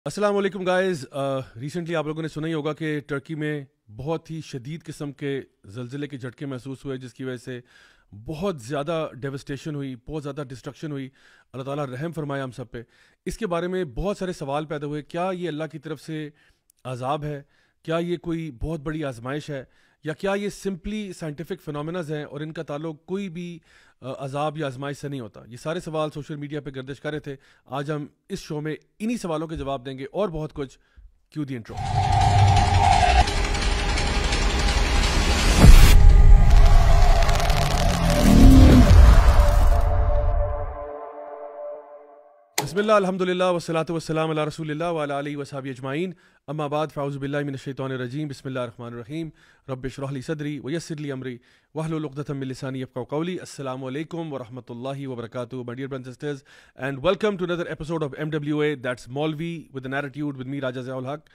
السلام علیکم guys. Recently آپ لوگوں نے سنا ہی ہوگا کہ ٹرکی میں بہت ہی شدید قسم کے زلزلے کے جھٹکے محسوس ہوئے، جس کی وجہ سے بہت زیادہ ڈیوسٹیشن ہوئی، بہت زیادہ ڈسٹرکشن ہوئی. اللہ تعالیٰ رحم فرمائے ہم سب پہ. اس کے بارے میں بہت سارے سوال پیدا ہوئے. کیا یہ اللہ کی طرف سے عذاب ہے؟ کیا یہ کوئی بہت بڑی آزمائش ہے؟ یا کیا یہ سمپلی سائنٹیفک فنومیناز ہیں اور ان کا تعلق کوئی بھی عذاب یا آزمائش سے نہیں ہوتا؟ یہ سارے سوال سوشل میڈیا پہ گردش کر رہے تھے. آج ہم اس شو میں انہی سوالوں کے جواب دیں گے اور بہت کچھ. کیو دی انٹرو. بسم اللہ الحمدللہ والصلاۃ والسلام علی رسول اللہ وعلی آلہ وصحبہ اجمعین. اما بعد فاعوذ باللہ من الشیطان الرجیم. بسم اللہ الرحمن الرحیم. رب اشرح لی صدری ویسر لی امری واحلل عقدۃ من لسانی یفقہوا قولی. السلام علیکم ورحمۃ اللہ وبرکاتہ. My dear brothers and sisters, and welcome to another episode of MWA, that's Maulvi with an attitude with me Raja Ziaul Haq.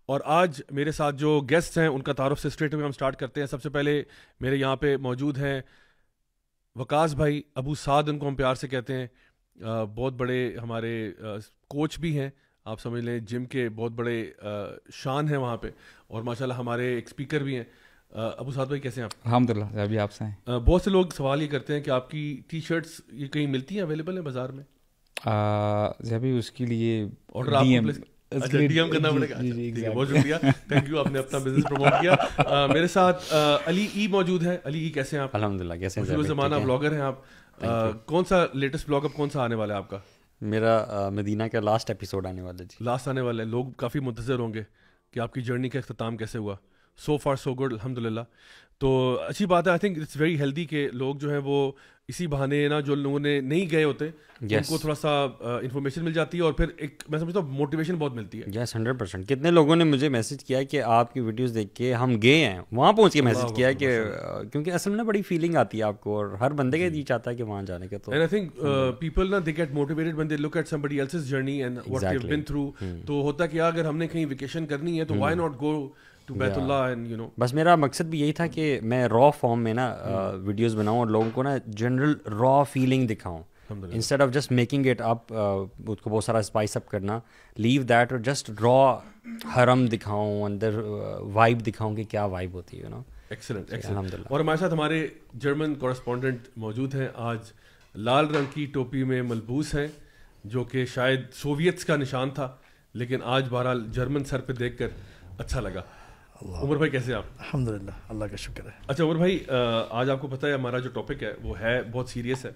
اور آج میرے ساتھ جو گیسٹ ہیں ان کا تعارف سے اسٹریٹ اوے ہم اسٹارٹ کرتے ہیں. سب سے پہلے میرے یہاں پہ موجود ہیں وقاص بھائی، ابو سعد ان کو ہم پیار سے کہتے ہیں. بہت بڑے ہمارے کوچ بھی ہیں، آپ سمجھ لیں جم کے بہت بڑے شان ہیں وہاں پہ، اور ماشاءاللہ ہمارے ایک اسپیکر بھی ہیں. ابو سعد بھائی کیسے ہیں آپ؟ الحمدللہ ابھی آپ سے ہیں. بہت سے لوگ سوال یہ کرتے ہیں کہ آپ کی ٹی شرٹس یہ کہیں ملتی ہیں، اویلیبل ہیں بازار میں؟ ابھی اس کے لیے آرڈر ڈی ایم کرنا پڑے گا. بہت شکریہ، تھینک یو، آپ نے اپنا بزنس پروموٹ کیا. میرے ساتھ علی ای موجود ہے. علی ای کیسے ہیں آپ؟ الحمدللہ. کیسے ہیں؟ مشہور زمانہ بلاگر ہیں آپ. کون سا لیٹسٹ بلاگ اب کون سا آنے والا ہے آپ کا؟ میرا مدینہ کا لاسٹ ایپیسوڈ آنے والا ہے. جی لاسٹ آنے والا ہے. لوگ کافی منتظر ہوں گے کہ آپ کی جرنی کا اختتام کیسے ہوا. سو فار سو گڈ الحمدللہ. تو اچھی بات ہے. I think it's very healthy کہ لوگ جو ہیں وہ اسی بہانے نا، جو لوگوں نے نہیں گئے ہوتے ان کو تھوڑا سا انفارمیشن مل جاتی ہے، اور پھر ایک میں سمجھتا ہوں موٹیویشن بہت ملتی ہے. یس 100%. کتنے لوگوں نے مجھے میسج کیا کہ آپ کی ویڈیوز دیکھ کے ہم گئے ہیں، وہاں پہنچ کے میسج کیا کہ کیونکہ اصل میں بڑی فیلنگ آتی ہے آپ کو، اور ہر بندے کا جی چاہتا ہے کہ وہاں جانے کا. تو اینڈ آئی تھنک پیپل نا they get motivated when they look at somebody else's journey and what they've been through. تو ہوتا کہ اگر ہم نے کہیں ویکیشن کرنی ہے تو why not go to بیت اللہ and you know. بس میرا مقصد بھی یہی تھا کہ میں را فارم میں نا ویڈیوز بناؤں اور لوگوں کو نا جنرل را فیلنگ دکھاؤں، instead of just making it up, اس کو بہت سارا اسپائس اپ کرنا. لیو دیٹ اور جسٹ را حرم دکھاؤں، اندر وائب دکھاؤں کہ کیا وائب ہوتی ہے. Excellent excellent. اور ہمارے ساتھ ہمارے جرمن کورسپونڈنٹ موجود ہیں. آج لال رنگ کی ٹوپی میں ملبوس ہیں، جو کہ شاید سوویتس کا نشان تھا، لیکن آج بہرحال جرمن سر پہ دیکھ کر اچھا لگا. عمر بھائی کیسے آپ؟ الحمدللہ، اللہ کا شکر ہے. اچھا عمر بھائی، آج آپ کو پتہ ہے ہمارا جو ٹاپک ہے وہ ہے بہت سیریس ہے،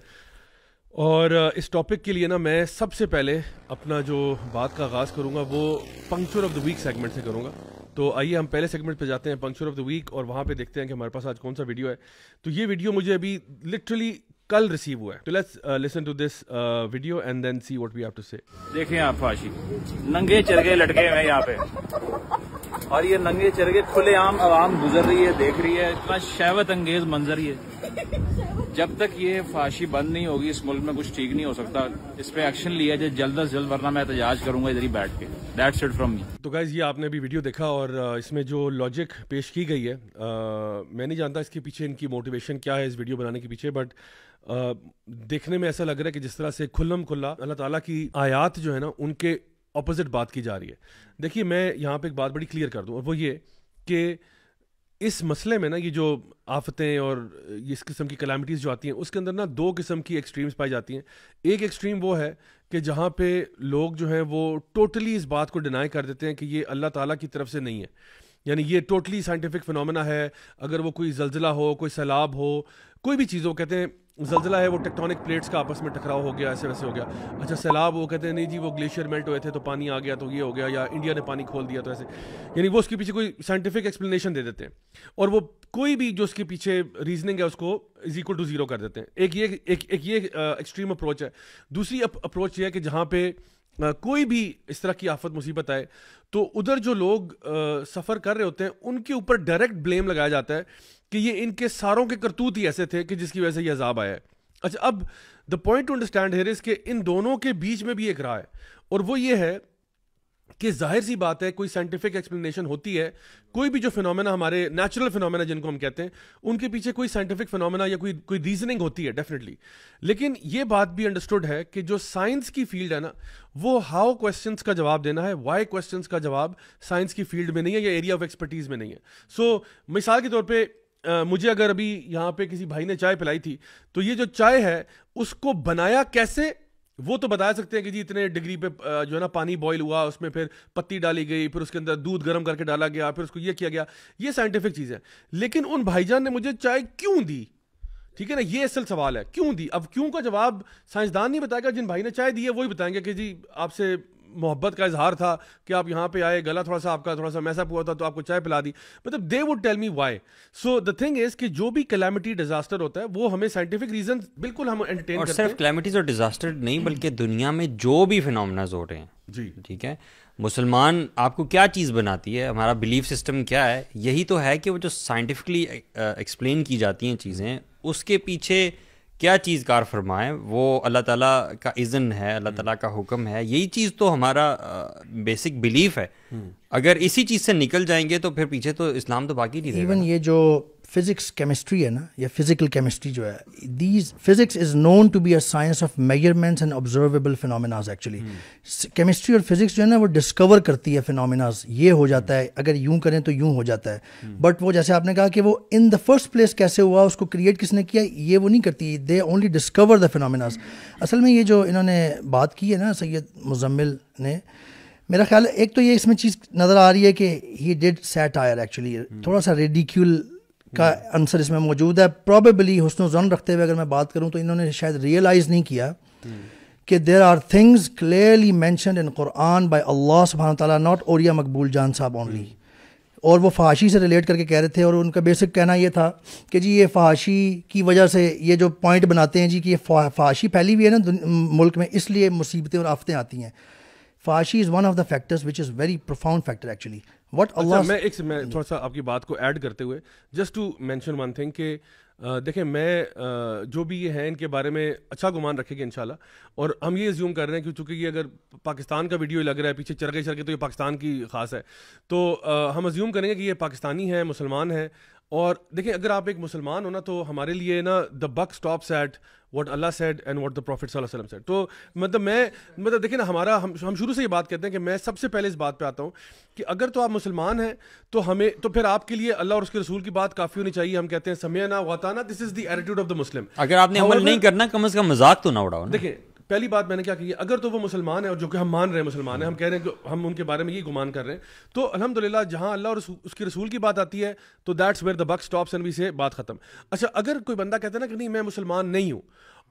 اور اس ٹاپک کے لیے نا میں سب سے پہلے اپنا جو بات کا آغاز کروں گا وہ puncture of the week segment سے کروں گا. تو آئیے ہم پہلے سیگمنٹ پہ جاتے ہیں، پنکچر آف دا ویک، اور وہاں پہ دیکھتے ہیں کہ ہمارے پاس آج کون سا ویڈیو ہے. تو یہ ویڈیو مجھے ابھی لٹرلی کل ریسیو ہوا ہے. تو let's listen to this video and then see what we have to say. دیکھیں آپ فاشی ننگے چرگے لٹکے ہوئے یہاں پہ، اور یہ ننگے چرگے کھلے عام عوام گزر رہی ہے، دیکھ رہی ہے. اتنا شہوت انگیز منظر یہ. جب تک یہ فاشی بند نہیں ہوگی اس ملک میں کچھ ٹھیک نہیں ہو سکتا. اس پہ ایکشن لیا جائے جلد از جلد، ورنہ میں احتجاج کروں گا ادھر ہی بیٹھ کے. That's it from me. تو گائز یہ آپ نے ابھی ویڈیو دیکھا، اور اس میں جو لاجک پیش کی گئی ہے، میں نہیں جانتا اس کے پیچھے ان کی موٹیویشن کیا ہے اس ویڈیو بنانے کے پیچھے، بٹ دیکھنے میں ایسا لگ رہا ہے کہ جس طرح سے کھلم کھلا اللہ تعالیٰ کی آیات جو ہے نا ان کے اپوزٹ بات کی جا رہی ہے. دیکھیے میں یہاں پہ ایک بات بڑی کلیئر کر دوں، اور وہ یہ کہ اس مسئلے میں نا یہ جو آفتیں اور اس قسم کی کلیمٹیز جو آتی ہیں، اس کے اندر نا دو قسم کی ایکسٹریمز پائی جاتی ہیں. ایک ایکسٹریم وہ ہے کہ جہاں پہ لوگ جو ہیں وہ ٹوٹلی اس بات کو ڈینائی کر دیتے ہیں کہ یہ اللہ تعالیٰ کی طرف سے نہیں ہے، یعنی یہ ٹوٹلی سائنٹیفک فنومینا ہے. اگر وہ کوئی زلزلہ ہو، کوئی سیلاب ہو، کوئی بھی چیز ہو، کہتے ہیں زلزلہ ہے وہ ٹیکٹونک پلیٹس کا آپس میں ٹکراؤ ہو گیا، ایسے ویسے ہو گیا. اچھا سیلاب وہ کہتے ہیں نہیں جی وہ گلیشیئر میلٹ ہوئے تھے تو پانی آ گیا تو یہ ہو گیا، یا انڈیا نے پانی کھول دیا تو ایسے، یعنی وہ اس کے پیچھے کوئی سائنٹیفک ایکسپلینیشن دے دیتے ہیں، اور وہ کوئی بھی جو اس کے پیچھے ریزننگ ہے اس کو از اکول ٹو زیرو کر دیتے ہیں. ایک یہ ایکسٹریم اپروچ ہے. دوسری اپروچ یہ ہے کہ جہاں پہ کوئی بھی اس طرح کی آفت مصیبت آئے تو ادھر جو لوگ سفر کر رہے ہوتے ہیں ان کے اوپر ڈائریکٹ بلیم لگایا جاتا ہے کہ یہ ان کے ساروں کے کرتوت ہی ایسے تھے کہ جس کی وجہ سے یہ عذاب آیا ہے. اچھا اب the point to understand here is کہ ان دونوں کے بیچ میں بھی ایک راہ ہے، اور وہ یہ ہے کہ ظاہر سی بات ہے کوئی سائنٹیفک ایکسپلینیشن ہوتی ہے, کوئی بھی جو فنومینا ہمارے نیچرل فنومینا جن کو ہم کہتے ہیں ان کے پیچھے کوئی سائنٹیفک فنومینا یا کوئی ریزننگ ہوتی ہے ڈیفینیٹلی. لیکن یہ بات بھی انڈرسٹوڈ ہے کہ جو سائنس کی فیلڈ ہے نا, وہ ہاؤ کویسچنس کا جواب دینا ہے, وائی کویسچنس کا جواب سائنس کی فیلڈ میں نہیں ہے یا ایریا آف ایکسپرٹیز میں نہیں ہے. سو مثال کے طور پہ مجھے اگر ابھی یہاں پہ کسی بھائی نے چائے پلائی تھی, تو یہ جو چائے ہے اس کو بنایا کیسے وہ تو بتا سکتے ہیں کہ جی اتنے ڈگری پہ جو ہے نا پانی بوائل ہوا, اس میں پھر پتی ڈالی گئی, پھر اس کے اندر دودھ گرم کر کے ڈالا گیا, پھر اس کو یہ کیا گیا, یہ سائنٹیفک چیز ہے. لیکن ان بھائی جان نے مجھے چائے کیوں دی, ٹھیک ہے نا, یہ اصل سوال ہے کیوں دی. اب کیوں کا جواب سائنسدان نہیں بتائے گا, جن بھائی نے چائے دی ہے وہی بتائیں گے کہ جی آپ سے محبت کا اظہار تھا کہ آپ یہاں پہ آئے, گلا تھوڑا سا آپ کا تھوڑا سا میس اپ ہوا تھا تو آپ کو چائے پلا دی. مطلب they would tell me why. So the thing is کہ جو بھی کلیمٹی ڈیزاسٹر ہوتا ہے وہ ہمیں سائنٹیفک ریزن بالکل ہم انٹرٹین کرتے ہیں. اور صرف کلیمٹیز اور ڈیزاسٹر نہیں بلکہ دنیا میں جو بھی فینومیناز ہو رہے ہیں, جی ٹھیک ہے, مسلمان آپ کو کیا چیز بناتی ہے, ہمارا بلیف سسٹم کیا ہے, یہی تو ہے کہ وہ جو سائنٹیفکلی ایکسپلین کی جاتی ہیں چیزیں اس کے پیچھے کیا چیز کار فرمائے, وہ اللہ تعالیٰ کا اذن ہے, اللہ تعالیٰ کا حکم ہے, یہی چیز تو ہمارا بیسک بلیف ہے. اگر اسی چیز سے نکل جائیں گے تو پھر پیچھے تو اسلام تو باقی نہیں رہے گا. ایون یہ جو فزکس کیمسٹری ہے نا, یا فزیکل کیمسٹری جو ہے, these physics is known to be a science of measurements and observable phenomenas. Actually chemistry اور فزکس جو ہے نا وہ ڈسکور کرتی ہے فینومیناز, یہ ہو جاتا ہے اگر یوں کریں تو یوں ہو جاتا ہے. بٹ وہ جیسے آپ نے کہا کہ وہ ان دا فرسٹ پلیس کیسے ہوا, اس کو کریٹ کس نے کیا, یہ وہ نہیں کرتی. They only discover the فینومیناز. اصل میں یہ جو انہوں نے بات کی ہے نا سید مزمل نے, میرا خیال ہے ایک تو یہ اس میں چیز نظر آ رہی ہے کہ ہی ڈیڈ سیٹائر, ایکچولی تھوڑا سا ریڈیکیول کا عنصر اس میں موجود ہے. پروبیبلی حسن و ظن رکھتے ہوئے اگر میں بات کروں تو انہوں نے شاید ریئلائز نہیں کیا کہ there are things clearly mentioned in Quran by Allah سبحانہ تعالیٰ, ناٹ اوریا مقبول جان صاحب اونلی. اور وہ فحاشی سے ریلیٹ کر کے کہہ رہے تھے, اور ان کا بیسک کہنا یہ تھا کہ جی یہ فحاشی کی وجہ سے یہ جو پوائنٹ بناتے ہیں جی کہ یہ فحاشی پھیلی ہوئی ہے نا ملک میں, اس لیے مصیبتیں اور آفتیں آتی ہیں. فحاشی is one of the factors which is very profound factor actually. What Allah میں تھوڑا سا آپ کی بات کو ایڈ کرتے ہوئے just to mention one thing کہ دیکھیں میں جو بھی یہ ہیں ان کے بارے میں اچھا گمان رکھے گا انشاءاللہ, اور ہم یہ ازیوم کر رہے ہیں کہ چونکہ یہ اگر پاکستان کا ویڈیو لگ رہا ہے پیچھے چرگے تو یہ پاکستان کی خاص ہے, تو ہم ازیوم کریں گے کہ یہ پاکستانی ہے, مسلمان ہے. اور دیکھیں اگر آپ ایک مسلمان ہو نا تو ہمارے لیے نا the book stops at what Allah said and what the prophet صلی اللہ علیہ وسلم سیڈ. تو مطلب دیکھیں نا ہمارا ہم شروع سے یہ بات کہتے ہیں کہ میں سب سے پہلے اس بات پہ آتا ہوں کہ اگر تو آپ مسلمان ہیں تو ہمیں تو پھر آپ کے لیے اللہ اور اس کے رسول کی بات کافی ہونی چاہیے. ہم کہتے ہیں سمعنا واطعنا, دس از دی ایٹیٹیوڈ آف دا مسلم. اگر آپ نے عمل نہیں کرنا کم از کم مذاق تو نہ اڑاؤ. دیکھیں پہلی بات میں نے کیا کی, اگر تو وہ مسلمان ہے اور جو کہ ہم مان رہے ہیں مسلمان ہیں, ہم کہہ رہے ہیں کہ ہم ان کے بارے میں یہ گمان کر رہے ہیں, تو الحمدللہ جہاں اللہ اور اس کے رسول کی بات آتی ہے تو that's where the book stops and we say بات ختم. اچھا اگر کوئی بندہ کہتا ہے نا کہ نہیں میں مسلمان نہیں ہوں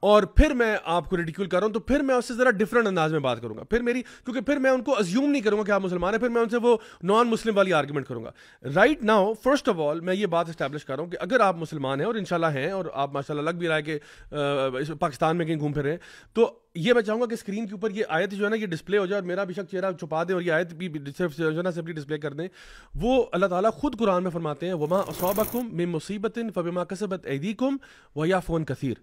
اور پھر میں آپ کو ریڈیکیول کر رہا ہوں, تو پھر میں اس سے ذرا ڈفرنٹ انداز میں بات کروں گا. کیونکہ پھر میں ان کو ازیوم نہیں کروں گا کہ آپ مسلمان ہیں, پھر میں ان سے وہ نان مسلم والی آرگومنٹ کروں گا. Right now first of all میں یہ بات اسٹیبلش کر رہا ہوں کہ اگر آپ مسلمان ہیں اور انشاءاللہ ہیں, اور آپ ماشاءاللہ لگ بھی رہا ہے کہ پاکستان میں کہیں گھوم پھر رہے ہیں, تو یہ میں چاہوں گا کہ اسکرین کے اوپر یہ آیت جو ہے نا یہ ڈسپلے ہو جائے, اور میرا بے شک چہرہ چھپا دیں اور یہ آیت بھی صرف جو ہے نا سمپلی ڈسپلے کر دیں. وہ اللہ تعالیٰ خود قرآن میں فرماتے ہیں وما اصابکم من مصیبت فبما کسبت ایدیکم ویعفو عن کثیر.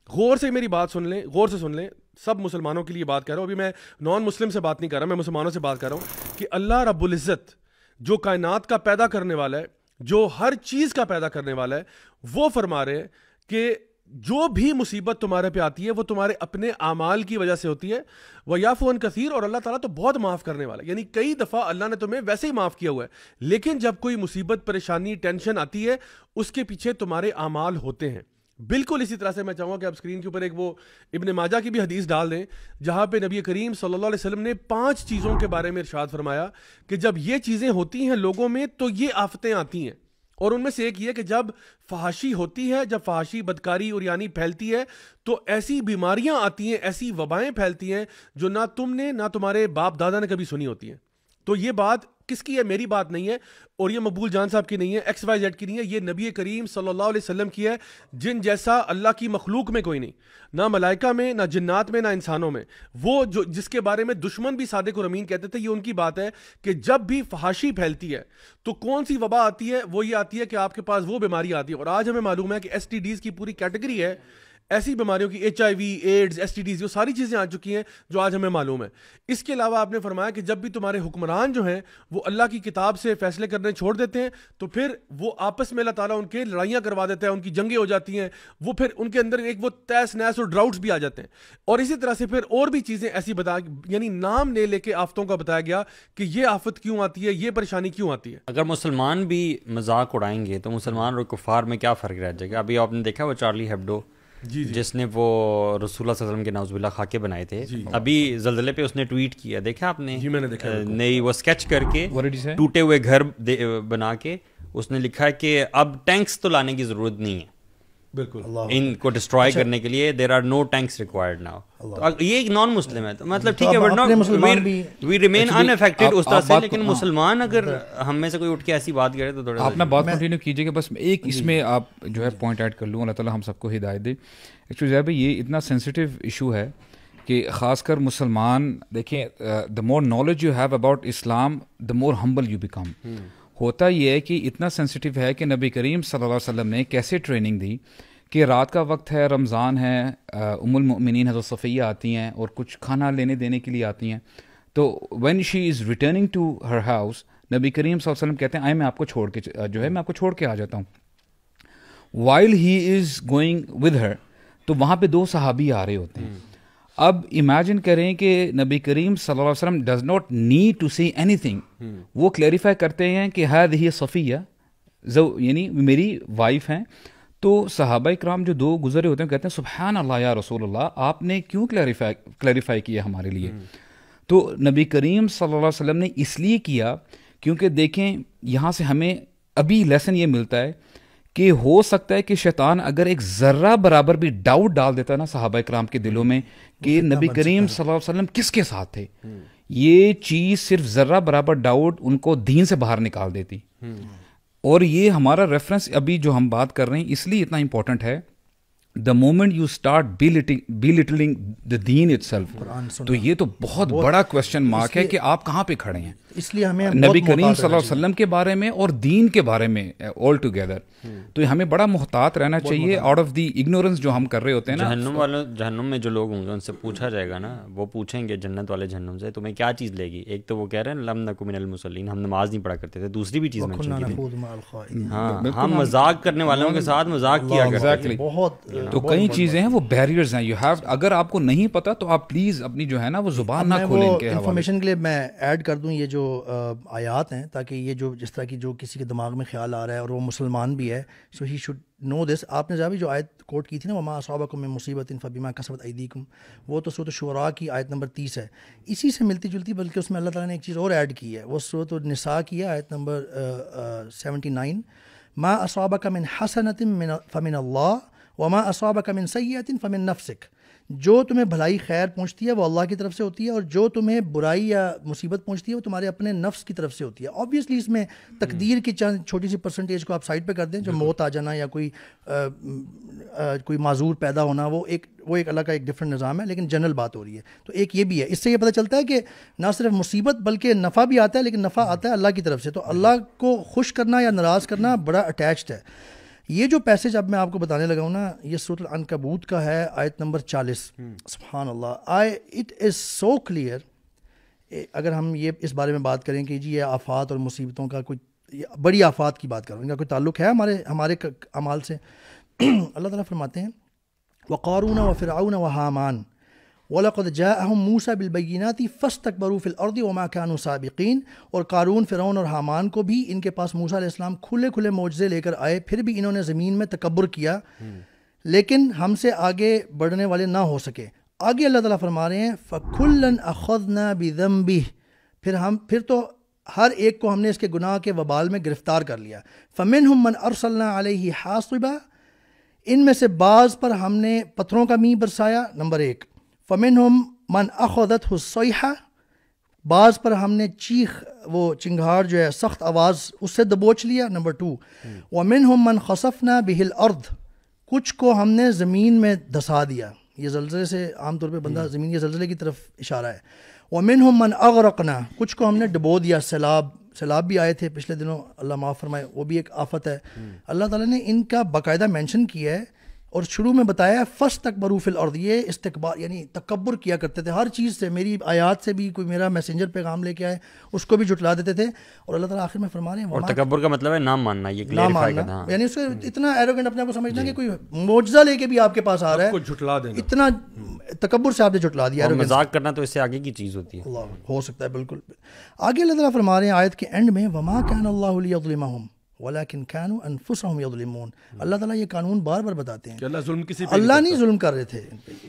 غور سے میری بات سن لیں, غور سے سن لیں, سب مسلمانوں کے لیے بات کر رہا ہوں. ابھی میں نان مسلم سے بات نہیں کر رہا, میں مسلمانوں سے بات کر رہا ہوں کہ اللہ رب العزت جو کائنات کا پیدا کرنے والا ہے, جو ہر چیز کا پیدا کرنے والا ہے, وہ فرما رہے ہیں کہ جو بھی مصیبت تمہارے پہ آتی ہے وہ تمہارے اپنے اعمال کی وجہ سے ہوتی ہے. وَيَعْفُو عَنْ كَثِيرٌ, اور اللہ تعالیٰ تو بہت معاف کرنے والا ہے. یعنی کئی دفعہ اللہ نے تمہیں ویسے ہی معاف کیا ہوا ہے, لیکن جب کوئی مصیبت, پریشانی, ٹینشن آتی ہے اس کے پیچھے تمہارے اعمال ہوتے ہیں. بالکل اسی طرح سے میں چاہوں گا کہ آپ اسکرین کے اوپر ایک وہ ابن ماجہ کی بھی حدیث ڈال دیں جہاں پہ نبی کریم صلی اللہ علیہ وسلم نے 5 چیزوں کے بارے میں ارشاد فرمایا کہ جب یہ چیزیں ہوتی ہیں لوگوں میں تو یہ آفتیں آتی ہیں. اور ان میں سے ایک یہ کہ جب فحاشی ہوتی ہے, جب فحاشی, بدکاری اور یعنی پھیلتی ہے, تو ایسی بیماریاں آتی ہیں, ایسی وبائیں پھیلتی ہیں جو نہ تم نے نہ تمہارے باپ دادا نے کبھی سنی ہوتی ہیں. تو یہ بات کس کی ہے؟ میری بات نہیں ہے, اور یہ مقبول جان صاحب کی نہیں ہے, ایکس وائی زیڈ کی نہیں ہے, یہ نبی کریم صلی اللہ علیہ وسلم کی ہے, جن جیسا اللہ کی مخلوق میں کوئی نہیں, نہ ملائکہ میں, نہ جنات میں, نہ انسانوں میں. وہ جو جس کے بارے میں دشمن بھی صادق اور امین کہتے تھے, یہ ان کی بات ہے کہ جب بھی فحاشی پھیلتی ہے تو کون سی وبا آتی ہے؟ وہ یہ آتی ہے کہ آپ کے پاس وہ بیماری آتی ہے. اور آج ہمیں معلوم ہے کہ ایس ٹی ڈیز کی پوری کیٹیگری ہے, ایسی بیماریوں کی HIV ایڈز STDs وہ ساری چیزیں آ چکی ہیں جو آج ہمیں معلوم ہے. اس کے علاوہ آپ نے فرمایا کہ جب بھی تمہارے حکمران جو ہیں وہ اللہ کی کتاب سے فیصلے کرنے چھوڑ دیتے ہیں تو پھر وہ آپس میں اللہ تعالیٰ ان کے لڑائیاں کروا دیتا ہے, ان کی جنگیں ہو جاتی ہیں, وہ پھر ان کے اندر ایک وہ تیس نیس اور ڈراؤٹس بھی آ جاتے ہیں. اور اسی طرح سے پھر اور بھی چیزیں ایسی یعنی نام لے کے آفتوں کا بتایا گیا کہ یہ آفت کیوں آتی ہے, یہ پریشانی کیوں آتی ہے. اگر مسلمان بھی مذاق اڑائیں گے تو مسلمان اور کفار میں کیا فرق رہ جائے گا؟ ابھی آپ نے دیکھا وہ چارلی ہیبڈو جس نے وہ رسول اللہ صلی اللہ علیہ وسلم کے نعوذ باللہ خاکے بنائے تھے, ابھی زلزلے پہ اس نے ٹویٹ کیا, دیکھا آپ نے؟ جی میں نے دیکھا. نئی وہ اسکیچ کر کے ٹوٹے ہوئے گھر بنا کے اس نے لکھا ہے کہ اب ٹینکس تو لانے کی ضرورت نہیں ہے بالکل ان کو ڈسٹرائے کرنے کے لیے, there are no tanks required now. یہ ایک نان مسلم ہے تو مطلب ٹھیک ہے وی ریمین ان افیکٹڈ اس طرح سے, لیکن مسلمان اگر ہم میں سے کوئی اٹھ کے ایسی بات کرے تو تھوڑا آپ نا بات کنٹینیو کیجیے گا. بس ایک اس میں آپ جو ہے پوائنٹ ایڈ کر لوں, اللہ تعالیٰ ہم سب کو ہدایت دے. ایکچولی زیادہ یہ اتنا سینسیٹیو ایشو ہے کہ خاص کر مسلمان دیکھیں, the more knowledge you have about Islam the more humble you become. ہوتا یہ ہے کہ اتنا سینسیٹیو ہے کہ نبی کریم صلی اللہ علیہ وسلم نے کیسے ٹریننگ دی کہ رات کا وقت ہے, رمضان ہے, ام المؤمنین حضرت صفیہ آتی ہیں اور کچھ کھانا لینے دینے کے لیے آتی ہیں, تو when she is returning to her house نبی کریم صلی اللہ علیہ وسلم کہتے ہیں آئے میں آپ کو چھوڑ کے جو ہے میں آپ کو چھوڑ کے آ جاتا ہوں. While he is going with her تو وہاں پہ 2 صحابی آ رہے ہوتے ہیں. اب امیجن کریں کہ نبی کریم صلی اللہ علیہ وسلم does not need to see anything, وہ کلیریفائی کرتے ہیں کہ ہذہ صفیہ یعنی میری وائف ہیں. تو صحابہ کرام جو 2 گزرے ہوتے ہیں کہتے ہیں سبحان اللہ یا رسول اللہ, آپ نے کیوں کلیریفائی کیا ہمارے لیے؟ تو نبی کریم صلی اللہ علیہ وسلم نے اس لیے کیا کیونکہ دیکھیں یہاں سے ہمیں ابھی لیسن یہ ملتا ہے کہ ہو سکتا ہے کہ شیطان اگر ایک ذرہ برابر بھی ڈاؤٹ ڈال دیتا نا صحابہ کرام کے دلوں میں کہ نبی کریم صلی اللہ علیہ وسلم کس کے ساتھ تھے, یہ چیز صرف ذرہ برابر ڈاؤٹ ان کو دین سے باہر نکال دیتی. اور یہ ہمارا ریفرنس ابھی جو ہم بات کر رہے ہیں اس لیے اتنا امپورٹنٹ ہے, the moment you start belittling the deen itself, تو یہ تو بہت بڑا کوشچن مارک ہے کہ آپ کہاں پہ کھڑے ہیں. اس لیے ہمیں نبی کریم صلی اللہ علیہ وسلم کے بارے میں اور دین کے بارے میں آل ٹوگیدر, تو ہمیں بڑا محتاط رہنا چاہیے آؤٹ آف دی اگنورینس جو ہم کر رہے ہوتے ہیں نا. جہنم میں جو لوگ ہوں گے ان سے پوچھا جائے گا نا, وہ پوچھیں گے جنت والے جہنم سے تمہیں کیا چیز لے گی. ایک تو وہ کہہ رہے ہیں لم نکو من المصلین, ہم نماز نہیں پڑھا کرتے تھے. دوسری بھی چیز مینشن کی تھی, ہاں ہم مذاق کرنے والوں کے ساتھ مذاق کیا کرتے تھے. تو کئی چیزیں ہیں وہ بیریئرز ہیں, یو ہیو, اگر آپ کو نہیں پتا تو آپ پلیز اپنی جو ہے نا وہ زبان نہ کھولیں. ان کے انفارمیشن کے لیے میں ایڈ کر دوں یہ جو آیات ہیں, تاکہ یہ جو جس طرح کی جو کسی کے دماغ میں خیال آ رہا ہے اور وہ مسلمان بھی ہے, سو ہی شوڈ نو دس. آپ نے جو آیت کوٹ کی تھی نا وما اصابکم من مصیبت فبما کسبت ایدیکم, وہ تو سورۃ الشعراء کی آیت نمبر 30 ہے, اسی سے ملتی جلتی, بلکہ اس میں اللہ تعالیٰ نے ایک چیز اور ایڈ کی ہے, وہ سورۃ النساء کی ہے آیت نمبر 79, ما اصابک من حسنۃ فمن اللہ وما اصابک من سیئۃ فمن نفسک. جو تمہیں بھلائی خیر پہنچتی ہے وہ اللہ کی طرف سے ہوتی ہے, اور جو تمہیں برائی یا مصیبت پہنچتی ہے وہ تمہارے اپنے نفس کی طرف سے ہوتی ہے. آبویسلی اس میں تقدیر کی چند چھوٹی سی پرسنٹیج کو آپ سائڈ پہ کر دیں, جو موت آ جانا یا کوئی معذور پیدا ہونا, وہ ایک اللہ کا ایک ڈفرینٹ نظام ہے, لیکن جنرل بات ہو رہی ہے. تو ایک یہ بھی ہے, اس سے یہ پتہ چلتا ہے کہ نہ صرف مصیبت بلکہ نفع بھی آتا ہے, لیکن نفع آتا ہے اللہ کی طرف سے. تو اللہ کو خوش کرنا یا ناراض کرنا بڑا اٹیچڈ ہے. یہ جو پیسج اب میں آپ کو بتانے لگا ہوں نا, یہ سورۃ العنکبوت کا ہے آیت نمبر 40. سبحان اللہ, اٹ از سو کلیئر. اگر ہم یہ اس بارے میں بات کریں کہ جی یہ آفات اور مصیبتوں کا کوئی بڑی آفات کی بات کروں, ان کا کوئی تعلق ہے ہمارے اعمال سے؟ اللہ تعالیٰ فرماتے ہیں وقارون وفرعون وحامان وَلَقَدْ جَاءَهُمْ مُوسَى بِالْبَيِّنَاتِ فَاسْتَكْبَرُوا فِي الْأَرْضِ وَمَا كَانُوا سَابِقِينَ. اور قارون, فرعون اور حامان کو بھی ان کے پاس موسیٰ علیہ السلام کھلے معجزے لے کر آئے, پھر بھی انہوں نے زمین میں تکبر کیا, لیکن ہم سے آگے بڑھنے والے نہ ہو سکے. آگے اللہ تعالیٰ فرما رہے ہیں فَكُلًّا أَخَذْنَا بِذَنبِهِ, پھر تو ہر ایک کو ہم نے اس کے گناہ کے وبال میں گرفتار کر لیا. فَمِنْهُمْ مَنْ أَرْسَلْنَا عَلَيْهِ حَاصِبًا, ان میں سے بعض پر ہم نے پتھروں کا مینہ برسایا, نمبر 1. فَمِنْهُمْ مَنْ أَخَذَتْهُ الصَّيْحَةُ, بعض پر ہم نے چیخ, وہ چنگھاڑ جو ہے سخت آواز, اس سے دبوچ لیا, نمبر 2. وَمِنْهُمْ مَنْ خَسَفْنَا بِهِ الْأَرْضِ, کچھ کو ہم نے زمین میں دھسا دیا. یہ زلزلے سے عام طور پہ بندہ زمین کے زلزلے کی طرف اشارہ ہے. وَمِنْهُمْ مَنْ أَغْرَقْنَا, کچھ کو ہم نے ڈبو دیا. سیلاب بھی آئے تھے پچھلے دنوں, اللہ معاف فرمائے, وہ بھی ایک آفت ہے. اللہ تعالیٰ نے ان کا باقاعدہ مینشن کیا ہے, اور شروع میں بتایا فاستکبروا فی الارض, یہ استکبار یعنی تکبر کیا کرتے تھے ہر چیز سے, میری آیات سے بھی, کوئی میرا میسنجر پیغام لے کے آئے اس کو بھی جھٹلا دیتے تھے. اور اللہ تعالیٰ آخر میں فرما رہے ہیں, اور تکبر کا مطلب ہے نام ماننا, یہ نام کلیریفائی ماننا, کرنا, یعنی اس کو اتنا ایروگنٹ اپنے آپ کو سمجھنا کہ کوئی معجزہ لے کے بھی آپ کے پاس آ رہا ہے, جھٹلا دینا, اتنا تکبر سے آپ نے جھٹلا دیا. مذاق کرنا تو اس سے آگے کی چیز ہوتی ہے. اللہ ہو سکتا ہے بالکل. آگے اللہ تعالیٰ فرما رہے ہیں آیت کے اینڈ میں, وما کان اللہ لیظلمہم ولیکن کانوا انفسہم یظلمون. اللہ تعالیٰ یہ قانون بار بار بتاتے ہیں کہ اللہ ظلم کسی پہ اللہ نہیں ظلم کر رہے تھے,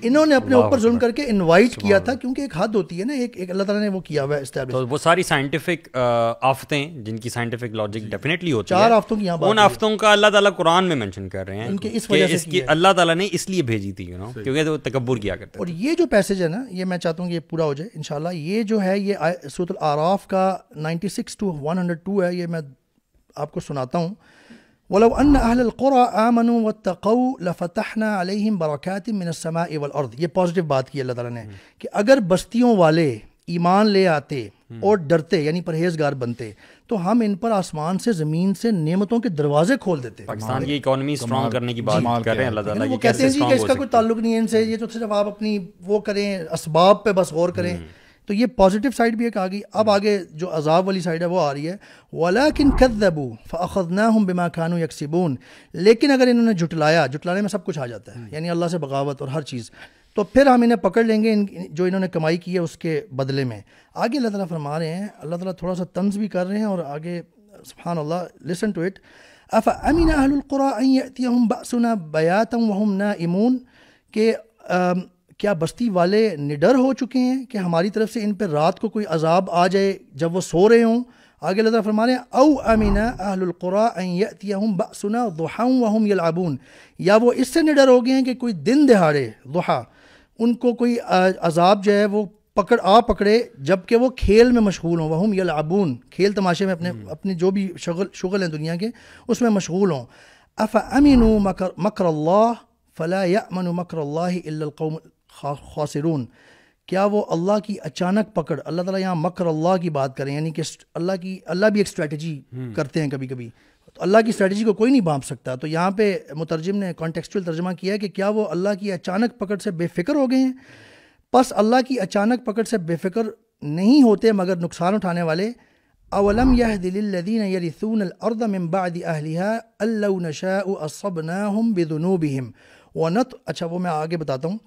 انہوں نے اپنے اوپر ظلم کر کے انوائٹ کیا تھا, کیونکہ ایک حد ہوتی ہے نا, ایک اللہ تعالیٰ نے وہ کیا ہوا ہے اسٹیبلش. تو وہ ساری سائنٹیفک آفتیں جن کی سائنٹیفک لاجک ڈیفینیٹلی ہوتی ہے, 4 آفتوں کی یہاں بات, ان آفتوں کا اللہ تعالیٰ قرآن میں مینشن کر رہے ہیں ان کے اس وجہ سے کہ اللہ تعالیٰ نے اس لیے بھیجی تھی, کیونکہ وہ تکبر کیا کرتے. اور یہ جو پیسج ہے نا, یہ میں چاہتا ہوں کہ یہ پورا ہو جائے انشاءاللہ. یہ جو ہے یہ سورۃ الاعراف کا 96 to 102 ہے, یہ میں آپ کو سناتا ہوں. وَلَوْ أَنَّ أَهْلَ الْقُرَىٰ آمَنُوا وَاتَّقَوْا لَفَتَحْنَا عَلَيْهِمْ بَرَكَاتٍ مِّنَ السَّمَاءِ وَالْأَرْضِ. یہ پازیٹیو بات کی اللہ تعالیٰ نے کہ اگر بستیوں والے ایمان لے آتے اور ڈرتے یعنی پرہیزگار بنتے تو ہم ان پر آسمان سے زمین سے نعمتوں کے دروازے کھول دیتے. پاکستان کی اکانومی اسٹرانگ کرنے کی بات کر رہے ہیں اللہ تعالیٰ. وہ کہتے ہیں جی کہ اس کا کوئی تعلق نہیں ہے ان سے, یہ تو صرف آپ اپنی وہ کریں, اسباب پہ بس غور کریں. تو یہ پازیٹیو سائڈ بھی ایک آ گئی. اب آگے جو عذاب والی سائڈ ہے وہ آ رہی ہے, وَلَٰكِن كَذَّبُوا فَأَخَذْنَاهُمْ بِمَا كَانُوا يَكْسِبُونَ. لیکن اگر انہوں نے جھٹلایا, جھٹلانے میں سب کچھ آ جاتا ہے, یعنی اللہ سے بغاوت اور ہر چیز, تو پھر ہم انہیں پکڑ لیں گے جو انہوں نے کمائی کی ہے اس کے بدلے میں. آگے اللہ تعالیٰ فرما رہے ہیں, اللہ تعالیٰ تھوڑا سا طنز بھی کر رہے ہیں, اور آگے سبحان اللہ, لسن ٹو اٹ. أَفَأَمِنَ أَهْلُ الْقُرَىٰ أَن يَأْتِيَهُمْ بَأْسُنَا بَيَاتًا وَهُمْ نَائِمُونَ. کہ کیا بستی والے نڈر ہو چکے ہیں کہ ہماری طرف سے ان پہ رات کو کوئی عذاب آ جائے جب وہ سو رہے ہوں. آگے اللہ تعالیٰ فرما رہے ہیں, او امن اہل القریٰ ان یأتیہم بأسنا ضحی وہم یلعبون. یا وہ اس سے نڈر ہو گئے ہیں کہ کوئی دن دہاڑے ضحیٰ ان کو کوئی عذاب جو ہے وہ پکڑے جب کہ وہ کھیل میں مشغول ہوں. وہم یلعبون, کھیل تماشے میں اپنے جو بھی شغل ہیں دنیا کے اس میں مشغول ہوں. افامنوا مکر اللہ فلا یأمن مکر اللہ الا القوم خاسرون. کیا وہ اللہ کی اچانک پکڑ, اللہ تعالیٰ یہاں مکر اللہ کی بات کریں, یعنی کہ اللہ بھی ایک اسٹریٹجی کرتے ہیں کبھی کبھی, تو اللہ کی اسٹریٹجی کو کوئی نہیں بھانپ سکتا. تو یہاں پہ مترجم نے کانٹیکسچوئل ترجمہ کیا ہے کہ کیا وہ اللہ کی اچانک پکڑ سے بے فکر ہو گئے ہیں. پس اللہ کی اچانک پکڑ سے بے فکر نہیں ہوتے مگر نقصان اٹھانے والے. اولم یہد للذین یرثون الارض من بعد اہلها ان لو نشاء اصبناہم بذنوبہم اچھا وہ میں آگے بتاتا ہوں.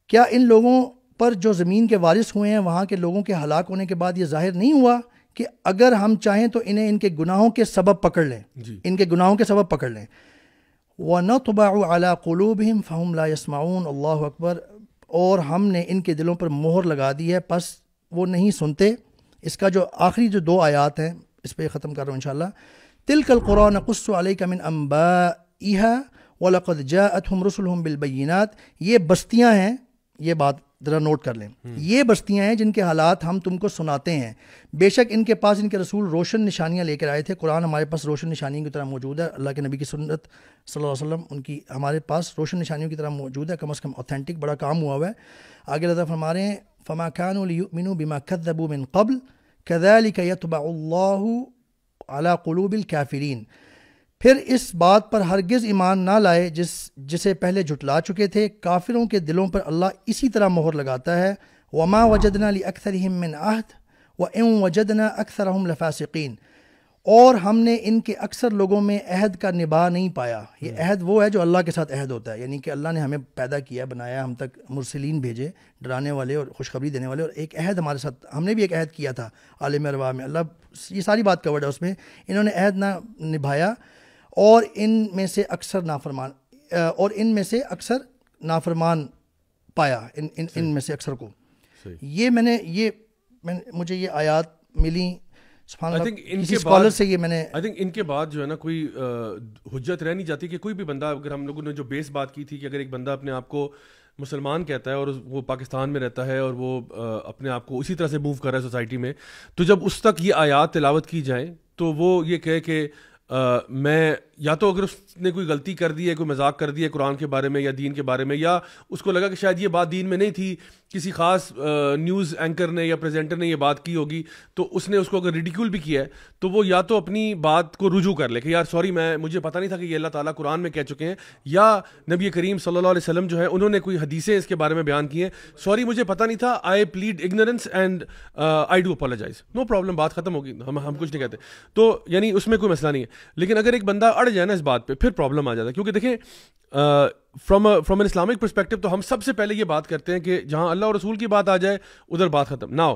کیا ان لوگوں پر جو زمین کے وارث ہوئے ہیں وہاں کے لوگوں کے ہلاک ہونے کے بعد یہ ظاہر نہیں ہوا کہ اگر ہم چاہیں تو انہیں ان کے گناہوں کے سبب پکڑ لیں, ان کے گناہوں کے سبب پکڑ لیں. وَنَطْبَعُ عَلَىٰ قُلُوبِهِمْ فَهُمْ لَا يَسْمَعُونَ. اللہ اکبر. اور ہم نے ان کے دلوں پر مہر لگا دی ہے پس وہ نہیں سنتے. اس کا جو آخری جو 2 آیات ہیں اس پہ ختم کر رہا ہوں انشاءاللہ. تِلْكَ الْقُرَىٰ نَقُصُّ عَلَيْكَ مِنْ أَنْبَائِهَا وَلَقَدْ جَاءَتْهُمْ رُسُلُهُمْ بِالْبَيِّنَاتِ. یہ بستیاں ہیں, یہ بات ذرا نوٹ کر لیں, یہ بستیاں ہیں جن کے حالات ہم تم کو سناتے ہیں. بے شک ان کے پاس ان کے رسول روشن نشانیاں لے کر آئے تھے. قرآن ہمارے پاس روشن نشانیوں کی طرح موجود ہے. اللہ کے نبی کی سنت صلی اللہ علیہ وسلم ان کی ہمارے پاس روشن نشانیوں کی طرح موجود ہے, کم از کم اوتھینٹک بڑا کام ہوا ہوا ہے. آگے اللہ فرما رہے ہیں, فما كانوا ليؤمنوا بما كذبوا من قبل كذلك يطبع الله على قلوب الكافرين. پھر اس بات پر ہرگز ایمان نہ لائے جسے پہلے جھٹلا چکے تھے, کافروں کے دلوں پر اللہ اسی طرح مہر لگاتا ہے. وما وجدنا لأكثرهم من عهد وإن وجدنا أكثرهم لفاسقين. اور ہم نے ان کے اکثر لوگوں میں عہد کا نبھا نہیں پایا. یہ عہد وہ ہے جو اللہ کے ساتھ عہد ہوتا ہے, یعنی کہ اللہ نے ہمیں پیدا کیا, بنایا, ہم تک مرسلین بھیجے ڈرانے والے اور خوشخبری دینے والے, اور ایک عہد ہمارے ساتھ, ہم نے بھی ایک عہد کیا تھا عالم ارواح میں. اللہ یہ ساری بات کورڈ ہے اس میں. انہوں نے عہد نہ نبھایا اور ان میں سے اکثر نافرمان پایا, ان میں سے اکثر کو. یہ مجھے یہ آیات ملی سبحان اللہ کسی اسکالر سے. یہ میں نے آئی تھنک ان کے بعد جو ہے نا کوئی حجت رہ نہیں جاتی کہ کوئی بھی بندہ, اگر ہم لوگوں نے جو بیس بات کی تھی کہ اگر ایک بندہ اپنے آپ کو مسلمان کہتا ہے اور وہ پاکستان میں رہتا ہے اور وہ اپنے آپ کو اسی طرح سے موو کر رہا ہے سوسائٹی میں, تو جب اس تک یہ آیات تلاوت کی جائیں تو وہ یہ کہے کہ میں یا تو اگر اس نے کوئی غلطی کر دی ہے, کوئی مذاق کر دی ہے قرآن کے بارے میں یا دین کے بارے میں, یا اس کو لگا کہ شاید یہ بات دین میں نہیں تھی, کسی خاص نیوز اینکر نے یا پریزنٹر نے یہ بات کی ہوگی تو اس نے اس کو اگر ریڈیکیول بھی کیا ہے تو وہ یا تو اپنی بات کو رجوع کر لے کہ یار سوری مجھے پتہ نہیں تھا کہ یہ اللہ تعالیٰ قرآن میں کہہ چکے ہیں, یا نبی کریم صلی اللہ علیہ وسلم جو ہے انہوں نے کوئی حدیثیں اس کے بارے میں بیان کی ہیں, سوری مجھے پتہ نہیں تھا, I plead ignorance and I do apologize, no problem, بات ختم ہوگی, ہم کچھ نہیں کہتے. تو یعنی اس میں کوئی مسئلہ نہیں ہے. لیکن اگر ایک بندہ اڑ جائے نا اس بات پہ, پھر پرابلم آ جاتا ہے. کیونکہ دیکھیں فرام این اسلامک پرسپیکٹو تو ہم سب سے پہلے یہ بات کرتے ہیں کہ جہاں اللہ اور رسول کی بات آ جائے ادھر بات ختم. Now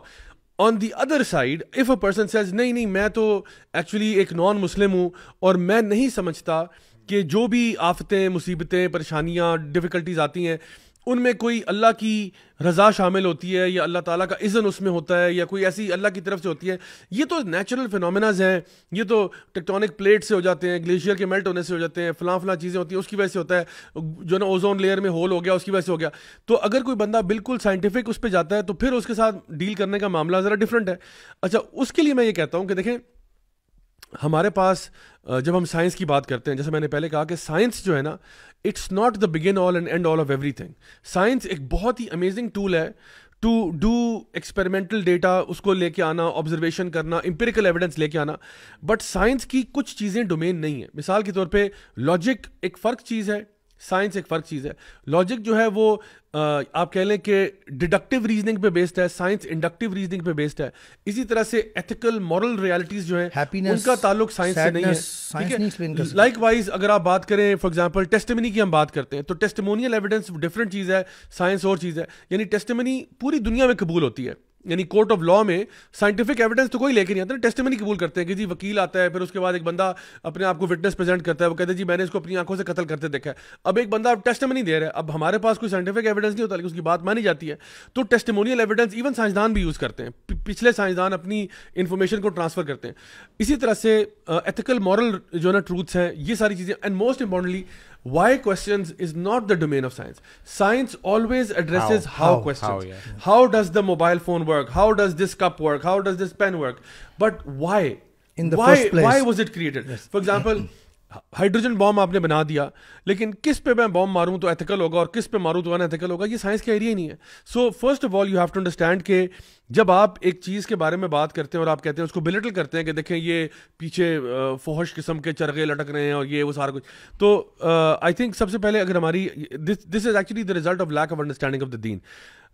on the other side if a person says نہیں میں تو ایکچولی ایک نان مسلم ہوں اور میں نہیں سمجھتا کہ جو بھی آفتیں, مصیبتیں, پریشانیاں, ڈفیکلٹیز آتی ہیں ان میں کوئی اللہ کی رضا شامل ہوتی ہے یا اللہ تعالیٰ کا اذن اس میں ہوتا ہے یا کوئی ایسی اللہ کی طرف سے ہوتی ہے, یہ تو نیچرل فینومیناز ہیں, یہ تو ٹیکٹونک پلیٹ سے ہو جاتے ہیں, گلیشیئر کے میلٹ ہونے سے ہو جاتے ہیں, فلاں چیزیں ہوتی ہیں, اس کی وجہ سے ہوتا ہے, جو نا اوزون لیئر میں ہول ہو گیا اس کی وجہ سے ہو گیا. تو اگر کوئی بندہ بالکل سائنٹیفک اس پہ جاتا ہے تو پھر اس کے ساتھ ڈیل کرنے کا معاملہ ذرا ڈفرینٹ ہے. اچھا, اس کے لیے میں یہ کہتا ہوں کہ دیکھیں ہمارے پاس جب ہم سائنس کی بات کرتے ہیں, جیسے میں نے پہلے کہا کہ سائنس جو ہے نا it's not the begin all and end all of everything. Science ایک بہت ہی امیزنگ ٹول ہے ٹو ڈو ایکسپیریمنٹل ڈیٹا, اس کو لے کے آنا, آبزرویشن کرنا, امپیریکل ایویڈنس لے کے آنا. بٹ سائنس کی کچھ چیزیں ڈومین نہیں ہیں. مثال کے طور پہ لاجک ایک فرق چیز ہے, سائنس ایک فرق چیز ہے. لاجک جو ہے وہ آپ کہہ لیں کہ ڈیڈکٹیو ریزننگ پہ بیسڈ ہے, سائنس انڈکٹیو ریزننگ پہ بیسڈ ہے. اسی طرح سے ایتھیکل مورل ریالٹیز جو ہیں ان کا تعلق سائنس سے نہیں ہے. لائک وائز اگر آپ بات کریں فار ایگزامپل ٹیسٹیمنی کی ہم بات کرتے ہیں تو ٹیسٹیمونیل ایویڈنس ڈفرینٹ چیز ہے, سائنس اور چیز ہے. یعنی ٹیسٹیمنی پوری دنیا میں قبول ہوتی ہے, یعنی کورٹ آف لا میں سائنٹیفک ایویڈنس تو کوئی لے کے نہیں آتا, ٹیسٹیمنی قبول کرتے ہیں کہ جی وکیل آتا ہے, پھر اس کے بعد ایک بندہ اپنے آپ کو وٹنس پریزنٹ کرتا ہے, وہ کہتے ہیں جی میں نے اس کو اپنی آنکھوں سے قتل کرتے دیکھا ہے. اب ایک بندہ ٹیسٹیمنی دے رہا ہے, اب ہمارے پاس کوئی سائنٹیفک ایویڈنس نہیں ہوتا لیکن اس کی بات مانی جاتی ہے, تو ٹیسٹیمونیل ایویڈنس ایون سائنسدان بھی یوز کرتے ہیں, پچھلے سائنسدان اپنی انفارمیشن کو ٹرانسفر کرتے ہیں. اسی طرح سے ایتھیکل مورل جو نا ٹروتھس ہیں, یہ ساری چیزیں. And most importantly why questions is not the domain of science. Science always addresses how questions. How does the mobile phone work? How does this cup work? How does this pen work? But why? In the first place. Why was it created? Yes. For example, hydrogen bomb آپ نے بنا دیا, لیکن کس پہ میں بام ماروں تو ethical ہوگا اور کس پہ ماروں تو ان ایتھیکل ہوگا, یہ سائنس کا ایریا ہی نہیں ہے. So first of all you have to understand کہ جب آپ ایک چیز کے بارے میں بات کرتے ہیں اور آپ کہتے ہیں اس کو بلیٹل کرتے ہیں کہ دیکھیں یہ پیچھے فحش قسم کے چرغے لٹک رہے ہیں اور یہ وہ سارا کچھ, تو آئی تھنک سب سے پہلے اگر ہماری this is actually the result of lack of understanding of the deen.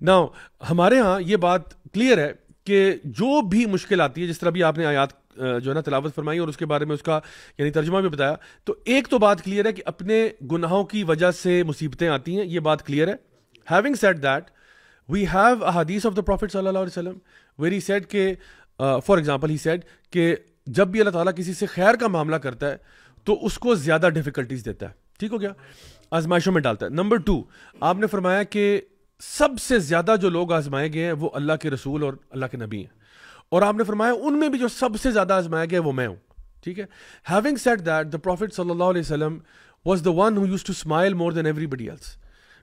Now ہمارے ہاں یہ بات کلیئر ہے کہ جو بھی مشکل آتی ہے, جس طرح بھی آپ نے آیات جو ہے نا تلاوت فرمائی اور اس کے بارے میں اس کا یعنی ترجمہ بھی بتایا, تو ایک تو بات کلیئر ہے کہ اپنے گناہوں کی وجہ سے مصیبتیں آتی ہیں, یہ بات کلیئر ہے. Having said that we have a حدیث آف دا پروفٹ صلی اللہ علیہ وسلم ویئر ہی سیڈ کہ فار ایگزامپل ہی سیڈ کہ جب بھی اللہ تعالیٰ کسی سے خیر کا معاملہ کرتا ہے تو اس کو زیادہ ڈیفیکلٹیز دیتا ہے, ٹھیک ہو گیا, آزمائشوں میں ڈالتا ہے. نمبر 2 آپ نے فرمایا کہ سب سے زیادہ جو لوگ آزمائے گئے ہیں وہ اللہ کے رسول اور اللہ کے نبی ہیں, اور آپ نے فرمایا ان میں بھی جو سب سے زیادہ آزمایا گیا وہ میں ہوں, ٹھیک ہے. Having said that the prophet صلی اللہ علیہ وسلم was the one who used to smile more than everybody else,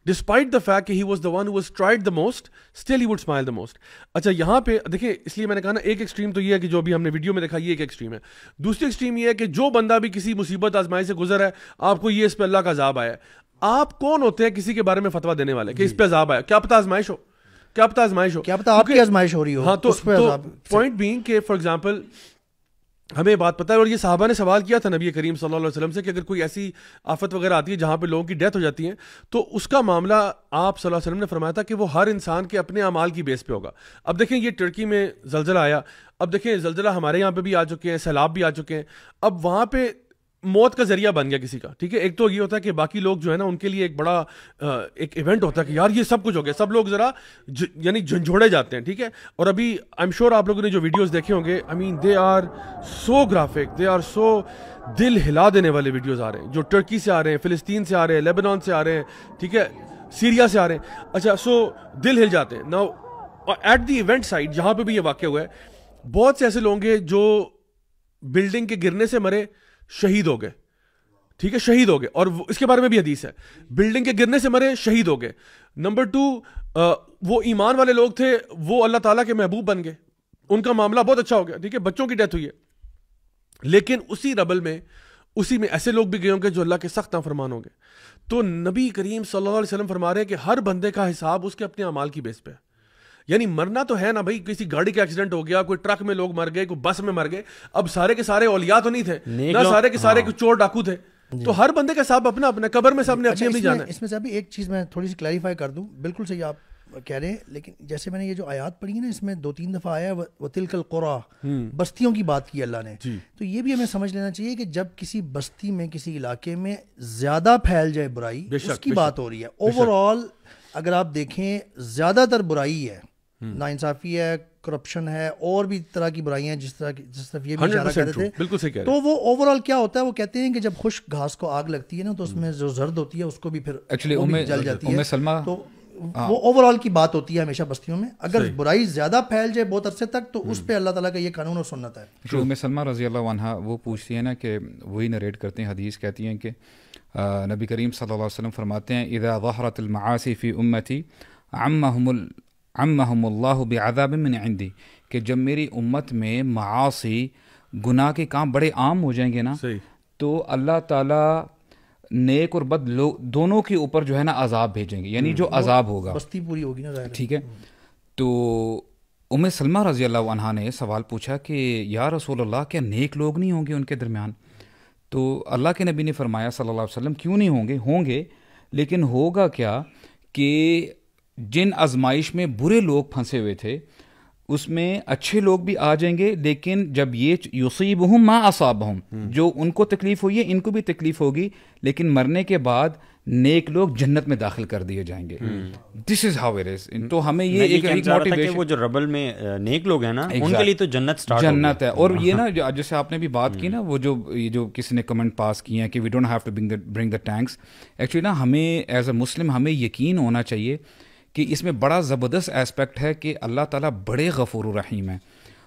despite the fact کہ he was the one who was tried the most, still he would smile the most. اچھا یہاں پہ دیکھیں, اس لیے میں نے کہا نا ایک ایکسٹریم تو یہ ہے کہ جو ابھی ہم نے ویڈیو میں دیکھا یہ ایک ایکسٹریم ہے. دوسری ایکسٹریم یہ ہے کہ جو بندہ بھی کسی مصیبت آزمائی سے گزر ہے, آپ کو یہ اس پہ اللہ کا عذاب آیا ہے, آپ کون ہوتے ہیں کسی کے بارے میں فتویٰ دینے والے کہ اس پہ عذاب آیا؟ کیا پتہ آزمائش ہو, کیا پتہ آزمائش ہو, کیا پتہ آپ کی آزمائش ہو رہی ہو. ہاں تو پوائنٹ بینگ کہ فار ایگزامپل ہمیں بات پتہ ہے, اور یہ صحابہ نے سوال کیا تھا نبی کریم صلی اللہ علیہ وسلم سے کہ اگر کوئی ایسی آفت وغیرہ آتی ہے جہاں پہ لوگوں کی ڈیتھ ہو جاتی ہے تو اس کا معاملہ آپ صلی اللہ علیہ وسلم نے فرمایا تھا کہ وہ ہر انسان کے اپنے اعمال کی بیس پہ ہوگا. اب دیکھیں یہ ترکی میں زلزلہ آیا, اب دیکھیں زلزلہ ہمارے یہاں پہ بھی آ چکے ہیں, سیلاب بھی آ چکے ہیں, اب وہاں پہ موت کا ذریعہ بن گیا کسی کا, ٹھیک ہے. ایک تو یہ ہوتا ہے کہ باقی لوگ جو ہے نا ان کے لیے ایک بڑا ایک ایونٹ ہوتا ہے کہ یار یہ سب کچھ ہو گیا, سب لوگ ذرا یعنی جھنجھوڑے جاتے ہیں, ٹھیک ہے. اور ابھی آئی ایم شیور آپ لوگوں نے جو ویڈیوز دیکھے ہوں گے, I mean they are so graphic, they are so دل ہلا دینے والے ویڈیوز آ رہے ہیں جو ٹرکی سے آ رہے ہیں, فلسطین سے آ رہے ہیں, لیبنان سے آ رہے ہیں, ٹھیک ہے, سیریا سے آ رہے ہیں. اچھا سو دل ہل جاتے ہیں. Now at the event site جہاں پہ بھی یہ واقع ہوا ہے, بہت سے ایسے لوگ ہیں جو بلڈنگ کے گرنے سے مرے, شہید ہو گئے, ٹھیک ہے, شہید ہو گئے, اور اس کے بارے میں بھی حدیث ہے, بلڈنگ کے گرنے سے مرے, شہید ہو گئے. نمبر 2 وہ ایمان والے لوگ تھے, وہ اللہ تعالیٰ کے محبوب بن گئے, ان کا معاملہ بہت اچھا ہو گیا, ٹھیک ہے, بچوں کی ڈیتھ ہوئی ہے. لیکن اسی ربل میں اسی میں ایسے لوگ بھی گئے ہوں گے جو اللہ کے سخت نافرمان ہوں گے. تو نبی کریم صلی اللہ علیہ وسلم فرما رہے ہیں کہ ہر بندے کا حساب اس کے اپنے اعمال کی بیس پہ ہے. یعنی مرنا تو ہے نا بھائی, کسی گاڑی کا ایکسیڈنٹ ہو گیا, کوئی ٹرک میں لوگ مر گئے, کوئی بس میں مر گئے, اب سارے کے سارے اولیاء تو نہیں تھے نہ, سارے کے سارے چور ڈاکو تھے, تو ہر بندے کا حساب اپنا اپنا, قبر میں سب نے اپنی اپنی جانا ہے. اس میں سے ابھی ایک چیز میں تھوڑی سی کلیریفائی کر دوں, بالکل صحیح آپ کہہ رہے ہیں, لیکن جیسے میں نے یہ جو آیات پڑھی ہے نا, اس میں 2-3 دفعہ آیا ہے وَتِلْكَ الْقُرَىٰ, بستیوں کی بات کی اللہ نے, تو یہ بھی ہمیں سمجھ لینا چاہیے کہ جب کسی بستی میں, کسی علاقے میں زیادہ پھیل جائے برائی, اس کی بات ہو رہی ہے. اوور آل اگر آپ دیکھیں زیادہ تر برائی ہے, ناانصافی ہے, کرپشن ہے, اور بھی طرح کی برائیاں جس طرف یہ بھی اشارہ کر رہے تھے, تو وہ اوور آل کیا ہوتا ہے, وہ کہتے ہیں کہ جب خشک گھاس کو آگ لگتی ہے نا, تو اس میں جو زرد ہوتی ہے اس کو بھی پھر جل جاتی ہے, تو وہ اوور آل کی بات ہوتی ہے ہمیشہ بستیوں میں. اگر برائی زیادہ پھیل جائے بہت عرصے تک, تو اس پہ اللہ تعالیٰ کا یہ قانون اور سنت ہے. ام سلمہ رضی اللہ عنہا وہ پوچھتی ہے نا, کہ وہی نریٹ کرتے ہیں حدیث, کہتی ہیں کہ نبی کریم صلی اللہ علیہ وسلم فرماتے ہیں, اذا ظہرت المعاصی فی امتی عمہم اللہ بعذاب من عندی, کہ جب میری امت میں معاصی, گناہ کے کام بڑے عام ہو جائیں گے نا, تو اللہ تعالیٰ نیک اور بد لوگ دونوں کے اوپر جو ہے نا عذاب بھیجیں گے, یعنی جو عذاب ہوگا بستی پوری ہوگی نا, ٹھیک ہے. تو ام سلمہ رضی اللہ عنہا نے سوال پوچھا کہ یا رسول اللہ, کیا نیک لوگ نہیں ہوں گے ان کے درمیان؟ تو اللہ کے نبی نے فرمایا صلی اللہ علیہ وسلم, کیوں نہیں ہوں گے, ہوں گے, لیکن ہوگا کیا کہ جن آزمائش میں برے لوگ پھنسے ہوئے تھے اس میں اچھے لوگ بھی آ جائیں گے, لیکن جب یہ یصیبہم ما اصابہم, جو ان کو تکلیف ہوئی ہے ان کو بھی تکلیف ہوگی, لیکن مرنے کے بعد نیک لوگ جنت میں داخل کر دیے جائیں گے. دس از ہاؤ اٹ از. تو ہمیں یہ ایک موٹیویشن, وہ جو ربل میں نیک لوگ ہیں نا, ان کے لیے تو جنت ہے. اور یہ نا جیسے آپ نے بھی بات کی نا, وہ جو کسی نے کمنٹ پاس کیے ہیں کہ we don't have to bring the tanks, actually نا ہمیں ایز اے مسلم ہمیں یقین ہونا چاہیے کہ اس میں بڑا زبردست ایسپیکٹ ہے کہ اللہ تعالیٰ بڑے غفور و رحیم ہیں.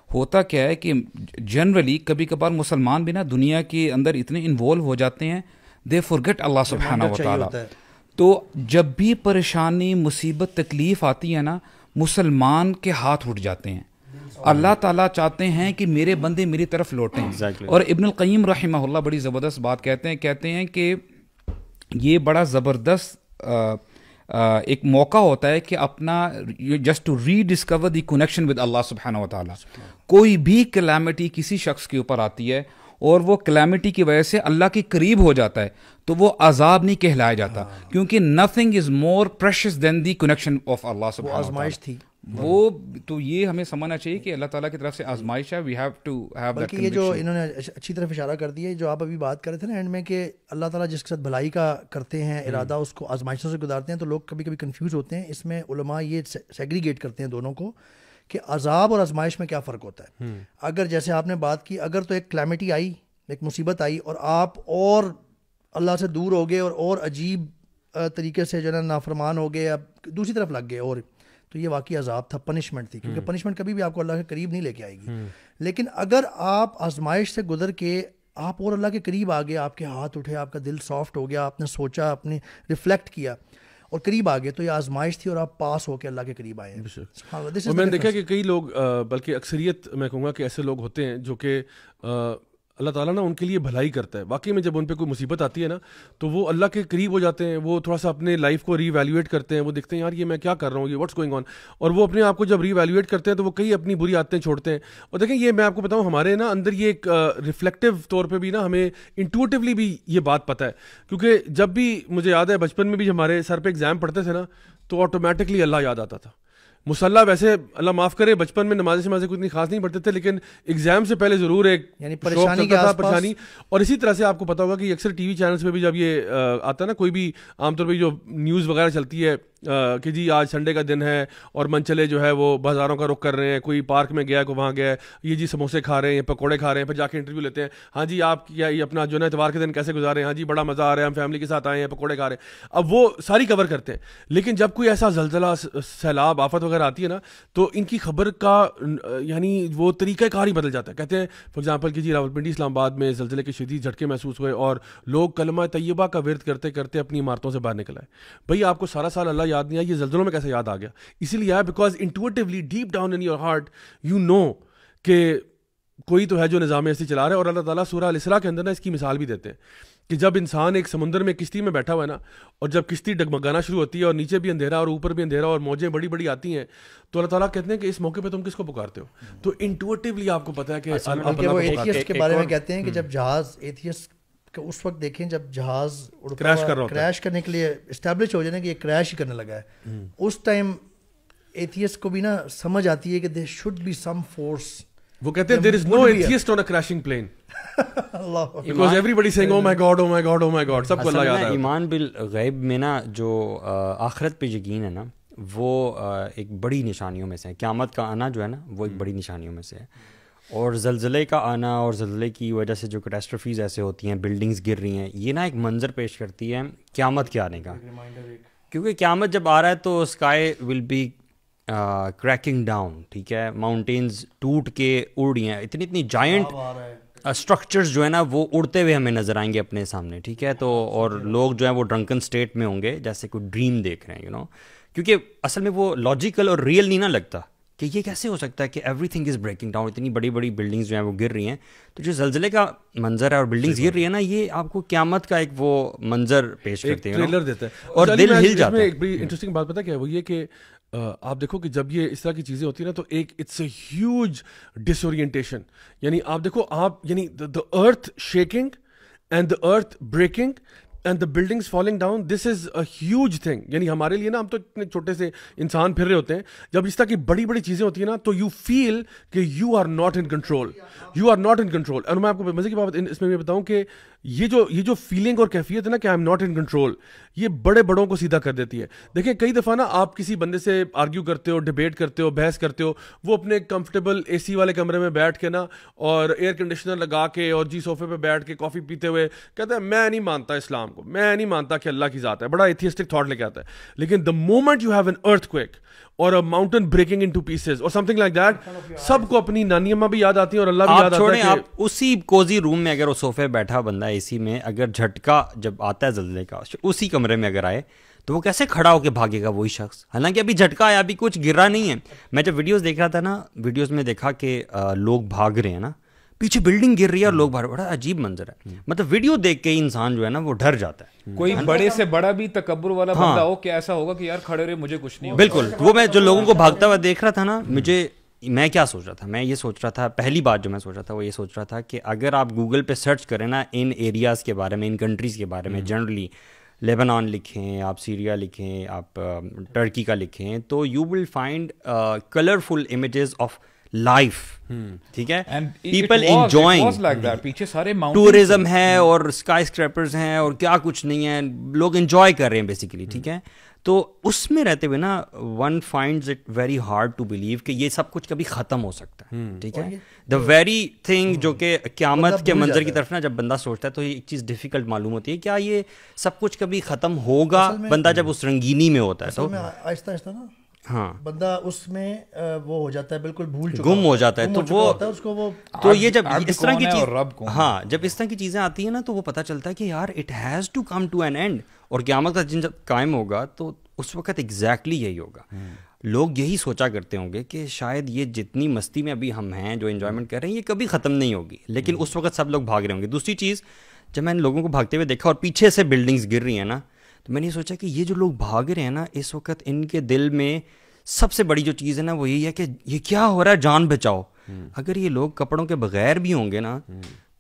ہوتا کیا ہے کہ جنرلی کبھی کبھار مسلمان بھی نا دنیا کے اندر اتنے انوالو ہو جاتے ہیں, دے فورگیٹ اللہ سبحانہ و تعالیٰ. تو جب بھی پریشانی, مصیبت, تکلیف آتی ہے نا, مسلمان کے ہاتھ اٹھ جاتے ہیں. اللہ تعالیٰ چاہتے ہیں کہ میرے بندے میری طرف لوٹیں. اور ابن القیم رحمہ اللہ بڑی زبردست بات کہتے ہیں کہ یہ بڑا زبردست ایک موقع ہوتا ہے کہ اپنا just to rediscover the connection with Allah سبحانہ و تعالیٰ. کوئی بھی کلیمٹی کسی شخص کے اوپر آتی ہے اور وہ کلیمٹی کی وجہ سے اللہ کے قریب ہو جاتا ہے, تو وہ عذاب نہیں کہلایا جاتا, کیونکہ nothing is more precious than the connection of Allah سبحانہ و تعالیٰ. آزمائش تھی وہ, تو یہ ہمیں سمجھنا چاہیے کہ اللہ تعالیٰ کی طرف سے آزمائش ہے. We have to have that. بلکہ یہ جو انہوں نے اچھی طرف اشارہ کر دیا, جو آپ ابھی بات کر رہے تھے نا اینڈ میں, کہ اللہ تعالیٰ جس کے ساتھ بھلائی کا کرتے ہیں ارادہ, اس کو آزمائشوں سے گزارتے ہیں, تو لوگ کبھی کبھی کنفیوز ہوتے ہیں. اس میں علماء یہ سیگریگیٹ کرتے ہیں دونوں کو, کہ عذاب اور آزمائش میں کیا فرق ہوتا ہے. اگر جیسے آپ نے بات کی, اگر تو ایک کلیمٹی آئی, ایک مصیبت آئی, اور آپ اور اللہ سے دور ہو گئے اور عجیب طریقے سے جو ہے نا نافرمان ہو گئے, اب دوسری طرف لگ گئے, اور تو یہ واقعی عذاب تھا, پنشمنٹ تھی, کیونکہ پنشمنٹ کبھی بھی آپ کو اللہ کے قریب نہیں لے کے آئے گی. لیکن اگر آپ آزمائش سے گزر کے آپ اور اللہ کے قریب آ گئے, آپ کے ہاتھ اٹھے, آپ کا دل سافٹ ہو گیا, آپ نے سوچا, اپنے ریفلیکٹ کیا اور قریب آ گئے, تو یہ آزمائش تھی اور آپ پاس ہو کے اللہ کے قریب آئے ہیں. اور میں نے دیکھا کہ کئی لوگ, بلکہ اکثریت میں کہوں گا کہ ایسے لوگ ہوتے ہیں جو کہ اللہ تعالیٰ نا ان کے لیے بھلائی کرتا ہے. واقعی میں جب ان پہ کوئی مصیبت آتی ہے نا, تو وہ اللہ کے قریب ہو جاتے ہیں, وہ تھوڑا سا اپنے لائف کو ری ایویلیویٹ کرتے ہیں, وہ دیکھتے ہیں یار یہ میں کیا کر رہا ہوں, یہ واٹس گوئنگ آن, اور وہ اپنے آپ کو جب ری ایویلیویٹ کرتے ہیں تو وہ کئی اپنی بری عادتیں چھوڑتے ہیں. اور دیکھیں یہ میں آپ کو بتاؤں, ہمارے نا اندر یہ ایک ریفلیکٹیو طور پہ بھی نا ہمیں انٹویٹیولی بھی یہ بات پتہ ہے, کیونکہ جب بھی مجھے یاد ہے بچپن میں بھی جب ہمارے سر پہ ایگزام پڑھتے تھے نا, تو آٹومیٹکلی اللہ یاد آتا تھا. مصلح ویسے اللہ معاف کرے بچپن میں نماز کوئی اتنی خاص نہیں پڑھتے تھے, لیکن ایگزام سے پہلے ضرور ایک یعنی پریشانی. اور اسی طرح سے آپ کو پتا ہوگا کہ اکثر ٹی وی چینلز پہ بھی جب یہ آتا ہے نا, کوئی بھی عام طور پہ جو نیوز وغیرہ چلتی ہے کہ جی آج سنڈے کا دن ہے اور منچلے جو ہے وہ بازاروں کا رخ کر رہے ہیں, کوئی پارک میں گیا, کوئی وہاں گیا, یہ جی سموسے کھا رہے ہیں, پکوڑے کھا رہے ہیں, پھر جا کے انٹرویو لیتے ہیں, ہاں جی آپ کیا یہ اپنا جو ہے اتوار کے دن کیسے گزارے ہیں, ہاں جی بڑا مزہ آ رہا ہے, ہم فیملی کے ساتھ آئے ہیں, پکوڑے کھا رہے ہیں. اب وہ ساری کور کرتے ہیں, لیکن جب کوئی ایسا زلزلہ, سیلاب, آفت وغیرہ آتی ہے نا, تو ان کی خبر کا یعنی وہ طریقہ کار ہی بدل جاتا ہے. کہتے ہیں فار ایگزامپل کہ جی راولپنڈی اسلام آباد میں زلزلے کے شدید جھٹکے محسوس ہوئے اور لوگ کلمہ طیبہ کا ورد کرتے کرتے اپنی عمارتوں سے باہر نکل آئے. بھائی آپ کو سارا سال اللہ یاد نہیں آیا, یہ زلزلوں میں کیسے یاد آ گیا؟ اسی لیے آیا because intuitively deep down in your heart you know کہ کوئی تو ہے جو نظام ایسی چلا رہا ہے. اور اللہ تعالیٰ سورہ الاسراء کے اندر نا اس کی مثال بھی دیتے ہیں کہ جب انسان ایک سمندر میں کشتی میں بیٹھا ہوا ہے نا, اور جب کشتی ڈگمگانا شروع ہوتی ہے اور نیچے بھی اندھیرا اور اوپر بھی اندھیرا اور موجیں بڑی بڑی آتی ہیں, تو اللہ تعالیٰ کہتے ہیں کہ اس موقع پہ تم کس کو پکارتے ہو. تو انٹویٹیولی آپ کو پتا ہے کہ وہ ایتھیسٹ کے بارے میں کہتے ہیں کہ جب جہاز ایتھیسٹ اس وقت دیکھیں جب جہاز کریش کرنے کے لیے اسٹیبلش ہو جائے نا کہ یہ کریش ہی کرنے لگا ہے, اس ٹائم ایتھیسٹ کو بھی نا سمجھ آتی ہے کہ there should be some force. وہ کہتے ہیں there is no atheist on a crashing plane because everybody saying oh my god oh my god oh my god, سب کو اللہ یاد ہے. ایمان بالغیب میں نا جو آخرت پہ یقین ہے نا, وہ ایک بڑی نشانیوں میں سے ہے. قیامت کا آنا جو ہے نا وہ ایک بڑی نشانیوں میں سے ہے, اور زلزلے کا آنا اور زلزلے کی وجہ سے جو کیٹاسٹرفیز ایسے ہوتی ہیں, بلڈنگز گر رہی ہیں, یہ نا ایک منظر پیش کرتی ہے قیامت کے آنے کا. کیونکہ قیامت جب آ رہا ہے تو sky will be cracking down, ٹھیک ہے, ماؤنٹینز ٹوٹ کے اڑ رہی ہیں, اتنی جائنٹ اسٹرکچرز جو ہے نا وہ اڑتے ہوئے ہمیں نظر آئیں گے اپنے سامنے, ٹھیک ہے. تو اور لوگ جو ہیں وہ ڈرنکن اسٹیٹ میں ہوں گے جیسے کوئی ڈریم دیکھ رہے ہیں, یو نو, کیونکہ اصل میں وہ لاجیکل اور ریئل نہیں نہ لگتا کہ یہ کیسے ہو سکتا ہے کہ every thing is breaking down, اتنی بڑی بڑی بلڈنگز جو ہیں وہ گر رہی ہیں. تو جو زلزلے کا منظر ہے اور بلڈنگز گر رہی ہیں نا, یہ آپ کو قیامت کا ایک وہ منظر پیش کرتے ہیں, ٹریلر دیتا ہے اور دل ہل جاتا ہے. ایک بڑی انٹرسٹنگ بات پتہ کیا ہے, وہ یہ کہ آپ دیکھو کہ جب یہ اس طرح کی چیزیں ہوتی ہیں نا تو ایک it's a huge disorientation. یعنی آپ دیکھو آپ یعنی the earth shaking and the earth breaking and the buildings falling down, this is a huge thing. یعنی ہمارے لیے نا, ہم تو اتنے چھوٹے سے انسان پھر رہے ہوتے ہیں, جب اس طرح کی بڑی بڑی چیزیں ہوتی ہیں نا تو یو فیل کہ you are not in control, you are not in control. اور میں آپ کو مزے کی بات اس میں بتاؤں کہ یہ جو فیلنگ اور کیفیت ہے نا کہ I am not in control, یہ بڑے بڑوں کو سیدھا کر دیتی ہے. دیکھیں کئی دفعہ نا آپ کسی بندے سے آرگیو کرتے ہو, ڈبیٹ کرتے ہو, بحث کرتے ہو, وہ اپنے کمفرٹیبل اے سی والے کمرے میں بیٹھ کے نا اور ایئر کنڈیشنر لگا کے اور جی صوفے پہ بیٹھ کے کافی پیتے ہوئے کہتے ہیں میں نہیں مانتا اسلام کو, میں نہیں مانتا کہ اللہ کی ذات ہے, بڑا ایتھیسٹک تھاٹ لے کے آتا ہے. لیکن دا moment you have an earth quick اور ماؤنٹین بریکنگ انٹو پیسز اور سم تھنگ لائک دیٹ, سب کو اپنی نانی اماں بھی یاد آتی ہیں اور اللہ بھی یاد آتا ہے. آپ اسی کوزی روم میں اگر وہ صوفے بیٹھا بندہ اے سی میں, اگر جھٹکا جب آتا ہے زلزلے کا اسی کمرے میں اگر آئے تو وہ کیسے کھڑا ہو کے بھاگے گا وہی شخص, حالانکہ ابھی جھٹکا آیا, ابھی کچھ گرا نہیں ہے. میں جب ویڈیوز دیکھ رہا تھا نا, ویڈیوز میں دیکھا کہ لوگ بھاگ رہے ہیں نا, پیچھے بلڈنگ گر رہی ہے اور لوگ بھاگ, بڑا عجیب منظر ہے. مطلب ویڈیو دیکھ کے انسان جو ہے نا وہ ڈر جاتا ہے. کوئی بڑے سے بڑا بھی تکبر والا بندہ ہو کہ ایسا ہوگا کہ یار کھڑے رہے مجھے کچھ نہیں ہوگا. بالکل, وہ میں جو لوگوں کو بھاگتا ہوا دیکھ رہا تھا نا, میں کیا سوچ رہا تھا, میں یہ سوچ رہا تھا, پہلی بات جو میں سوچ رہا تھا وہ یہ سوچ رہا تھا کہ اگر آپ گوگل پہ سرچ کریں نا ان ایریاز کے بارے میں, ان کنٹریز کے بارے میں, جنرلی لیبنان لکھیں, آپ سیریا لکھیں, آپ ٹرکی کا لکھیں, تو you will find colourful images of life, ٹھیک ہے, پیپل انجوائنگ, پیچھے سارے ٹورزم ہے اور اسکائی اسکریپرز ہیں اور کیا کچھ نہیں ہے, لوگ انجوائے کر رہے ہیں بیسیکلی, ٹھیک ہے. تو اس میں رہتے ہوئے نا one finds it very hard to believe کہ یہ سب کچھ کبھی ختم ہو سکتا ہے, ٹھیک ہے. دا ویری تھنگ جو کہ قیامت کے منظر کی طرف نا جب بندہ سوچتا ہے تو یہ ایک چیز ڈیفیکلٹ معلوم ہوتی ہے, کیا یہ سب کچھ کبھی ختم ہوگا, بندہ جب اس رنگینی میں ہوتا ہے تو آہستہ آہستہ نا ہاں بندہ اس میں وہ ہو جاتا ہے, بالکل بھول چکا, گم ہو جاتا ہے. تو وہ اس کو وہ تو یہ جب اس طرح کی چیز, ہاں جب اس طرح کی چیزیں آتی ہیں نا تو وہ پتہ چلتا ہے کہ یار it has to come to an end, اور قیامت کا دن جب قائم ہوگا تو اس وقت ایگزیکٹلی یہی ہوگا. لوگ یہی سوچا کرتے ہوں گے کہ شاید یہ جتنی مستی میں ابھی ہم ہیں, جو انجوائمنٹ کر رہے ہیں, یہ کبھی ختم نہیں ہوگی, لیکن اس وقت سب لوگ بھاگ رہے ہوں گے. دوسری چیز, جب میں نے لوگوں کو بھاگتے ہوئے دیکھا اور پیچھے سے بلڈنگز گر رہی ہیں نا, تو میں نے سوچا کہ یہ جو لوگ بھاگ رہے ہیں نا, اس وقت ان کے دل میں سب سے بڑی جو چیز ہے نا وہ یہی ہے کہ یہ کیا ہو رہا ہے, جان بچاؤ. اگر یہ لوگ کپڑوں کے بغیر بھی ہوں گے نا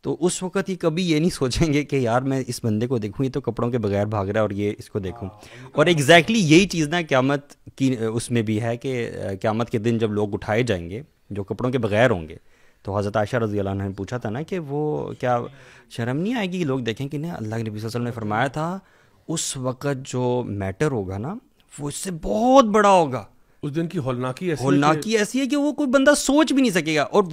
تو اس وقت یہ کبھی یہ نہیں سوچیں گے کہ یار میں اس بندے کو دیکھوں, یہ تو کپڑوں کے بغیر بھاگ رہا ہے اور یہ اس کو دیکھوں. اور ایگزیکٹلی یہی چیز نا قیامت کی اس میں بھی ہے کہ قیامت کے دن جب لوگ اٹھائے جائیں گے جو کپڑوں کے بغیر ہوں گے, تو حضرت عائشہ رضی اللہ عنہ نے پوچھا تھا نا کہ وہ کیا شرم نہیں آئے گی کہ لوگ دیکھیں کہ نہیں, اللہ کے نبی صلی اللہ علیہ وسلم نے فرمایا تھا اس وقت جو میٹر ہوگا نا وہ اس سے بہت بڑا ہوگا. اس دن کی ہولناکی ایسی ہے کہ وہ کوئی بندہ سوچ بھی نہیں سکے گا. اور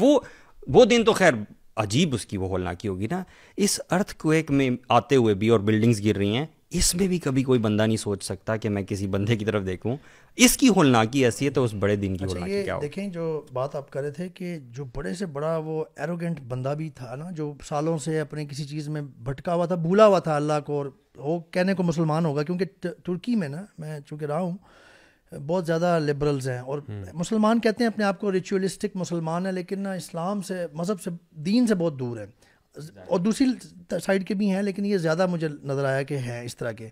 وہ دن تو خیر عجیب اس کی وہ ہولناکی ہوگی نا. اس ارتھ کویک میں آتے ہوئے بھی اور بلڈنگز گر رہی ہیں, اس میں بھی کبھی کوئی بندہ نہیں سوچ سکتا کہ میں کسی بندے کی طرف دیکھوں. اس کی ہولناکی ایسی ہے تو اس بڑے دن کی ہولناکی کیا ہو. دیکھیں جو بات آپ کر رہے تھے کہ جو بڑے سے بڑا وہ ایروگینٹ بندہ بھی تھا نا, جو سالوں سے اپنے کسی چیز میں بھٹکا ہوا تھا, بھولا ہوا تھا اللہ کو, اور وہ کہنے کو مسلمان ہوگا, کیونکہ ترکی میں نا میں چونکہ رہا ہوں بہت زیادہ لبرلز ہیں, اور مسلمان کہتے ہیں اپنے آپ کو ریچولیسٹک مسلمان ہے, لیکن نا اسلام سے, مذہب سے, دین سے بہت دور ہے. اور دوسری سائڈ کے بھی ہیں لیکن یہ زیادہ مجھے نظر آیا کہ ہیں اس طرح کے.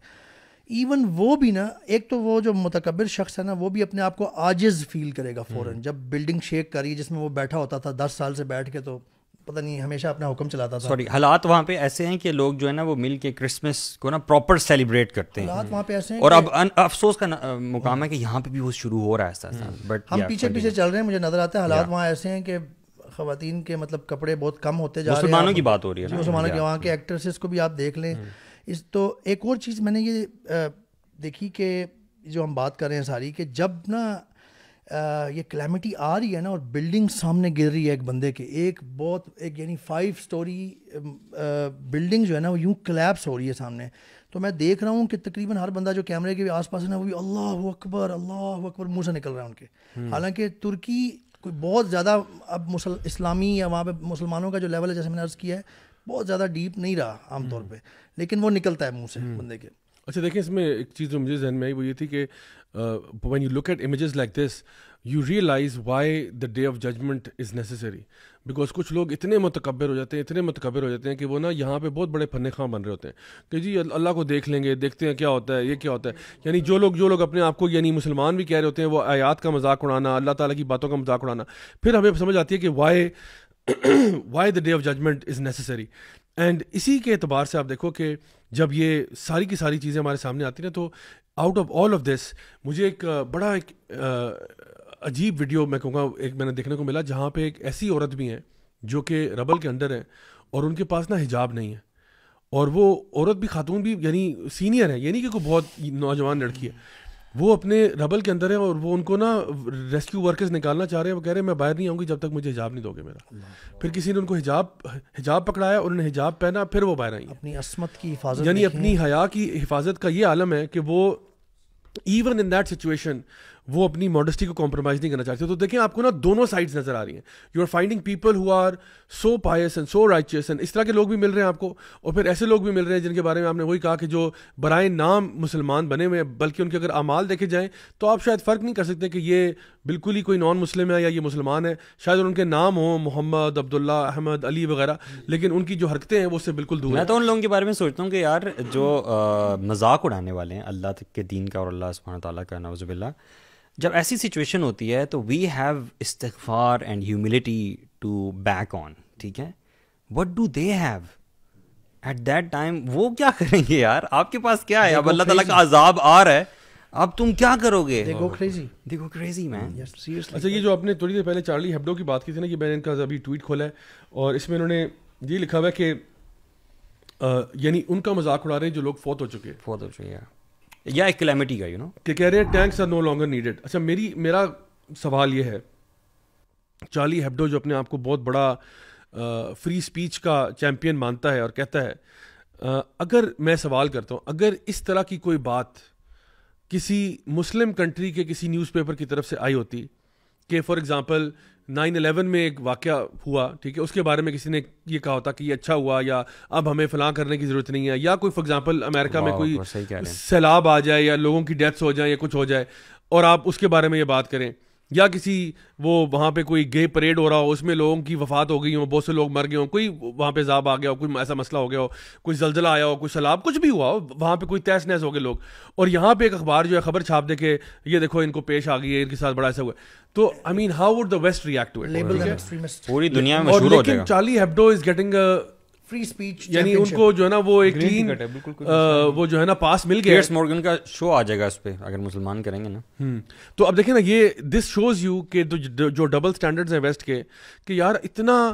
ایون وہ بھی نا, ایک تو وہ جو متکبر شخص ہے نا وہ بھی اپنے آپ کو عاجز فیل کرے گا فوراً جب بلڈنگ شیک کری جس میں وہ بیٹھا ہوتا تھا 10 سال سے بیٹھ کے, تو پتہ نہیں ہمیشہ اپنا حکم چلاتا تھا. سوری, حالات وہاں پہ ایسے ہیں کہ لوگ جو ہے نا وہ مل کے کرسمس کو نا پراپر سیلیبریٹ کرتے ہیں. حالات وہاں پہ ایسے ہیں اور اب افسوس کا مقام ہے کہ یہاں پہ بھی وہ شروع ہو رہا ہے. بٹ ہم پیچھے پیچھے چل رہے ہیں. مجھے نظر آتا ہے حالات وہاں ایسے ہیں کہ خواتین کے مطلب کپڑے بہت کم ہوتے جا رہے ہیں. مسلمانوں کی بات ہو رہی ہے, مسلمانوں کے, وہاں کے ایکٹریسز کو بھی آپ دیکھ لیں. تو ایک اور چیز میں نے یہ دیکھی کہ جو ہم بات کر رہے ہیں ساری, کہ جب نا یہ کلیمٹی آ رہی ہے نا اور بلڈنگ سامنے گر رہی ہے ایک بندے کے, ایک یعنی 5 اسٹوری بلڈنگ جو ہے نا وہ یوں کلیپس ہو رہی ہے سامنے. تو میں دیکھ رہا ہوں کہ تقریباً ہر بندہ جو کیمرے کے آس پاس ہے نا وہ بھی اللہ اکبر منہ سے نکل رہا ہے ان کے. حالانکہ ترکی کوئی بہت زیادہ اب اسلامی یا وہاں پہ مسلمانوں کا جو لیول ہے جیسے میں نے عرض کیا ہے بہت زیادہ ڈیپ نہیں رہا عام طور پہ, لیکن وہ نکلتا ہے منہ سے بندے کے. اچھا دیکھیں, اس میں ایک چیز جو مجھے ذہن میں آئی وہ یہ تھی کہ when you look at images like this you realize why the day of judgment is necessary, because کچھ لوگ اتنے متکبر ہو جاتے ہیں کہ وہ نا یہاں پہ بہت بڑے فن خواہ بن رہے ہوتے ہیں کہ جی اللہ کو دیکھ لیں گے, دیکھتے ہیں کیا ہوتا ہے, یہ کیا ہوتا ہے. یعنی جو لوگ اپنے آپ کو یعنی مسلمان بھی کہہ رہے ہوتے ہیں, وہ آیات کا مذاق اڑانا, اللہ تعالیٰ کی باتوں کا مذاق اڑانا. پھر ہمیں سمجھ آتی ہے کہ why the day of judgment is necessary. And اسی کے اعتبار سے آپ دیکھو کہ جب یہ ساری کی ساری چیزیں ہمارے سامنے آتی ہیں تو out of all of this مجھے ایک بڑا ایک عجیب ویڈیو میں کہوں گا ایک میں نے دیکھنے کو ملا, جہاں پہ ایک ایسی عورت بھی ہیں جو کہ ربل کے اندر ہے اور ان کے پاس نا حجاب نہیں ہے, اور وہ عورت بھی خاتون بھی یعنی سینئر ہے, یعنی کہ کوئی بہت نوجوان لڑکی ہے, وہ اپنے ربل کے اندر ہے اور وہ ان کو نا ریسکیو ورکرز نکالنا چاہ رہے ہیں. وہ کہہ رہے ہیں میں باہر نہیں آؤں گی جب تک مجھے حجاب نہیں دو گے میرا. پھر کسی نے ان کو حجاب پکڑایا اور انہوں نے حجاب پہنا, پھر وہ باہر آئی. اپنی عصمت کی حفاظت, یعنی اپنی حیا کی حفاظت کا یہ عالم ہے کہ وہ ایون ان دیٹ سچویشن وہ اپنی ماڈسٹی کو کمپرومائز نہیں کرنا چاہتے. تو دیکھیں آپ کو نا دونوں سائڈز نظر آ رہی ہیں. You are finding people who are so pious and so righteous, and اس طرح کے لوگ بھی مل رہے ہیں آپ کو, اور پھر ایسے لوگ بھی مل رہے ہیں جن کے بارے میں آپ نے وہی کہا کہ جو برائے نام مسلمان بنے ہوئے ہیں, بلکہ ان کے اگر اعمال دیکھے جائیں تو آپ شاید فرق نہیں کر سکتے کہ یہ بالکل ہی کوئی نان مسلم ہے یا یہ مسلمان ہے. شاید ان کے نام ہوں محمد, عبداللہ, احمد, علی وغیرہ, لیکن ان کی جو حرکتیں ہیں وہ اس سے بالکل دور ہیں. میں تو ان لوگوں کے بارے میں سوچتا ہوں کہ یار جو مذاق اڑانے والے ہیں اللہ کے دین کا اور اللہ سبحانہ تعالیٰ کا, نعوذ باللہ, جب ایسی سچویشن ہوتی ہے تو وی ہیو استغفار and humility to back on, ٹھیک ہے. What do they have at that time? وہ کیا کریں گے یار؟ آپ کے پاس کیا ہے؟ اب اللہ تعالیٰ کا عذاب آ رہا ہے, اب تم کیا کرو گے؟ They go crazy man. اچھا یہ جو آپ نے تھوڑی دیر پہلے چارلی ہیبڈو کی بات کی تھی نا, کہ میں نے ان کا ابھی ٹویٹ کھولا ہے اور اس میں انہوں نے یہ لکھا ہوا ہے کہ یعنی ان کا مذاق اڑا رہے ہیں جو لوگ فوت ہو چکے ہیں یا ایک کلیمٹی کا, کہ کہہ رہے ہیں tanks are no longer needed. اچھا میرا سوال یہ ہے, چارلی ہیبڈو جو اپنے آپ کو بہت بڑا فری اسپیچ کا چیمپئن مانتا ہے اور کہتا ہے, اگر میں سوال کرتا ہوں اگر اس طرح کی کوئی بات کسی مسلم کنٹری کے کسی نیوز پیپر کی طرف سے آئی ہوتی کہ فار ایگزامپل 9/11 میں ایک واقعہ ہوا, ٹھیک ہے, اس کے بارے میں کسی نے یہ کہا ہوتا کہ یہ اچھا ہوا یا اب ہمیں فلاں کرنے کی ضرورت نہیں ہے, یا کوئی فار ایگزامپل امریکہ میں کوئی سیلاب آ جائے یا لوگوں کی ڈیتھس ہو جائیں یا کچھ ہو جائے اور آپ اس کے بارے میں یہ بات کریں, یا کسی وہ وہاں پہ کوئی گے پریڈ ہو رہا ہو, اس میں لوگوں کی وفات ہو گئی ہوں, بہت سے لوگ مر گئے ہوں, کوئی وہاں پہ عذاب آ گیا ہو, کوئی ایسا مسئلہ ہو گیا ہو, کوئی زلزلہ آیا ہو, کوئی سیلاب, کچھ بھی ہوا ہو, وہاں پہ کوئی تہس نہس ہو گئے لوگ, اور یہاں پہ ایک اخبار جو ہے خبر چھاپ دے کہ یہ دیکھو ان کو پیش آ گئی ہے, ان کے ساتھ بڑا ایسا ہوا. تو I mean how would the west react to it? پوری دنیا میں مشہور ہو جائے گا. Charlie Hebdo is getting free speech, یعنی ان کو جو ہے نا وہ ایک کلین وہ جو ہے نا پاس مل گیا. پیئرس مورگن کا شو آ جائے گا اس پہ اگر مسلمان کریں گے نا. تو اب دیکھیں نا یہ دس شوز یو کہ جو ڈبل اسٹینڈرڈز ہیں ویسٹ کے, کہ یار اتنا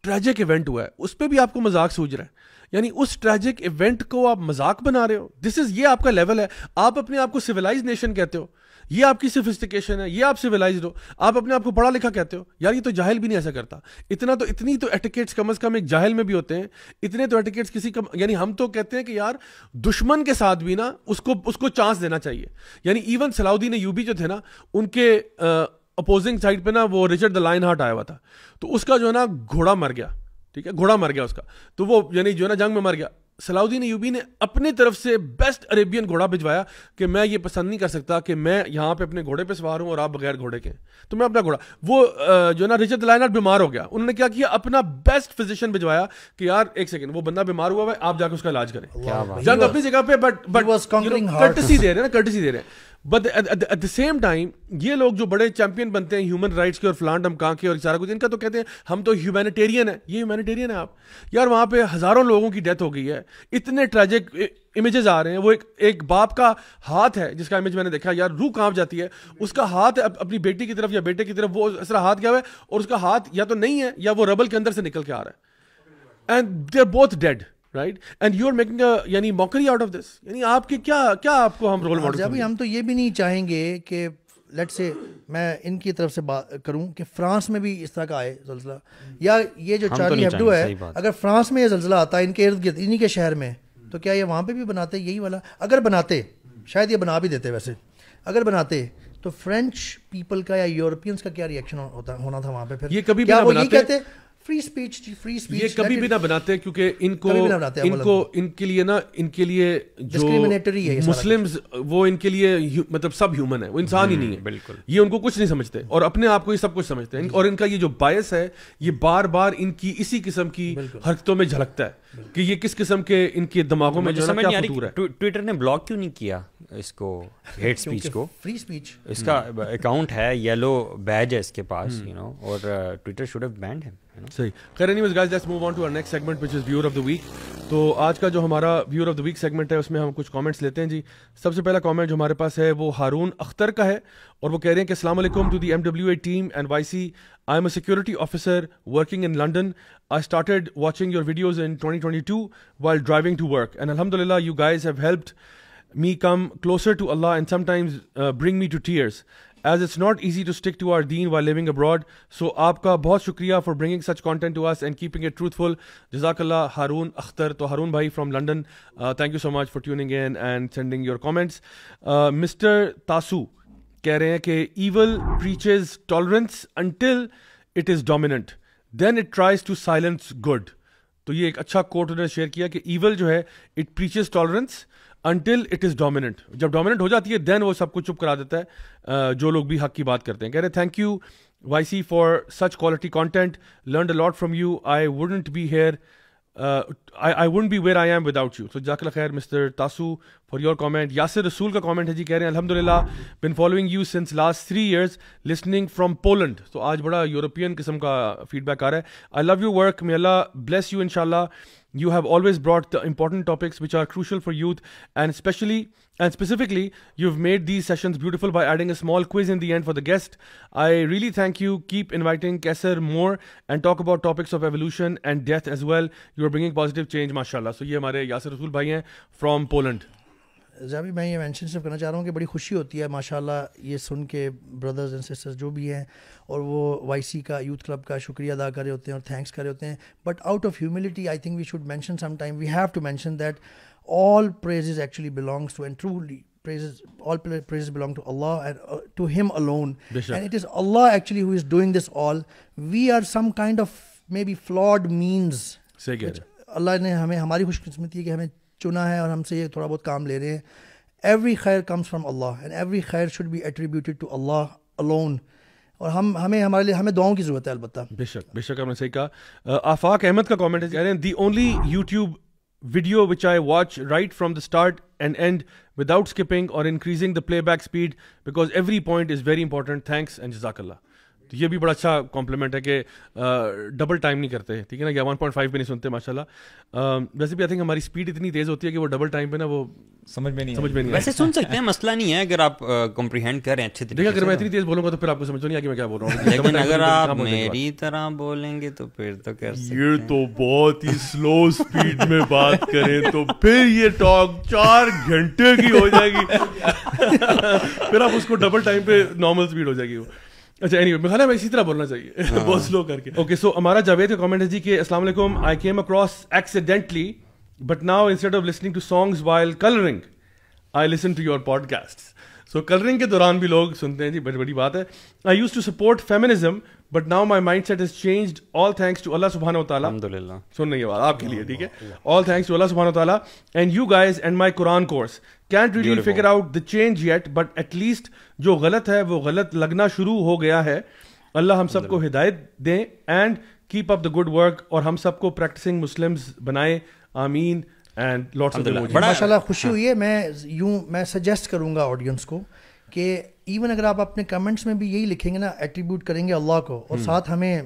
ٹریجک ایونٹ ہوا ہے اس پہ بھی آپ کو مذاق سوچ رہا ہے, یعنی اس ٹریجک ایونٹ کو آپ مذاق بنا رہے ہو. یہ آپ کا لیول ہے. آپ اپنے آپ کو سویلائز نیشن کہتے ہو, یہ آپ کی سوفسٹیکیشن ہے, یہ آپ سویلائزڈ ہو. آپ اپنے آپ کو پڑھا لکھا کہتے ہو, یار یہ تو جاہل بھی نہیں ایسا کرتا. اتنی تو ایٹیکیٹس کم از کم ایک جاہل میں بھی ہوتے ہیں, اتنے تو ایٹیکیٹس کسی کم, یعنی ہم تو کہتے ہیں کہ یار دشمن کے ساتھ بھی نا اس کو چانس دینا چاہیے. یعنی ایون صلاح الدین ایوبی جو تھے نا, ان کے اپوزنگ سائڈ پہ نا وہ رچرڈ دا لائن ہارٹ آیا ہوا تھا, تو اس کا جو ہے نا گھوڑا مر گیا, ٹھیک ہے, گھوڑا مر گیا اس کا, تو وہ یعنی جو ہے نا جنگ میں مر گیا. صلاح الدین ایوبی نے اپنے طرف سے بیسٹ عربین گھوڑا بھجوایا کہ میں یہ پسند نہیں کر سکتا کہ میں یہاں پہ اپنے گھوڑے پہ سوار ہوں اور آپ بغیر گھوڑے کے ہیں, تو میں اپنا گھوڑا, وہ جو ہے نا رچرڈ لائنارڈ بیمار ہو گیا, انہوں نے کیا کیا, اپنا بیسٹ فزیشین بھجوایا کہ یار ایک سیکنڈ وہ بندہ بیمار ہوا ہے, آپ جا کے اس کا علاج کریں. جنگ اپنی جگہ پہ, بٹ کرٹسی دے رہے ہیں. But at the same time یہ لوگ جو بڑے چیمپئن بنتے ہیں ہیومن رائٹس کے اور فلان ڈمکان کے اور سارا کچھ, ان کا تو کہتے ہیں ہم تو ہیومینیٹیرین ہیں. یہ ہیومینیٹیرین ہے آپ یار, وہاں پہ ہزاروں لوگوں کی ڈیتھ ہو گئی ہے, اتنے ٹریجک امیجز آ رہے ہیں. وہ ایک باپ کا ہاتھ ہے جس کا امیج میں نے دیکھا, یار روح کانپ جاتی ہے. اس کا ہاتھ ہے اپنی بیٹی کی طرف یا بیٹے کی طرف, وہ اس طرح ہاتھ کیا ہوا ہے اور اس کا ہاتھ یا تو نہیں ہے یا وہ ربل کے اندر سے نکل کے آ رہا ہے, and they are both dead. Right? And you are making a یعنی mockery out of this. یعنی آپ کے کیا آپ کو ہم رول ماڈل سمجھیں؟ ہم تو یہ بھی نہیں چاہیں گے کہ لیٹ سے میں ان کی طرف سے بات کروں کہ فرانس میں بھی اس طرح کا آئے زلزلہ, یا یہ جو چارلی ہیبڈو ہے, اگر فرانس میں یہ زلزلہ آتا ہے ان کے ارد گرد انہی کے شہر میں, تو کیا یہ وہاں پہ بھی بناتے یہی والا؟ اگر بناتے, شاید یہ بنا بھی دیتے, ویسے اگر بناتے تو فرینچ پیپل کا یا یورپینس کا کیا ریئیکشن ہونا تھا وہاں پہ؟ پھر یہ کبھی کیا وہ یہ کہتے فری اسپیچ, فری اسپیچ یہ کبھی بھی نہ بناتے, کیونکہ ان کے لیے نا, ان کے لیے جو مسلمز وہ ان کے لیے مطلب سب ہیومن ہے, وہ انسان ہی نہیں ہے بالکل. یہ ان کو کچھ نہیں سمجھتے اور اپنے آپ کو یہ سب کچھ سمجھتے ہیں, اور ان کا یہ جو بایس ہے یہ بار بار ان کی اسی قسم کی حرکتوں میں جھلکتا ہے کہ یہ کس قسم کے ان کے دماغوں میں جو ہے کیا فطور ہے. ٹویٹر نے بلاک کیوں نہیں کیا اس کو, ہیٹ اسپیچ کو؟ فری اسپیچ, اس کا اکاؤنٹ ہے, یلو بیج ہے اس کے پاس, یو نو, اور ٹویٹر شوڈ ہیو بینڈ ہم. صحیح. خیر anyways guys, let's move on to our next segment which is viewer of the week. تو آج کا جو ہمارا viewer of the week segment ہے اس میں ہم کچھ کامنٹس لیتے ہیں جی. سب سے پہلا کامنٹ جو ہمارے پاس ہے وہ ہارون اختر کا ہے, اور وہ کہہ رہے ہیں کہ السلام علیکم to the MWA team and YC. I am a security officer working in London. I started watching your videos in 2022 while driving to work, and alhamdulillah you guys have helped me come closer to Allah and sometimes bring me to tears, as it's not easy to stick to our deen while living abroad. So aapka bahut shukriya for bringing such content to us and keeping it truthful. Jazakallah Haroon Akhtar. To Haroon bhai from London, thank you so much for tuning in and sending your comments. Mr. Tasu کہہ رہے ہیں کہ evil preaches tolerance until it is dominant, then it tries to silence good. تو یہ ایک اچھا کوٹ انہوں نے شیئر کیا کہ ایول جو ہے it preaches tolerance until it is dominant. جب ڈومیننٹ ہو جاتی ہے دین وہ سب کو چپ کرا دیتا ہے جو لوگ بھی حق کی بات کرتے ہیں. کہہ رہے thank you YC for such quality content, learned a lot from you. I wouldn't be here, I wouldn't be where I am without you. So جزاک اللہ خیر Mr. Tasu for your comment. Yasir رسول کا کامنٹ ہے جی, کہہ رہے ہیں الحمدللہ been following you since last 3 years, listening from Poland. تو آج بڑا یورپین قسم کا فیڈ بیک آ رہا ہے. I love your work, may Allah bless you inshallah. You have always brought the important topics which are crucial for youth, and specifically you've made these sessions beautiful by adding a small quiz in the end for the guest. I really thank you. Keep inviting Kaisar more and talk about topics of evolution and death as well. You are bringing positive change, mashallah. So یہ ہمارے یاسر رسول بھائی ہیں from Poland. جابی میں یہ mention صرف کرنا چاہ رہا ہوں کہ بڑی خوشی ہوتی ہے ماشاءاللہ یہ سن کے بردرز اینڈ سسٹرز جو بھی ہیں, اور وہ YC کا یوتھ کلب کا شکریہ ادا کر رہے ہوتے ہیں اور تھینکس کر رہے ہوتے ہیں. But out of humility I think we should mention some time, we have to mention that all praises actually belongs to, and truly all praises belong to Allah and to Him alone. And it is Allah actually who is doing this all. We are some kind of maybe flawed means. اللہ نے ہمیں, ہماری خوش قسمتی ہے کہ ہمیں چنا ہے اور ہم سے یہ تھوڑا بہت کام لے رہے ہیں. Every khair comes from Allah and every khair should be attributed to Allah alone. اور ہمارے لیے ہمیں دعاؤں کی ضرورت ہے البتہ. بے شک آپ نے صحیح کہا. آفاق احمد کا کامنٹ ہے, کہہ رہے ہیں the only YouTube video which I watch right from the start and end without skipping or increasing the playback speed because every point is very important. Thanks and jazakallah. تو یہ بھی بڑا اچھا کمپلیمنٹ ہے کہ ڈبل ٹائم نہیں کرتے, ٹھیک ہے نا, یا 1.5 پہ نہیں سنتے ماشاء اللہ. ویسے بھی آئی تھنک ہماری اسپیڈ اتنی تیز ہوتی ہے کہ وہ ڈبل ٹائم پہ نا وہ سمجھ میں نہیں. ویسے سن سکتے ہیں, مسئلہ نہیں ہے اگر آپ کمپریہینڈ کریں اچھے طریقے سے. اگر میں اتنی تیز بولوں گا تو پھر آپ کو سمجھ نہیں آئے گا میں کیا بول رہا ہوں, لیکن اگر آپ میری طرح بولیں گے تو پھر تو کر سکتے ہیں. یہ تو بہت ہی سلو اسپیڈ میں بات کریں تو پھر یہ ٹاک 4 گھنٹے کی ہو جائے گی, پھر آپ اس کو ڈبل ٹائم پہ نارمل اسپیڈ ہو جائے گی وہ. اچھا اینی وے میرے خیال ہے اسی طرح بولنا چاہیے بہت سلو کر کے. اوکے سو ہمارا جاوید کا کامنٹ ہے جی کہ السلام علیکم, I came across accidentally but now instead of listening to songs while colouring I listen to your podcast. So colouring کے دوران بھی لوگ سنتے ہیں جی, بڑی بات ہے. I used to support feminism but now my mindset has changed, all thanks to Allah subhanahu wa ta'ala. Alhamdulillah. سن رہی ہے بات آپ کے لیے, ٹھیک ہے, all thanks to Allah subhanahu wa ta'ala and you guys and my Quran course. Can't really figure out the change yet, but at least جو غلط ہے وہ غلط لگنا شروع ہو گیا ہے. اللہ ہم سب کو ہدایت دیں and keep up the good work, اور ہم سب کو practicing Muslims بنائے, آمین. and lots of emojis. ماشاء اللہ خوشی ہوئی ہے. میں سجیسٹ کروں گا آڈینس کو کہ ایون اگر آپ اپنے کمنٹس میں بھی یہی لکھیں گے نا, ایٹریبیوٹ کریں گے اللہ کو اور ساتھ ہمیں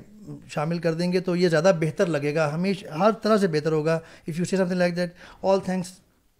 شامل کر دیں گے, تو یہ زیادہ بہتر لگے گا, ہمیشہ ہر طرح سے بہتر ہوگا. If you say something like that, all thanks,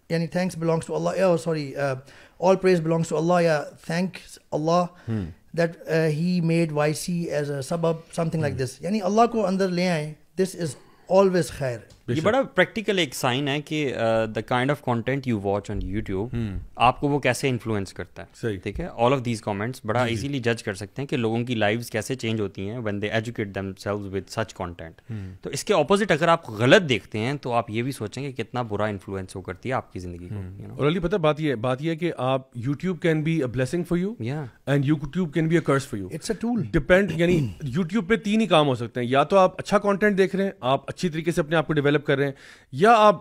یعنی thanks belongs to Allah, sorry all praise belongs to Allah, یا thanks Allah that he made Y C as a سبب, سم تھنگ لائک دس, یعنی اللہ کو اندر لے آئیں. دس از آلویز خیر. یہ بڑا پریکٹیکل ایک سائن ہے کہ the kind of content you watch on YouTube آپ کو وہ کیسے انفلوئنس کرتا ہے. ٹھیک ہے, آل آف دیز کامنٹس بڑا ایزیلی جج کر سکتے ہیں کہ لوگوں کی لائفز کیسے چینج ہوتی ہیں when they educate them selves with such content. تو اس کے اپوزٹ اگر آپ غلط دیکھتے ہیں تو آپ یہ بھی سوچیں کہ کتنا برا انفلوئنس وہ کرتی ہے آپ کی زندگی کو. اور علی پتہ بات یہ ہے کہ آپ YouTube can be a blessing for you and YouTube can be a curse for you. It's a tool. Depend, یعنی یوٹیوب پہ 3 ہی کام ہو سکتے ہیں, یا تو آپ اچھا کانٹینٹ دیکھ رہے ہیں, آپ اچھی طریقے سے اپنے آپ کو ڈیولپ کر رہے ہیں, یا آپ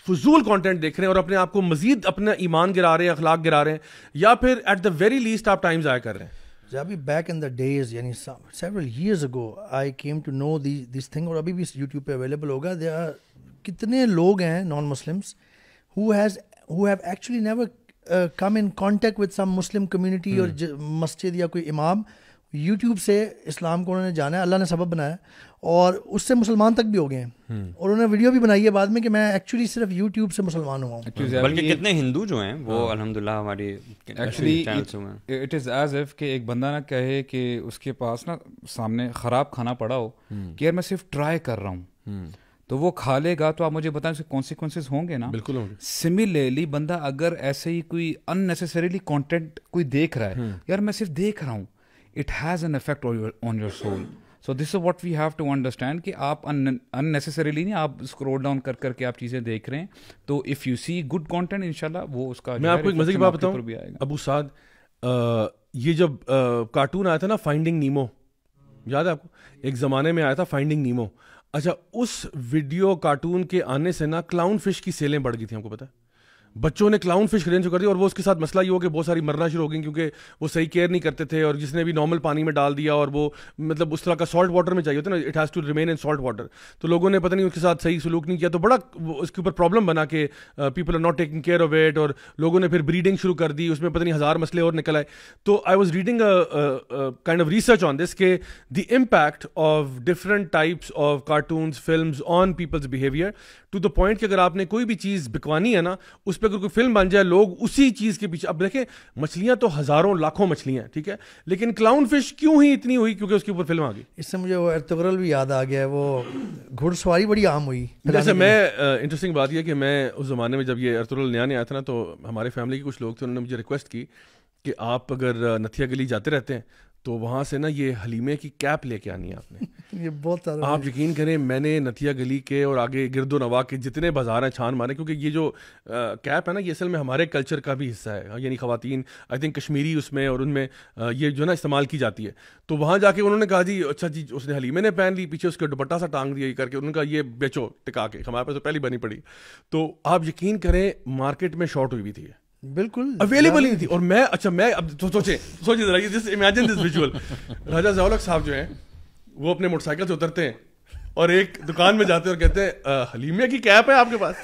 فضول کانٹینٹ دیکھ رہے ہیں اور اپنے آپ کو مزید اپنا ایمان گرا رہے ہیں, اخلاق گرا رہے ہیں, یا پھر ایٹ دا ویری لیسٹ آپ ٹائم ضائع کر رہے ہیں. ابھی بیک ان دا ڈیز, یعنی several years ago I came to know this thing, اور ابھی بھی یوٹیوب پہ اویلیبل ہوگا. there are کتنے لوگ ہیں non Muslims who have actually never come in contact with some Muslim community اور مسجد یا کوئی امام, یوٹیوب سے اسلام کو انہوں نے جانا ہے, اللہ نے سبب بنایا, اور اس سے مسلمان تک بھی ہو گئے ہیں, اور انہوں نے ویڈیو بھی بنائی ہے بعد میں کہ میں ایکچولی صرف یوٹیوب سے مسلمان ہوا ہوں. بلکہ کتنے ہندو جو ہیں وہ الحمدللہ ہماری actually it is as if کہ ایک بندہ نہ کہے کہ اس کے پاس نا سامنے خراب کھانا پڑا ہو کہ یار میں صرف ٹرائی کر رہا ہوں, تو وہ کھا لے گا تو آپ مجھے بتائیں اس کے کانسیکوینسز ہوں گے نا. بالکل ہوں گے. سملرلی بندہ اگر ایسے ہی کوئی اننیسیسریلی کانٹینٹ کوئی دیکھ رہا ہے, یار میں صرف دیکھ رہا ہوں, it has an effect on your soul. So this is what we have to understand کہ آپ unnecessarily نہیں, آپ scroll down کر کے آپ چیزیں دیکھ رہے ہیں, تو if you see good content انشاءاللہ وہ اس کا. میں آپ کو ایک مزے کی بات بتاؤں ابو سعد, یہ جب کارٹون آیا تھا نا فائنڈنگ نیمو, یاد ہے آپ کو, ایک زمانے میں آیا تھا فائنڈنگ نیمو. اچھا, اس ویڈیو کارٹون کے آنے سے نا کلاؤن فش کی سیلیں بڑھ گئی تھیں, آپ کو پتہ ہے, بچوں نے کلاؤن فش خریدنا شروع کر دی, اور وہ اس کے ساتھ مسئلہ یہ ہو کہ بہت ساری مرنا شروع ہو گئی کیونکہ وہ صحیح کیئر نہیں کرتے تھے, اور جس نے بھی نارمل پانی میں ڈال دیا, اور وہ مطلب اس طرح کا سالٹ واٹر میں چاہیے ہوتا ہے نا, it has to remain in salt water, تو لوگوں نے پتہ نہیں اس کے ساتھ صحیح سلوک نہیں کیا, تو بڑا اس کے اوپر پرابلم بنا کہ people are not taking care of it, اور لوگوں نے پھر بریڈنگ شروع کر دی, اس میں پتہ نہیں 1000 مسئلے اور نکل آئے. تو I was reading kind of research on this کہ the impact of different types of cartoons films on people's behaviour, to the point کہ اگر آپ نے کوئی بھی چیز بکوانی ہے نا, اس پہ اگر کوئی فلم بن جائے, لوگ اسی چیز کے پیچھے. اب دیکھیں مچھلیاں تو ہزاروں لاکھوں مچھلیاں ہیں, ٹھیک ہے, لیکن کلاؤن فش کیوں ہی اتنی ہوئی, کیونکہ اس کے اوپر فلم آ گئی. اس سے مجھے وہ ارطغرل بھی یاد آ گیا ہے, وہ گھڑ سواری بڑی عام ہوئی. جیسے میں انٹرسٹنگ بات یہ کہ میں اس زمانے میں جب یہ ارطغرل نیا نیا آیا تھا نا, تو ہمارے فیملی کے کچھ لوگ تھے, انہوں نے مجھے ریکویسٹ کی کہ آپ اگر نتھیا گلی جاتے رہتے ہیں تو وہاں سے نا یہ حلیمے کی کیپ لے کے آنی ہے آپ نے. یہ بہت سارا, آپ یقین کریں میں نے نتھیا گلی کے اور آگے گرد و نواح کے جتنے بازار ہیں چھان مارے, کیونکہ یہ جو کیپ ہے نا یہ اصل میں ہمارے کلچر کا بھی حصہ ہے, یعنی خواتین آئی تھنک کشمیری اس میں, اور ان میں یہ جو نا استعمال کی جاتی ہے. تو وہاں جا کے انہوں نے کہا جی اچھا جی, اس نے حلیمے نے پہن لی, پیچھے اس کے دوپٹہ سا ٹانگ دیا کر کے, انہوں نے کہا یہ بیچو ٹکا کے, ہمارے پاس تو پہلی بنی پڑی. تو آپ یقین کریں مارکیٹ میں شارٹ ہوئی بھی تھی, بالکل اویلیبل ہی نہیں تھی. اور میں اچھا میں اب سوچیں ذرا, جس امیجن دس ویژول, راجہ ضیاء الحق صاحب جو ہیں وہ اپنے موٹر سائیکل سے اترتے ہیں اور ایک دکان میں جاتے ہیں اور کہتے ہیں حلیمے کی کیپ ہے آپ کے پاس,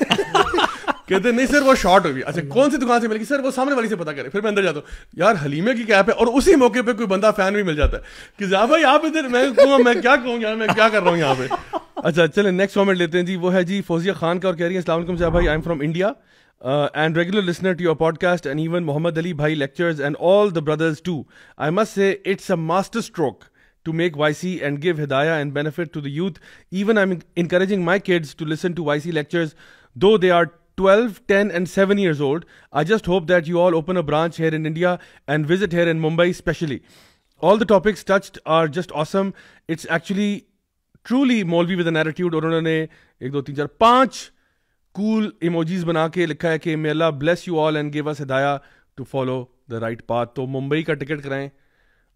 کہتے ہیں نہیں سر وہ شارٹ ہوگی. اچھا کون سی دکان سے مل گی سر, وہ سامنے والی سے پتہ کرے. پھر میں اندر جاتا ہوں, یار حلیمے کی کیپ ہے, اور اسی موقع پہ کوئی بندہ فین بھی مل جاتا ہے کہ ضیاء بھائی آپ ادھر, میں کیا کہوں یار, میں کیا کر رہا ہوں یہاں پہ. اچھا چلیں نیکسٹ کامنٹ لیتے ہیں جی, وہ ہے جی فوزیہ خان کا, اور کہہ رہی ہیں السلام علیکم ضیاء بھائی, I am from India and regular listener to your podcast, and even Muhammad Ali Bhai lectures and all the brothers too. I must say it's a master stroke to make YC and give hidayah and benefit to the youth. Even I'm encouraging my kids to listen to YC lectures, though they are 12, 10 and 7 years old. I just hope that you all open a branch here in India and visit here in Mumbai especially. All the topics touched are just awesome. It's actually truly Maulvi with an attitude. اور انہوں نے 1 2 3 4 5 کول emojis بنا کے لکھا ہے کہ may Allah bless you all and give us hidayah to follow the right path. تو ممبئی کا ٹکٹ کرائیں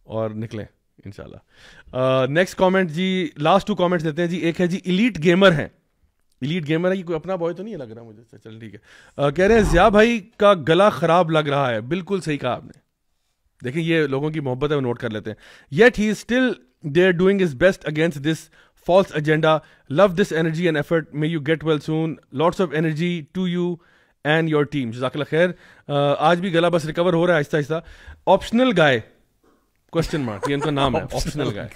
اور نکلیں انشاءاللہ. نیکسٹ کامنٹ جی, لاسٹ 2 کامنٹس لیتے ہیں جی. ایک ہے جی ایلیٹ گیمر ہیں. ایلیٹ گیمر ہے یہ کوئی اپنا بوائے تو نہیں لگ رہا مجھے, چل ٹھیک ہے. کہہ رہے ہیں ضیاء بھائی کا گلا خراب لگ رہا ہے. بالکل صحیح کہا آپ نے. دیکھیں یہ لوگوں کی محبت ہے, وہ نوٹ کر لیتے ہیں. Yet he is still there doing his best against this false agenda. Love this energy and effort. May you get well soon. Lots of energy to you and your team. جزاک اللہ خیر. آج بھی گلا بس ریکور ہو رہا ہے آہستہ آہستہ. آپشنل گائے کوشچن مارک, یہ ان کا نام ہے آپشنل گائے.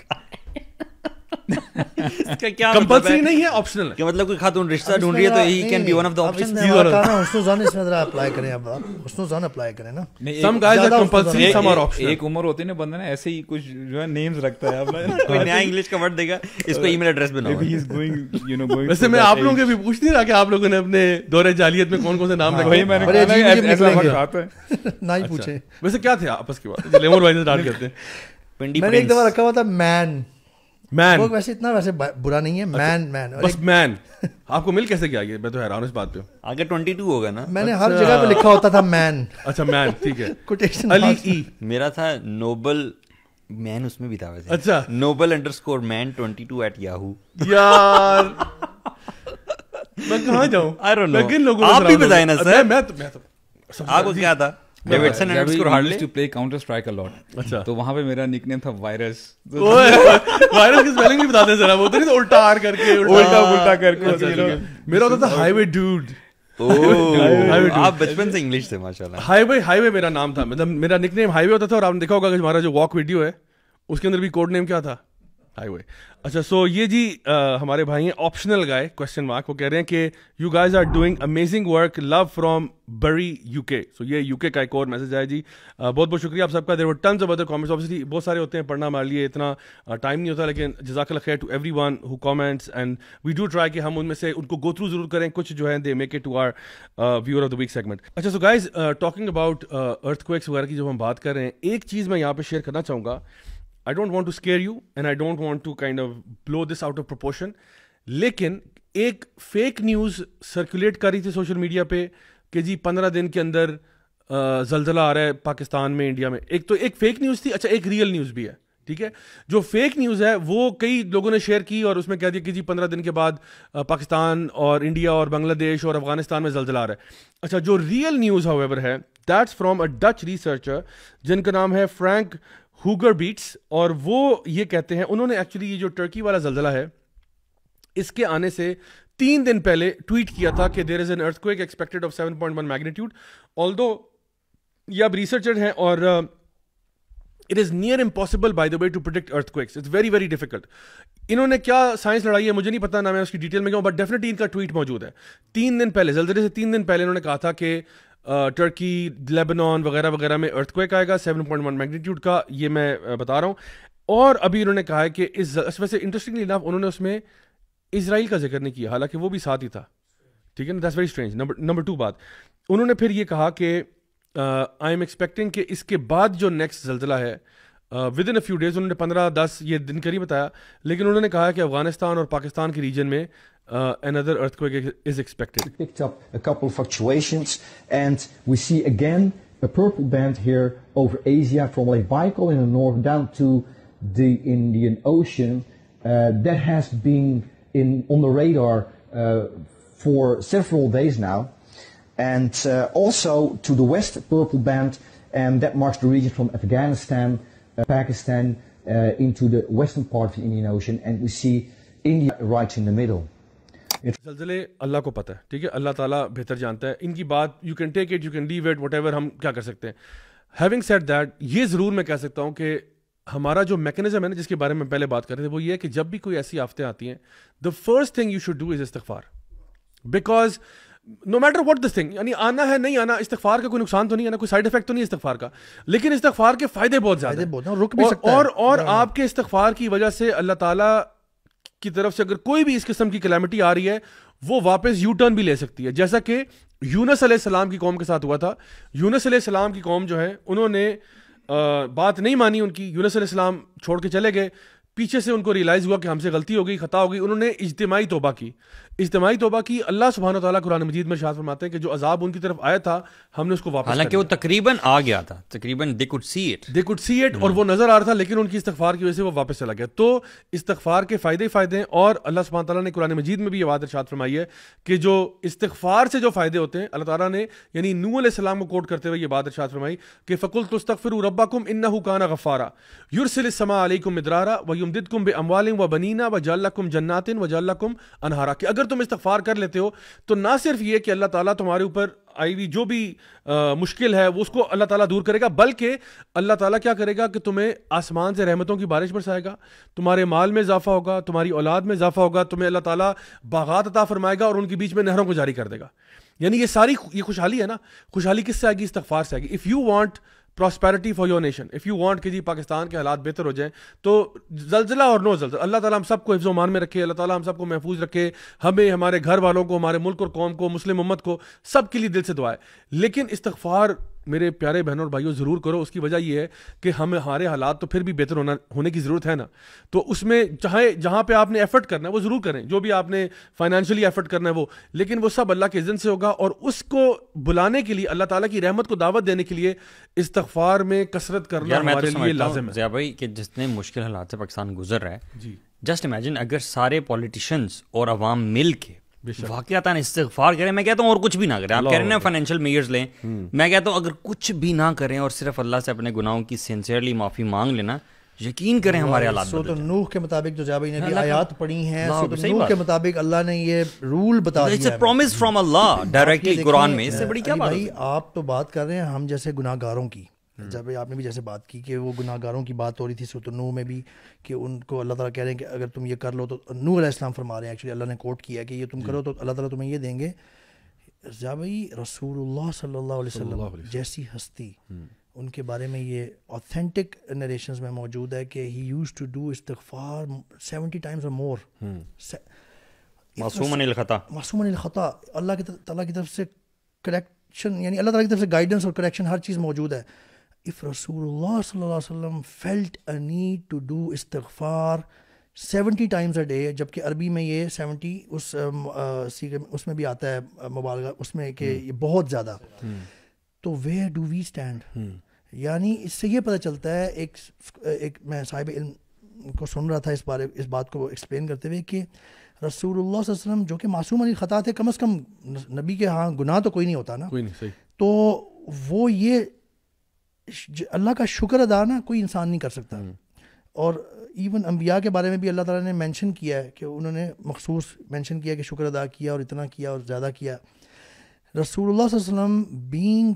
کمپلسری نہیں ہے, آپشنل ہے. کہ مطلب کوئی خاتون رشتہ ڈھونڈ رہی ہے تو he can be one of the options. حسن الظن اس میں ذرا اپلائی کریں, اب حسن الظن اپلائی کریں نا. Some guys are compulsory, some are optional. ایک عمر ہوتی ہے نا بندہ نا ایسے ہی کچھ جو ہے نیمز رکھتا ہے اپنا, کوئی نیا انگلش کا ورڈ دے گا, اس کو ای میل ایڈریس بناؤ. ویسے میں آپ لوگوں کے بھی پوچھ نہیں رہا کہ آپ لوگوں نے اپنے دور جاہلیت میں کون کون سے نام رکھے. میں نے نہ ہی پوچھے. ویسے کیا تھے آپس کی بات, لیمور بھائی سے اسٹارٹ کرتے ہیں. میں نے ایک دفعہ رکھا ہوا تھا مین. مین ویسے اتنا ویسے برا نہیں ہے. مین مین بس مین. آپ کو مل کیسے گیا یہ, میں تو حیران ہوں اس بات پہ. آگے 22 ہوگا نا. میں نے ہر جگہ پہ لکھا ہوتا تھا مین. اچھا مین, ٹھیک ہے. کوٹیشن علی ای. میرا تھا نوبل مین, اس میں بھی تھا ویسے. اچھا Nobel_man22@yahoo. یار میں کہاں جاؤں, I don't know. کن لوگوں آپ بھی بتائیں نا سر. میں تو آپ کو کیا تھا؟ Davidson underscore hardly to play counter strike a lot. اچھا تو وہاں پہ میرا نک نیم تھا وائرس. وائرس کی اسپیلنگ بھی بتا دیں ذرا, وہ تو نہیں الٹا آر کر کے الٹا کر کے. میرا ہوتا تھا ہائی وے ڈوڈ. آپ بچپن سے انگلش تھے ماشاءاللہ. ہائی وے میرا نام تھا, مطلب میرا نک نیم ہائی وے ہوتا تھا. اور آپ نے دیکھا ہوگا کہ ہمارا جو واک ویڈیو ہے اس کے اندر بھی کوڈ نیم کیا تھا, ہائی وے. اچھا سو یہ جی ہمارے بھائی ہیں آپشنل گائے کوشچن مارک, وہ کہہ رہے ہیں کہ you guys are doing amazing work, love from Bury U K. سو یہ یو کے کا ایک اور میسج ہے جی. بہت بہت شکریہ آپ سب کا. There were tons of other comments, obviously بہت سارے ہوتے ہیں, پڑھنا ہمارے لیے اتنا ٹائم نہیں ہوتا, لیکن جزاک اللہ خیر to everyone who comments, and we do try کہ ہم ان میں سے ان کو گو تھرو ضرور کریں. کچھ جو ہے they make it to our viewer of the week segment. اچھا so guys talking about earthquakes وغیرہ کی جب ہم بات کر رہے ہیں, ایک چیز میں یہاں پہ شیئر کرنا چاہوں گا. I don't want to scare you and I don't want to kind of blow this out of proportion. لیکن ایک فیک نیوز سرکولیٹ کر رہی تھی سوشل میڈیا پہ کہ جی 15 دن کے اندر زلزلہ آ رہا ہے پاکستان میں, انڈیا میں. ایک تو ایک فیک نیوز تھی. اچھا ایک ریئل نیوز بھی ہے, ٹھیک ہے. جو فیک نیوز ہے وہ کئی لوگوں نے شیئر کی اور اس میں کہہ دیا کہ جی 15 دن کے بعد پاکستان اور انڈیا اور بنگلہ دیش اور افغانستان میں زلزلہ آ رہا ہے. اچھا جو ریئل نیوز however ہے, that's from a Dutch researcher جن کا نام ہے فرینک ہوگر بیٹس, اور وہ یہ کہتے ہیں, انہوں نے ایکچولی یہ جو ٹرکی والا زلزلہ ہے اس کے آنے سے 3 دن پہلے ٹویٹ کیا تھا کہ there is an earthquake expected of 7.1 magnitude. Although یہ اب ریسرچر ہیں اور it is near impossible by the way to predict earthquakes. It's very very difficult. انہوں نے کیا سائنس لڑائی ہے مجھے نہیں پتا, نہ میں اس کی ڈیٹیل میں گیا ہوں, بٹ ڈیفینیٹلی ان کا ٹویٹ موجود ہے. 3 دن پہلے, زلزلے سے 3 دن پہلے انہوں نے کہا تھا کہ ٹرکی, لیبنان وغیرہ وغیرہ میں ارتھ کویک آئے گا 7.1 میگنیٹیوڈ کا. یہ میں بتا رہا ہوں. اور ابھی انہوں نے کہا ہے کہ اس ویسے انٹرسٹنگلی انف انہوں نے اس میں اسرائیل کا ذکر نہیں کیا, حالانکہ وہ بھی ساتھ ہی تھا, ٹھیک ہے نا. That's very strange. نمبر 2 بات, انہوں نے پھر یہ کہا کہ آئی ایم ایکسپیکٹنگ کہ اس کے بعد جو نیکسٹ زلزلہ ہے within a few days, انہوں نے 15-10 یہ دن کا نہیں بتایا, لیکن انہوں نے کہا کہ افغانستان اور پاکستان کے ریجن میں another earthquake is expected. We picked up a couple of fluctuations and we see again a purple band here over Asia from Lake Baikal in the north down to the Indian Ocean. That has been on the radar for several days now. And also to the west, purple band, and that marks the region from Afghanistan, Pakistan, into the western part of the Indian Ocean, and we see India right in the middle. زلزلے اللہ کو پتہ ہے, ٹھیک ہے, اللہ تعالیٰ بہتر جانتا ہے. ان کی بات you can take it, you can leave it, whatever, ہم کیا کر سکتے ہیں. ہیونگ سیڈ دیٹ, یہ ضرور میں کہہ سکتا ہوں کہ ہمارا جو میکینزم ہے نا, جس کے بارے میں پہلے بات کر رہے تھے, وہ یہ ہے کہ جب بھی کوئی ایسی آفتیں آتی ہیں, the first thing you should do is استغفار. Because no matter what this thing, یعنی آنا ہے نہیں آنا, استغفار کا کوئی نقصان تو نہیں ہے نا, کوئی سائڈ افیکٹ تو نہیں ہے استغفار کا, لیکن استغفار کے فائدے بہت زیادہ ہیں, رک بھی سکتا ہے. اور آپ کے استغفار کی وجہ سے اللہ تعالیٰ کی طرف سے اگر کوئی بھی اس قسم کی کلیمٹی آ رہی ہے, وہ واپس یو ٹرن بھی لے سکتی ہے, جیسا کہ یونس علیہ السلام کی قوم کے ساتھ ہوا تھا. یونس علیہ السلام کی قوم جو ہے, انہوں نے بات نہیں مانی ان کی, یونس علیہ السلام چھوڑ کے چلے گئے. پیچھے سے ان کو ریئلائز ہوا کہ ہم سے غلطی ہو گئی, خطا ہو گئی, انہوں نے اجتماعی توبہ کی. اجتماعی توبہ کی. اللہ سبحانہ وتعالیٰ قرآن مجید میں ارشاد فرماتے ہیں کہ جو عذاب ان کی طرف آیا تھا ہم نے اس کو واپس, حالانکہ وہ تقریباً آ گیا تھا, تقریباً they could see it, اور وہ نظر آ رہا تھا, لیکن ان کی استغفار کی وجہ سے وہ واپس چلا گیا. تو استغفار کے فائدے ہیں, اور اللہ سبحانہ تعالیٰ نے قرآن مجید میں بھی یہ بات ارشاد فرمائی ہے کہ جو استغفار سے جو فائدے ہوتے ہیں, اللہ تعالیٰ نے یعنی نوح علیہ السلام کو کوٹ کرتے ہوئے یہ بات ارشاد فرمائی کہ فَقُلْتُ اسْتَغْفِرُوا رَبَّكُمْ إِنَّهُ كَانَ غَفَّارًا يُرْسِلِ السَّمَاءَ عَلَيْكُمْ مِدْرَارًا وَيُمْدِدْكُمْ بِأَمْوَالٍ وَبَنِينَ وَيَجْعَلْ لَكُمْ جَنَّاتٍ وَيَجْعَلْ لَكُمْ أَنْهَارًا, کہ اگر تم استغفار کر لیتے ہو تو نہ صرف یہ کہ اللہ تعالیٰ تمہارے اوپر آئی ہوئی جو بھی مشکل ہے وہ اس کو اللہ تعالیٰ دور کرے گا, بلکہ اللہ تعالیٰ کیا کرے گا کہ تمہیں آسمان سے رحمتوں کی بارش برسائے گا, تمہارے مال میں اضافہ ہوگا, تمہاری اولاد میں اضافہ ہوگا, تمہیں اللہ تعالیٰ باغات عطا فرمائے گا اور ان کے بیچ میں نہروں کو جاری کر دے گا. یعنی یہ ساری یہ خوشحالی ہے نا, خوشحالی کس سے آئے گی؟ استغفار سے آئے گی. If you want prosperity for your nation, if you want کہ جی پاکستان کے حالات بہتر ہو جائیں, تو زلزلہ اور نو زلزلہ, اللہ تعالیٰ ہم سب کو حفظ و امان میں رکھے, اللہ تعالیٰ ہم سب کو محفوظ رکھے, ہمیں, ہمارے گھر والوں کو, ہمارے ملک اور قوم کو, مسلم امت کو, سب کے لیے دل سے دعا ہے. لیکن استغفار میرے پیارے بہنوں اور بھائیوں ضرور کرو. اس کی وجہ یہ ہے کہ ہمارے حالات تو پھر بھی بہتر ہونے کی ضرورت ہے نا, تو اس میں چاہے جہاں پہ آپ نے ایفرٹ کرنا ہے وہ ضرور کریں, جو بھی آپ نے فائنینشلی ایفرٹ کرنا ہے وہ, لیکن وہ سب اللہ کے اذن سے ہوگا. اور اس کو بلانے کے لیے, اللہ تعالیٰ کی رحمت کو دعوت دینے کے لیے استغفار میں کثرت کرنا ہمارے لیے لازم ہے. ضیاء بھائی کہ جتنے مشکل حالات سے پاکستان گزر رہا ہے, جی جسٹ امیجن اگر سارے پولیٹیشینز اور عوام مل کے واقعتاً استغفار کریں. میں کہتا ہوں اور کچھ بھی نہ کریں, آپ کہہ رہے ہیں فائنینشیل میئرز لیں, میں کہتا ہوں اگر کچھ بھی نہ کریں اور صرف اللہ سے اپنے گناہوں کی سنسیئرلی معافی مانگ لینا, یقین کریں ہمارے حالات سورۃ نوح کے مطابق جو جابر نے بھی آیات پڑھی ہیں, سورۃ نوح کے مطابق اللہ نے یہ رول بتا دیا ہے, it's a promise from Allah directly Quran میں. اس سے بڑی کیا بات ہے بھائی؟ آپ تو بات کر رہے ہیں ہم جیسے گناہ گاروں کی, جب آپ نے بھی جیسے بات کی کہ وہ گناہ گاروں کی بات ہو رہی تھی سورۃ نوح میں بھی, کہ ان کو اللہ تعالیٰ کہہ رہے ہیں کہ اگر تم یہ کر لو تو, نوح علیہ السلام فرما رہے ہیں, ایکچولی اللہ نے کوٹ کیا ہے کہ یہ تم کرو تو اللہ تعالیٰ تمہیں یہ دیں گے. جا بھائی رسول اللہ صلی اللہ علیہ وسلم جیسی ہستی, ان کے بارے میں یہ اوتھینٹک نریشنز میں موجود ہے کہ ہی یوز ٹو ڈو استغفار 70 times or more, معصوم عن الخطا, معصوم عن الخطا. اللہ کی تعالیٰ کی طرف سے کریکشن, یعنی اللہ تعالیٰ کی طرف سے گائیڈنس اور کریکشن ہر چیز موجود ہے. If Rasulullah صلی اللہ علیہ وسلم felt a need to do استغفار 70 times a day, جبکہ عربی میں یہ 70 اس میں بھی آتا ہے مبالغہ اس میں کہ یہ بہت زیادہ, تو where do we stand؟ یعنی اس سے یہ پتہ چلتا ہے, ایک میں صاحب علم کو سن رہا تھا اس بات کو ایکسپلین کرتے ہوئے کہ رسول اللہ صلی اللہ علیہ وسلم جو کہ معصوم عن الخطا تھے, کم از کم نبی کے ہاں گناہ تو کوئی نہیں ہوتا نا, کوئی نہیں, صحیح. تو وہ یہ اللہ کا شکر ادا نا کوئی انسان نہیں کر سکتا. اور ایون انبیاء کے بارے میں بھی اللہ تعالیٰ نے مینشن کیا ہے کہ انہوں نے مخصوص مینشن کیا کہ شکر ادا کیا اور اتنا کیا اور زیادہ کیا. رسول اللہ صلی اللہ علیہ وسلم بینگ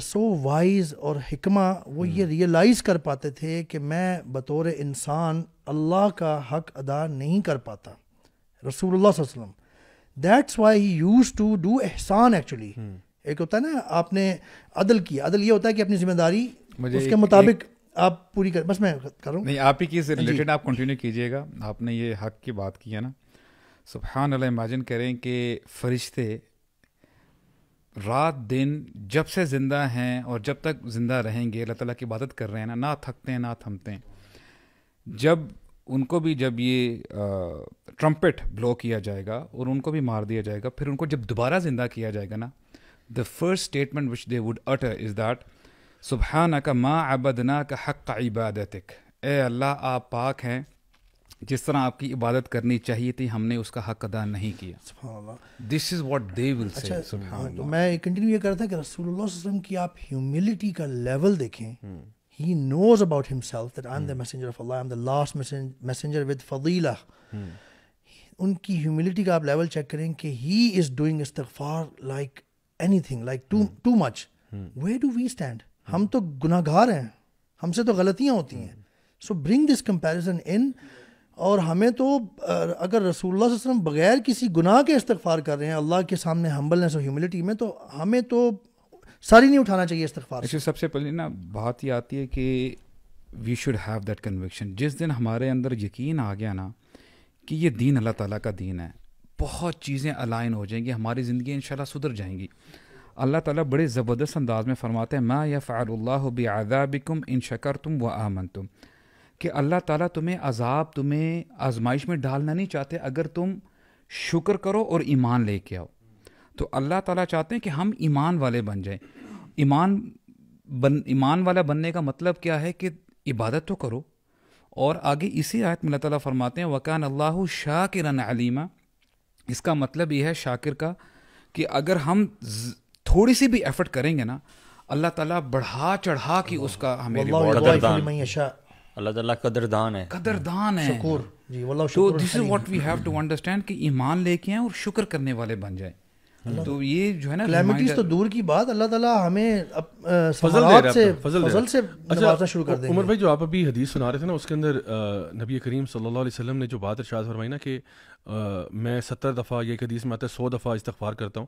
سو وائز اور حکمہ, وہ یہ ریئلائز کر پاتے تھے کہ میں بطور انسان اللہ کا حق ادا نہیں کر پاتا. رسول اللہ صلی اللہ علیہ وسلم, that's why he used to do احسان. ایکچولی ایک ہوتا ہے نا آپ نے عدل کیا, عدل یہ ہوتا ہے کہ اپنی ذمہ داری اس کے مطابق آپ پوری کر. بس میں کروں نہیں, آپ ہی کی سے ریلیٹڈ آپ کنٹینیو کیجیے گا. آپ نے یہ حق کی بات کی ہے نا, سبحان اللہ. امیجن کریں کہ فرشتے رات دن جب سے زندہ ہیں اور جب تک زندہ رہیں گے اللہ تعالیٰ کی عبادت کر رہے ہیں نا, نہ تھکتے ہیں نہ تھمتے ہیں. جب ان کو بھی جب یہ ٹرمپٹ بلو کیا جائے گا اور ان کو بھی مار دیا جائے گا, پھر ان کو جب دوبارہ زندہ کیا جائے گا نا, the first statement which they would utter is that سبحانک ما عبدناک حق عبادتک, اے اللہ آپ پاک ہیں, جس طرح آپ کی عبادت کرنی چاہیے تھی ہم نے اس کا حق ادا نہیں کیا. سبحان اللہ. This is what they will say. سبحان اللہ. تو میں کنٹینیو یہ کرتا کہ رسول اللہ صلی اللہ علیہ وسلم کی آپ ہیوملٹی کا لیول دیکھیں. He knows about himself that I'm the messenger of Allah, I'm the last messenger with fadila. ان کی ہیوملٹی کا آپ لیول چیک کریں کہ he is doing استغفار like anything, like too much. Where do we stand? ہم تو گناہ گار ہیں, ہم سے تو غلطیاں ہوتی ہیں. So bring this comparison in. اور ہمیں تو اگر رسول اللہ صلی اللہ علیہ وسلم بغیر کسی گناہ کے استغفار کر رہے ہیں اللہ کے سامنے ہمبلنس اور ہیوملٹی میں, تو ہمیں تو ساری نہیں اٹھانا چاہیے استغفار. سب سے پہلے نا بات یہ آتی ہے کہ we should have that conviction. جس دن ہمارے اندر یقین آ گیا نا کہ یہ دین اللہ تعالیٰ کا دین ہے, بہت چیزیں الائن ہو جائیں گی, ہماری زندگی انشاءاللہ سدھر جائیں گی. اللہ تعالیٰ بڑے زبردست انداز میں فرماتے ہیں ما یفعل اللہ بعذابکم ان شکرتم و آمنتم, کہ اللہ تعالیٰ تمہیں آزمائش میں ڈالنا نہیں چاہتے اگر تم شکر کرو اور ایمان لے کے آؤ. تو اللہ تعالیٰ چاہتے ہیں کہ ہم ایمان والے بن جائیں. ایمان والا بننے کا مطلب کیا ہے کہ عبادت تو کرو. اور آگے اسی آیت میں اللہ تعالیٰ فرماتے ہیں وَكَانَ اللَّهُ شَاكِرًا عَلِيمًا. اس کا مطلب یہ ہے شاکر کا کہ اگر ہم تھوڑی سی بھی ایفرٹ کریں گے نا, اللہ تعالیٰ بڑھا چڑھا کے اس کا ہمیں اللہ تعالیٰ قدردان ہے. شکور جی واللہ تو this is what we have to understand کہ ایمان لے کے آئیں اور شکر کرنے والے بن جائیں. تو یہ جو ہے نا کلیمٹیز تو دور کی بات, اللہ تعالیٰ ہمیں فضل سے نوازنا شروع کر دیں گے. عمر بھائی جو آپ ابھی حدیث سنا رہے تھے نا, اس کے اندر نبی کریم صلی اللہ علیہ وسلم نے جو بات ارشاد فرمائی نا کہ میں 70 دفعہ, یہ ایک حدیث میں آتا ہے 100 دفعہ استغفار کرتا ہوں.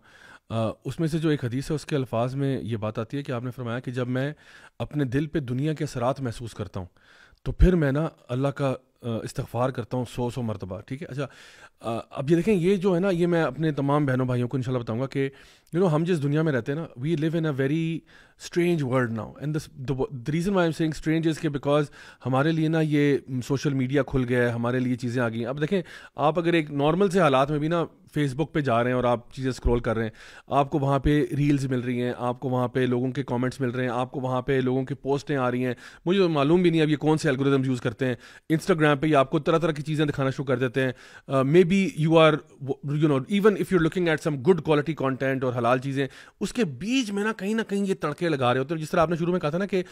اس میں سے جو ایک حدیث ہے اس کے الفاظ میں یہ بات آتی ہے کہ آپ نے فرمایا کہ جب میں اپنے دل پہ دنیا کے اثرات محسوس کرتا ہوں تو پھر میں نا اللہ کا استغفار کرتا ہوں 100 مرتبہ. ٹھیک ہے. اچھا اب یہ دیکھیں, یہ جو ہے نا, یہ میں اپنے تمام بہنوں بھائیوں کو انشاءاللہ بتاؤں گا کہ ہم جس دنیا میں رہتے ہیں نا, we live in a very strange world now. And the reason why I'm saying strange is کہ بیکاز ہمارے لیے نا یہ سوشل میڈیا کھل گیا ہے, ہمارے لیے چیزیں آ گئی ہیں. اب دیکھیں آپ اگر ایک نارمل سے حالات میں بھی نا فیس بک پہ جا رہے ہیں اور آپ چیزیں اسکرول کر رہے ہیں, آپ کو وہاں پہ ریلز مل رہی ہیں, آپ کو وہاں پہ لوگوں کے کامنٹس مل رہے ہیں, آپ کو وہاں پہ لوگوں کی پوسٹیں آ رہی ہیں. مجھے معلوم بھی نہیں اب یہ کون سے الگوریدم یوز کرتے ہیں. انسٹاگرام پہ آپ کو طرح طرح کی چیزیں دکھانا شروع کر دیتے ہیں. Maybe you are even if you are looking at some good quality content اور حلال چیزیں, اس کے بیچ میں نا کہیں یہ تڑکے لگا رہے ہوتے ہیں. جس طرح آپ نے شروع میں کہا تھا نا کہ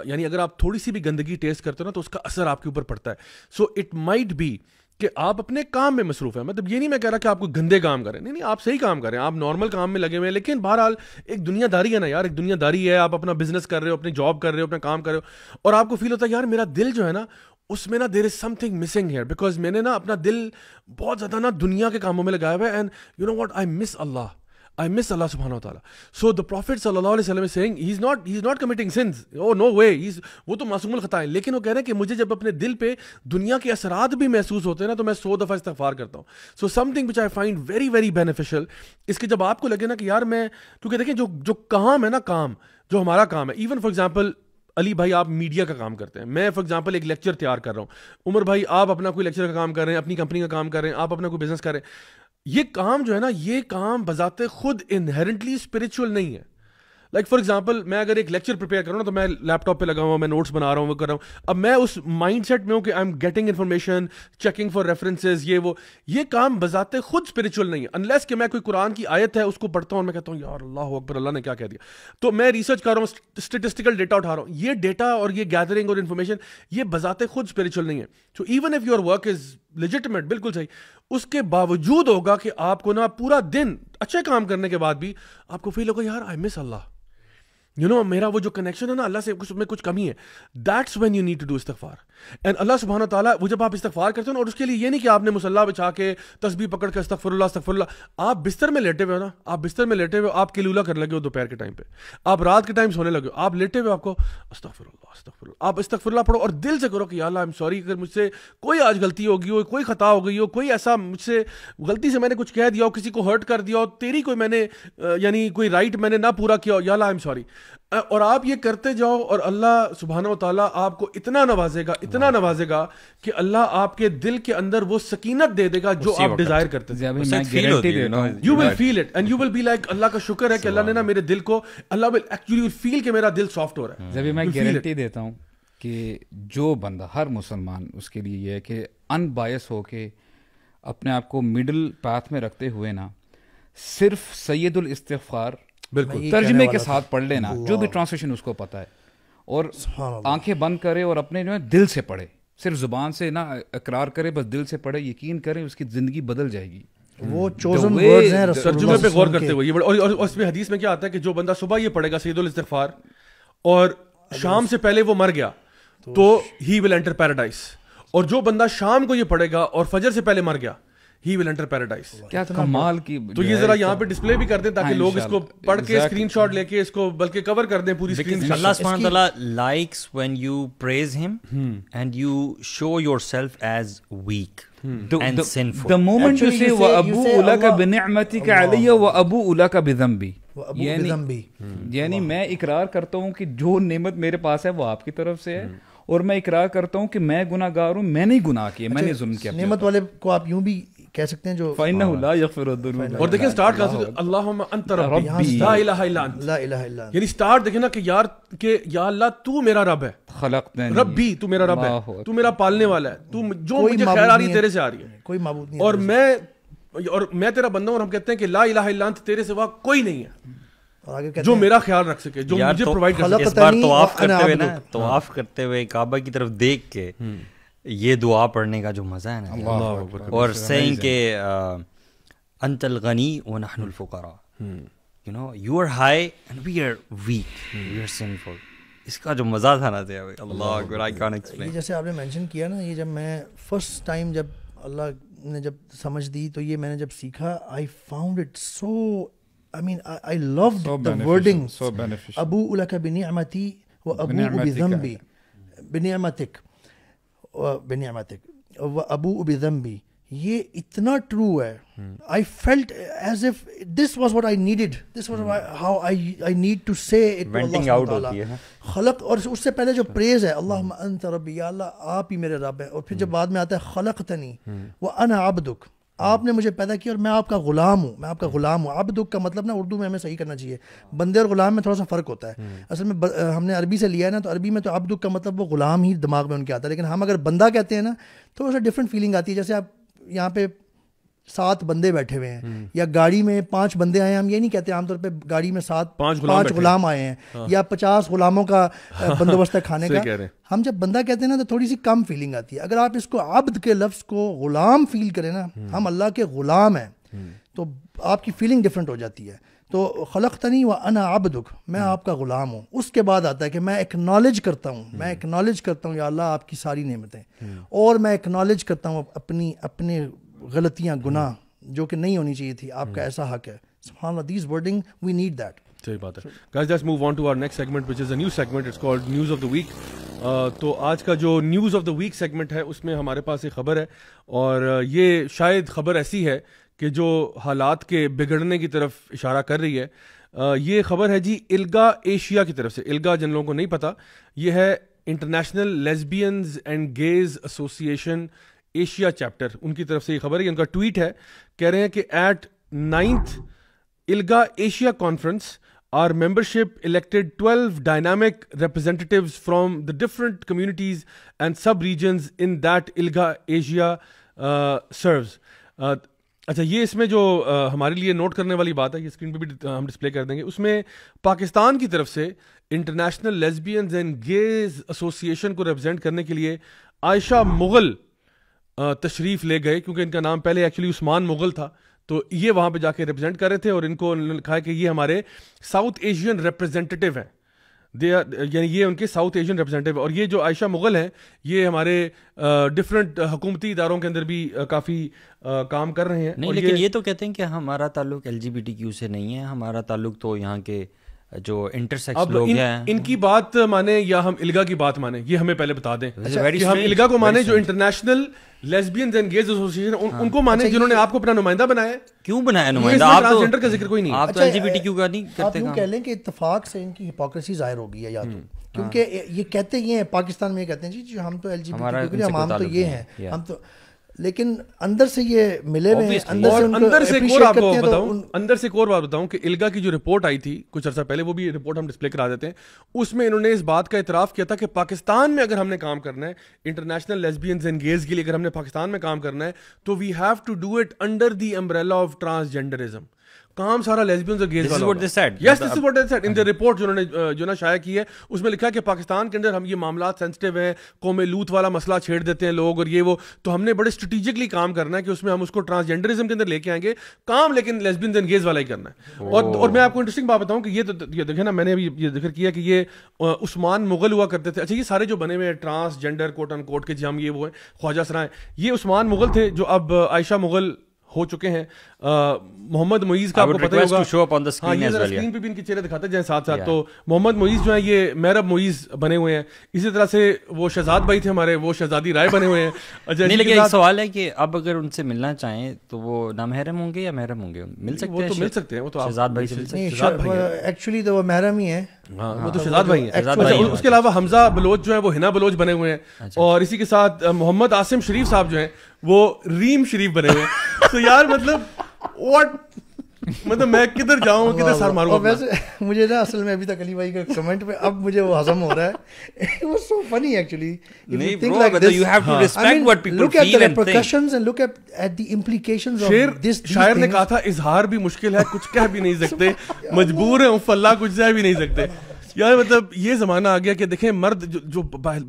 یعنی اگر آپ تھوڑی سی بھی گندگی ٹیسٹ کرتے ہو نا تو اس کا اثر آپ کے اوپر پڑتا ہے. سو اٹ مائٹ بی کہ آپ اپنے کام میں مصروف ہیں. مطلب یہ نہیں میں کہہ رہا کہ آپ کو گندے کام کریں, نہیں آپ صحیح کام کریں, آپ نارمل کام میں لگے ہوئے ہیں, لیکن بہرحال ایک دنیا داری ہے نا یار, ایک دنیا داری ہے. آپ اپنا بزنس کر رہے ہو, اپنی جاب کر رہے ہو, اپنا کام کر رہے ہو, اور آپ کو فیل ہوتا ہے یار میرا دل جو ہے نا اس میں نا there is something missing here, because میں نے نا اپنا دل بہت زیادہ نا دنیا کے کاموں میں لگایا ہوا ہے. And you know what, I miss Allah subhanahu wa ta'ala. So the Prophet sallallahu alaihi wasallam is saying he's not committing sins. Oh no way, وہ تو معصوم الخطا ہے, لیکن وہ کہہ رہے ہیں کہ مجھے جب اپنے دل پہ دنیا کے اثرات بھی محسوس ہوتے ہیں نا تو میں 100 دفعہ استغفار کرتا ہوں. So something which I find very very beneficial اس کے جب آپ کو لگے نا کہ یار میں, کیونکہ دیکھیں جو کام ہے نا, کام جو ہمارا کام ہے, ایون فار ایگزامپل علی بھائی آپ میڈیا کا کام کرتے ہیں, میں فار ایگزامپل ایک لیکچر تیار کر رہا ہوں, عمر بھائی آپ اپنا کوئی لیکچر کا کام کر رہے ہیں, اپنی کمپنی کا کام کر رہے ہیں, آپ اپنا کوئی بزنس کر رہے ہیں. یہ کام جو ہے نا, یہ کام بذات خود انہیرنٹلی اسپرچل نہیں ہے. لائک فار ایگزامپل میں اگر ایک لیکچر پریپیئر کروں نا تو میں لیپ ٹاپ پہ لگا ہوا ہوں, میں نوٹس بنا رہا ہوں, وہ کر رہا ہوں. اب میں اس مائنڈ سیٹ میں ہوں کہ I am getting information, checking for references, یہ وہ. یہ کام بذات خود اسپرچل نہیں ہے, انلیس کہ میں کوئی قرآن کی آیت ہے اس کو پڑھتا ہوں اور میں کہتا ہوں یار اللہ اکبر, اللہ نے کیا کہہ دیا, تو میں ریسرچ کر رہا ہوں, اسٹیٹسٹیکل ڈیٹا اٹھا رہا ہوں. یہ ڈیٹا اور یہ گیدرنگ اور انفارمیشن یہ بذات خود اسپرچل نہیں ہے. تو even if your work is legitimate, بالکل صحیح, اس کے باوجود ہوگا کہ آپ کو نا پورا دن اچھے کام کرنے کے بعد بھی آپ کو فیل ہوگا یار آئی مس اللہ, یو نو میرا وہ جو کنیکشن ہے نا اللہ سے میں کچھ کمی ہے. That's when you need to do استغفار. اینڈ اللہ سبحانہ تعالیٰ وہ جب آپ استغفار کرتے ہو نا, اور اس کے لیے یہ نہیں کہ آپ نے مصلی بچھا کے تسبیح پکڑ کے استغفر اللہ, آپ بستر میں لیٹے ہوئے ہو نا, آپ بستر میں لیٹے ہوئے آپ کیلولا کر لگے ہو دوپہر کے ٹائم پہ, آپ رات کے ٹائم سونے لگے ہو, آپ لیٹے ہوئے آپ کو استغفر اللہ, آپ استغفر اللہ پڑھو اور دل سے کرو کہ یا اللہ آئی ایم سوری, اگر مجھ سے کوئی آج غلطی ہو گئی ہو, کوئی خطا ہو گئی ہو, کوئی ایسا مجھ سے غلطی سے میں نے کچھ کہہ دیا ہو, کسی کو ہرٹ کر دیا ہو, تیری کوئی میں نے یعنی کوئی رائٹ میں نے نہ پورا کیا ہو, یا اللہ آئی ایم سوری. اور آپ یہ کرتے جاؤ اور اللہ سبحانہ و تعالیٰ آپ کو اتنا نوازے گا کہ اللہ آپ کے دل کے اندر وہ سکینت دے دے گا جو آپ ڈیزائر کرتے ہیں. You will feel it and you will be like Allah کا شکر ہے کہ اللہ نے نا میرے دل کو, اللہ ول ایکچولی فیل کہ میرا دل سافٹ ہو رہا ہے. جب میں گارنٹی دیتا ہوں کہ جو بندہ, ہر مسلمان, اس کے لیے یہ ہے کہ ان بائس ہو کے اپنے آپ کو مڈل پاتھ میں رکھتے ہوئے نا صرف سید الاستغفار بالکل ترجمے کے ساتھ پڑھ لینا, جو بھی ٹرانسلیشن اس کو پتہ ہے, اور آنکھیں بند کرے اور اپنے جو ہے دل سے پڑھے, صرف زبان سے نہ اقرار کرے, بس دل سے پڑھے, یقین کریں اس کی زندگی بدل جائے گی. وہ چوزن ورڈز ہیں ترجمے پہ غور کرتے ہوئے. اور اس میں حدیث میں کیا آتا ہے کہ جو بندہ صبح یہ پڑھے گا سید الاستغفار اور شام سے پہلے وہ مر گیا تو ہی ول انٹر پیراڈائز, اور جو بندہ شام کو یہ پڑھے گا اور فجر سے پہلے مر گیا he will enter paradise. کیا کمال کی. تو یہ ذرا یہاں پہ ڈسپلے بھی کر دیں تاکہ لوگ اس کو پڑھ کے اسکرین شاٹ لے کے اس کو بلکہ کور کر دیں پوری اسکرین. اللہ سبحانہ تعالیٰ likes when you praise him and you show yourself as weak and sinful. The moment you say وَأَبُوءُ لَكَ بِنِعْمَتِكَ عَلَيَّ وَأَبُوءُ لَكَ بِذَنْبِي, یعنی میں اقرار کرتا ہوں کہ جو نعمت میرے پاس ہے وہ آپ کی طرف سے ہے, اور میں اقرار کرتا ہوں کہ میں گناہ گار ہوں, میں نے گناہ کیا, میں نے ظلم کیا. نعمت والے کو آپ یوں بھی کہہ سکتے ہیں جو فَإِنَّهُ لَا يَغْفِرُ الذُّنُوبَ. اور دیکھیں سٹارٹ کہاں سے, اللہم انت ربی لا الہ الا انت, لا الہ الا انت, یعنی سٹارٹ دیکھیں نا کہ یار کہ یا اللہ تو میرا رب ہے, خلقتنی ربی تو میرا رب ہے, تو میرا پالنے والا ہے, تو جو مجھے خیر آ رہی ہے تیرے سے آ رہی ہے, کوئی معبود نہیں, اور میں تیرا بندہ ہوں, اور ہم کہتے ہیں کہ لا الہ الا انت, تیرے سوا کوئی نہیں ہے اور آگے جو میرا خیال رکھ سکے, جو مجھے پرووائڈ کر سکے. اس بار طواف کرتے ہوئے نا, طواف کرتے ہوئے کعبہ کی طرف دیکھ کے یہ دعا پڑھنے کا جو مزہ ہے نا, اور سیئنگ کہ انت الغنی ونحن الفقراء, you know you are high and we are weak, we are sinful. اس کا جو مزہ تھا نا, اللہ اکبر, I can't explain. جیسے آپ نے مینشن کیا نا, یہ جب میں فرسٹ ٹائم جب اللہ نے جب سمجھ دی تو یہ میں نے جب سیکھا, I found it so, I mean I loved the wording, ابو لک بنعمتی و ابو بذنبی, بنعمتک و ابو بذنبی, یہ اتنا ٹرو ہے. I felt as if this was what I needed, this was how I need to say it to Allah subhanahu wa ta'ala. خلق, اور اس سے پہلے جو پریز ہے, اللہم انت ربی, یا اللہ آپ ہی میرے رب ہے, اور پھر جب بعد میں آتا ہے خلقتنی وانا عبدک, آپ نے مجھے پیدا کیا اور میں آپ کا غلام ہوں, میں آپ کا غلام ہوں. عبدک کا مطلب نا اردو میں ہمیں صحیح کرنا چاہیے, بندے اور غلام میں تھوڑا سا فرق ہوتا ہے. اصل میں ہم نے عربی سے لیا ہے نا, تو عربی میں تو عبدک کا مطلب وہ غلام ہی دماغ میں ان کے آتا ہے, لیکن ہم اگر بندہ کہتے ہیں نا تو تھوڑا سا ڈفرینٹ فیلنگ آتی ہے. جیسے آپ یہاں پہ 7 بندے بیٹھے ہوئے ہیں, یا گاڑی میں 5 بندے آئے ہیں, ہم یہ نہیں کہتے عام طور پہ گاڑی میں 5 غلام آئے ہیں, یا 50 غلاموں کا بندوبست ہے کھانے کا. ہم جب بندہ کہتے ہیں نا تو تھوڑی سی کم فیلنگ آتی ہے. اگر آپ اس کو عبد کے لفظ کو غلام فیل کریں نا, ہم اللہ کے غلام ہیں, تو آپ کی فیلنگ ڈفرینٹ ہو جاتی ہے. تو خلقتنی وانا عبدک, میں آپ کا غلام ہوں. اس کے بعد آتا ہے کہ میں ایکنالج کرتا ہوں, میں ایکنالج کرتا ہوں یا اللہ آپ کی ساری نعمتیں, اور میں ایکنالج کرتا ہوں اپنی غلطیاں, گناہ جو کہ نہیں ہونی چاہیے تھی, آپ کا ایسا حق ہے. سبحان اللہ, these wording we need that. صحیح بات ہے. Guys, let's move on to our next segment, which is a new segment. It's called News of the Week. تو آج کا جو news of the week segment ہے اس میں ہمارے پاس ایک خبر ہے, اور یہ شاید خبر ایسی ہے کہ جو حالات کے بگڑنے کی طرف اشارہ کر رہی ہے. یہ خبر ہے جی الگا ایشیا کی طرف سے. الگا جن لوگوں کو نہیں پتا, یہ ہے international lesbians and gays association Asia chapter, ان کی طرف سے یہ خبر ہے. ان کا ٹویٹ ہے, کہہ رہے ہیں کہ at 9th ILGA Asia Conference, our membership elected 12 dynamic representatives from the different communities and sub-regions in that ILGA Asia serves. اچھا, یہ اس میں جو ہمارے لیے نوٹ کرنے والی بات ہے, یہ اسکرین پہ بھی ہم ڈسپلے کر دیں گے, اس میں پاکستان کی طرف سے international lesbians and gays association کو ریپرزینٹ کرنے کے لیے عائشہ مغل تشریف لے گئے, کیونکہ ان کا نام پہلے ایکچولی عثمان مغل تھا, تو یہ وہاں پہ جا کے ریپرزینٹ کر رہے تھے, اور ان کو لکھا ہے کہ یہ ہمارے ساؤتھ ایشین ریپرزینٹیو ہیں, یعنی یہ ان کے ساؤتھ ایشین ریپرزینٹیو. اور یہ جو عائشہ مغل ہیں یہ ہمارے ڈفرینٹ حکومتی اداروں کے اندر بھی کافی کام کر رہے ہیں. نہیں, لیکن یہ تو کہتے ہیں کہ ہمارا تعلق LGBTQ سے نہیں ہے, ہمارا تعلق تو یہاں کے جو انٹرسیکس لوگ ہیں ان کی بات مانے یا ہم الگا کی بات مانے, یہ ہمیں پہلے بتا دیں کہ ہم الگا کو مانے جو international lesbians and gays association, ان کو مانے جنہوں نے آپ کو اپنا نمائندہ بنایا ہے. کیوں بنایا نمائندہ؟ آپ تو ٹرانسجنڈر کا ذکر کوئی نہیں, آپ تو LGBTQ کا نہیں کرتے. آپ یوں کہہ لیں کہ اتفاق سے ان کی ہپوکریسی ظاہر ہو گئی ہے, یا تو کیونکہ یہ کہتے یہ ہیں پاکستان میں, یہ کہتے ہیں جی جو ہم تو LGBTQ ہم تو یہ ہیں, ہم تو, لیکن اندر سے یہ ملے ہوئے ہیں. اندر سے ایک اور آپ کو بتاؤں, اندر سے ایک اور بات بتاؤں کہ الگا کی جو رپورٹ آئی تھی کچھ عرصہ پہلے, وہ بھی رپورٹ ہم ڈسپلے کرا دیتے ہیں, اس میں انہوں نے اس بات کا اعتراف کیا تھا کہ پاکستان میں اگر ہم نے کام کرنا ہے انٹرنیشنل لیسبینز اینڈ گیز کے لیے, اگر ہم نے پاکستان میں کام کرنا ہے تو we have to do it under the umbrella of transgenderism. کام سارا لیسبینز اور گیز والا. Yes, this is what they said in the report جو انہوں نے جو نا شائع کی ہے, اس میں لکھا ہے کہ پاکستان کے اندر ہم یہ معاملات سینسٹیو ہیں, قوم لوط والا مسئلہ چھیڑ دیتے ہیں لوگ اور یہ وہ, تو ہم نے بڑے اسٹریٹجکلی کام کرنا ہے کہ اس میں ہم اس کو ٹرانسجینڈرزم کے اندر لے کے آئیں گے کام, لیکن لیسبینز اینڈ گیز والا ہی کرنا ہے. اور میں آپ کو انٹرسٹنگ بات بتاؤں کہ یہ دیکھیں نا, میں نے ابھی یہ ذکر کیا کہ یہ عثمان مغل ہوا کرتے تھے. اچھا, یہ سارے جو بنے ہوئے ٹرانسجینڈر کوٹ ان کوٹ کے جی ہم یہ وہ ہیں خواجہ سرائے, یہ عثمان مغل تھے جو اب عائشہ مغل ہو چکے ہیں. محمد معیز کا آپ کو پتہ ہی ہوگا, یہ ذرا اسکرین پہ بھی ان کے چہرے دکھاتے جائیں ساتھ ساتھ. تو محمد معیز جو ہیں یہ مہرب معیز بنے ہوئے ہیں. اسی طرح سے وہ شہزاد بھائی تھے ہمارے, وہ شہزادی رائے بنے ہوئے ہیں. نہیں, لیکن ایک سوال ہے کہ اب اگر ان سے ملنا چاہیں تو وہ نامحرم ہوں گے یا محرم ہوں گے؟ مل سکتے ہیں, مل سکتے ہیں. وہ تو شہزاد بھائی سے مل سکتے ہیں, ایکچولی تو وہ محرم ہی ہیں. ہاں, وہ تو شہزاد بھائی ہیں. اس کے علاوہ حمزہ بلوچ جو ہیں وہ ہنا بلوچ بنے ہوئے ہیں, اور اسی کے ساتھ محمد عاصم شریف صاحب جو ہیں وہ ریم شریف بنے ہوئے ہیں. تو یار مطلب میں کدھر جاؤں, کدھر سر ماروں. ویسے مجھے نا اصل میں ابھی تک علی بھائی کا کمنٹ پہ اب مجھے وہ ہضم ہو رہا ہے. It was so funny actually. You have to respect what people look at feel the and think. repercussions and look at the implications of this. شاعر نے کہا تھا اظہار بھی مشکل ہے, کچھ کہہ بھی نہیں سکتے, مجبور ہیں فلا کچھ سہ بھی نہیں سکتے. یار مطلب یہ زمانہ آ گیا کہ دیکھیں مرد جو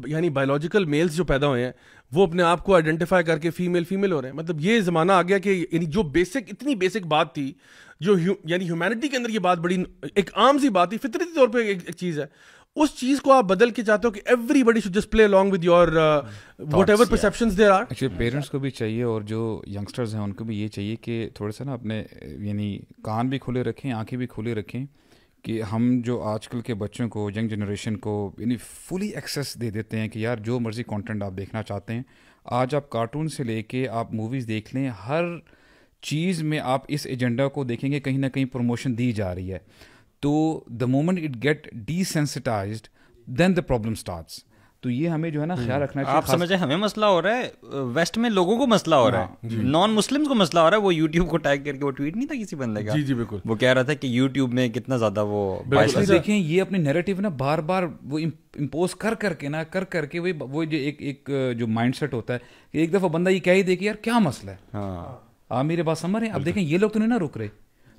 یعنی بایولوجیکل میلز جو پیدا ہوئے ہیں وہ اپنے آپ کو آئیڈینٹیفائی کر کے فیمیل ہو رہے ہیں. مطلب یہ زمانہ آ گیا کہ یعنی جو اتنی بیسک بات تھی, جو یعنی ہیومینٹی کے اندر یہ بات بڑی ایک عام سی بات تھی, فطرتی طور پہ ایک چیز ہے, اس چیز کو آپ بدل کے چاہتے ہو کہ everybody should just play along with your whatever perceptions there are. Actually parents کو بھی چاہیے اور جو ینگسٹرز ہیں ان کو بھی یہ چاہیے کہ تھوڑا سا نا اپنے یعنی کان بھی کھلے رکھیں, آنکھیں بھی کھلے رکھیں, کہ ہم جو آج کل کے بچوں کو, ینگ جنریشن کو یعنی فلی ایکسیس دے دیتے ہیں کہ یار جو مرضی کانٹینٹ آپ دیکھنا چاہتے ہیں. آج آپ کارٹون سے لے کے آپ موویز دیکھ لیں, ہر چیز میں آپ اس ایجنڈا کو دیکھیں گے کہیں نہ کہیں پروموشن دی جا رہی ہے. تو the moment it get desensitized then the problem starts. تو یہ ہمیں جو ہے نا خیال رکھنا چاہیے. آپ سمجھیں ہمیں مسئلہ ہو رہا ہے, ویسٹ میں لوگوں کو مسئلہ ہو رہا ہے, نان مسلمس کو مسئلہ ہو رہا ہے. وہ یوٹیوب کو ٹیگ کر کے, وہ ٹویٹ نہیں تھا کسی بندے کا, جی بالکل, وہ کہہ رہا تھا کہ یوٹیوب میں کتنا زیادہ وہ دیکھیں یہ اپنی نیریٹیو نا بار بار وہ امپوز کر کے وہ جو ایک جو مائنڈ سیٹ ہوتا ہے کہ ایک دفعہ بندہ یہ کہہ ہی دے کہ یار کیا مسئلہ ہے. آپ میرے بات سمجھ رہے ہیں. اب دیکھیں یہ لوگ تو نہیں نا رک رہے,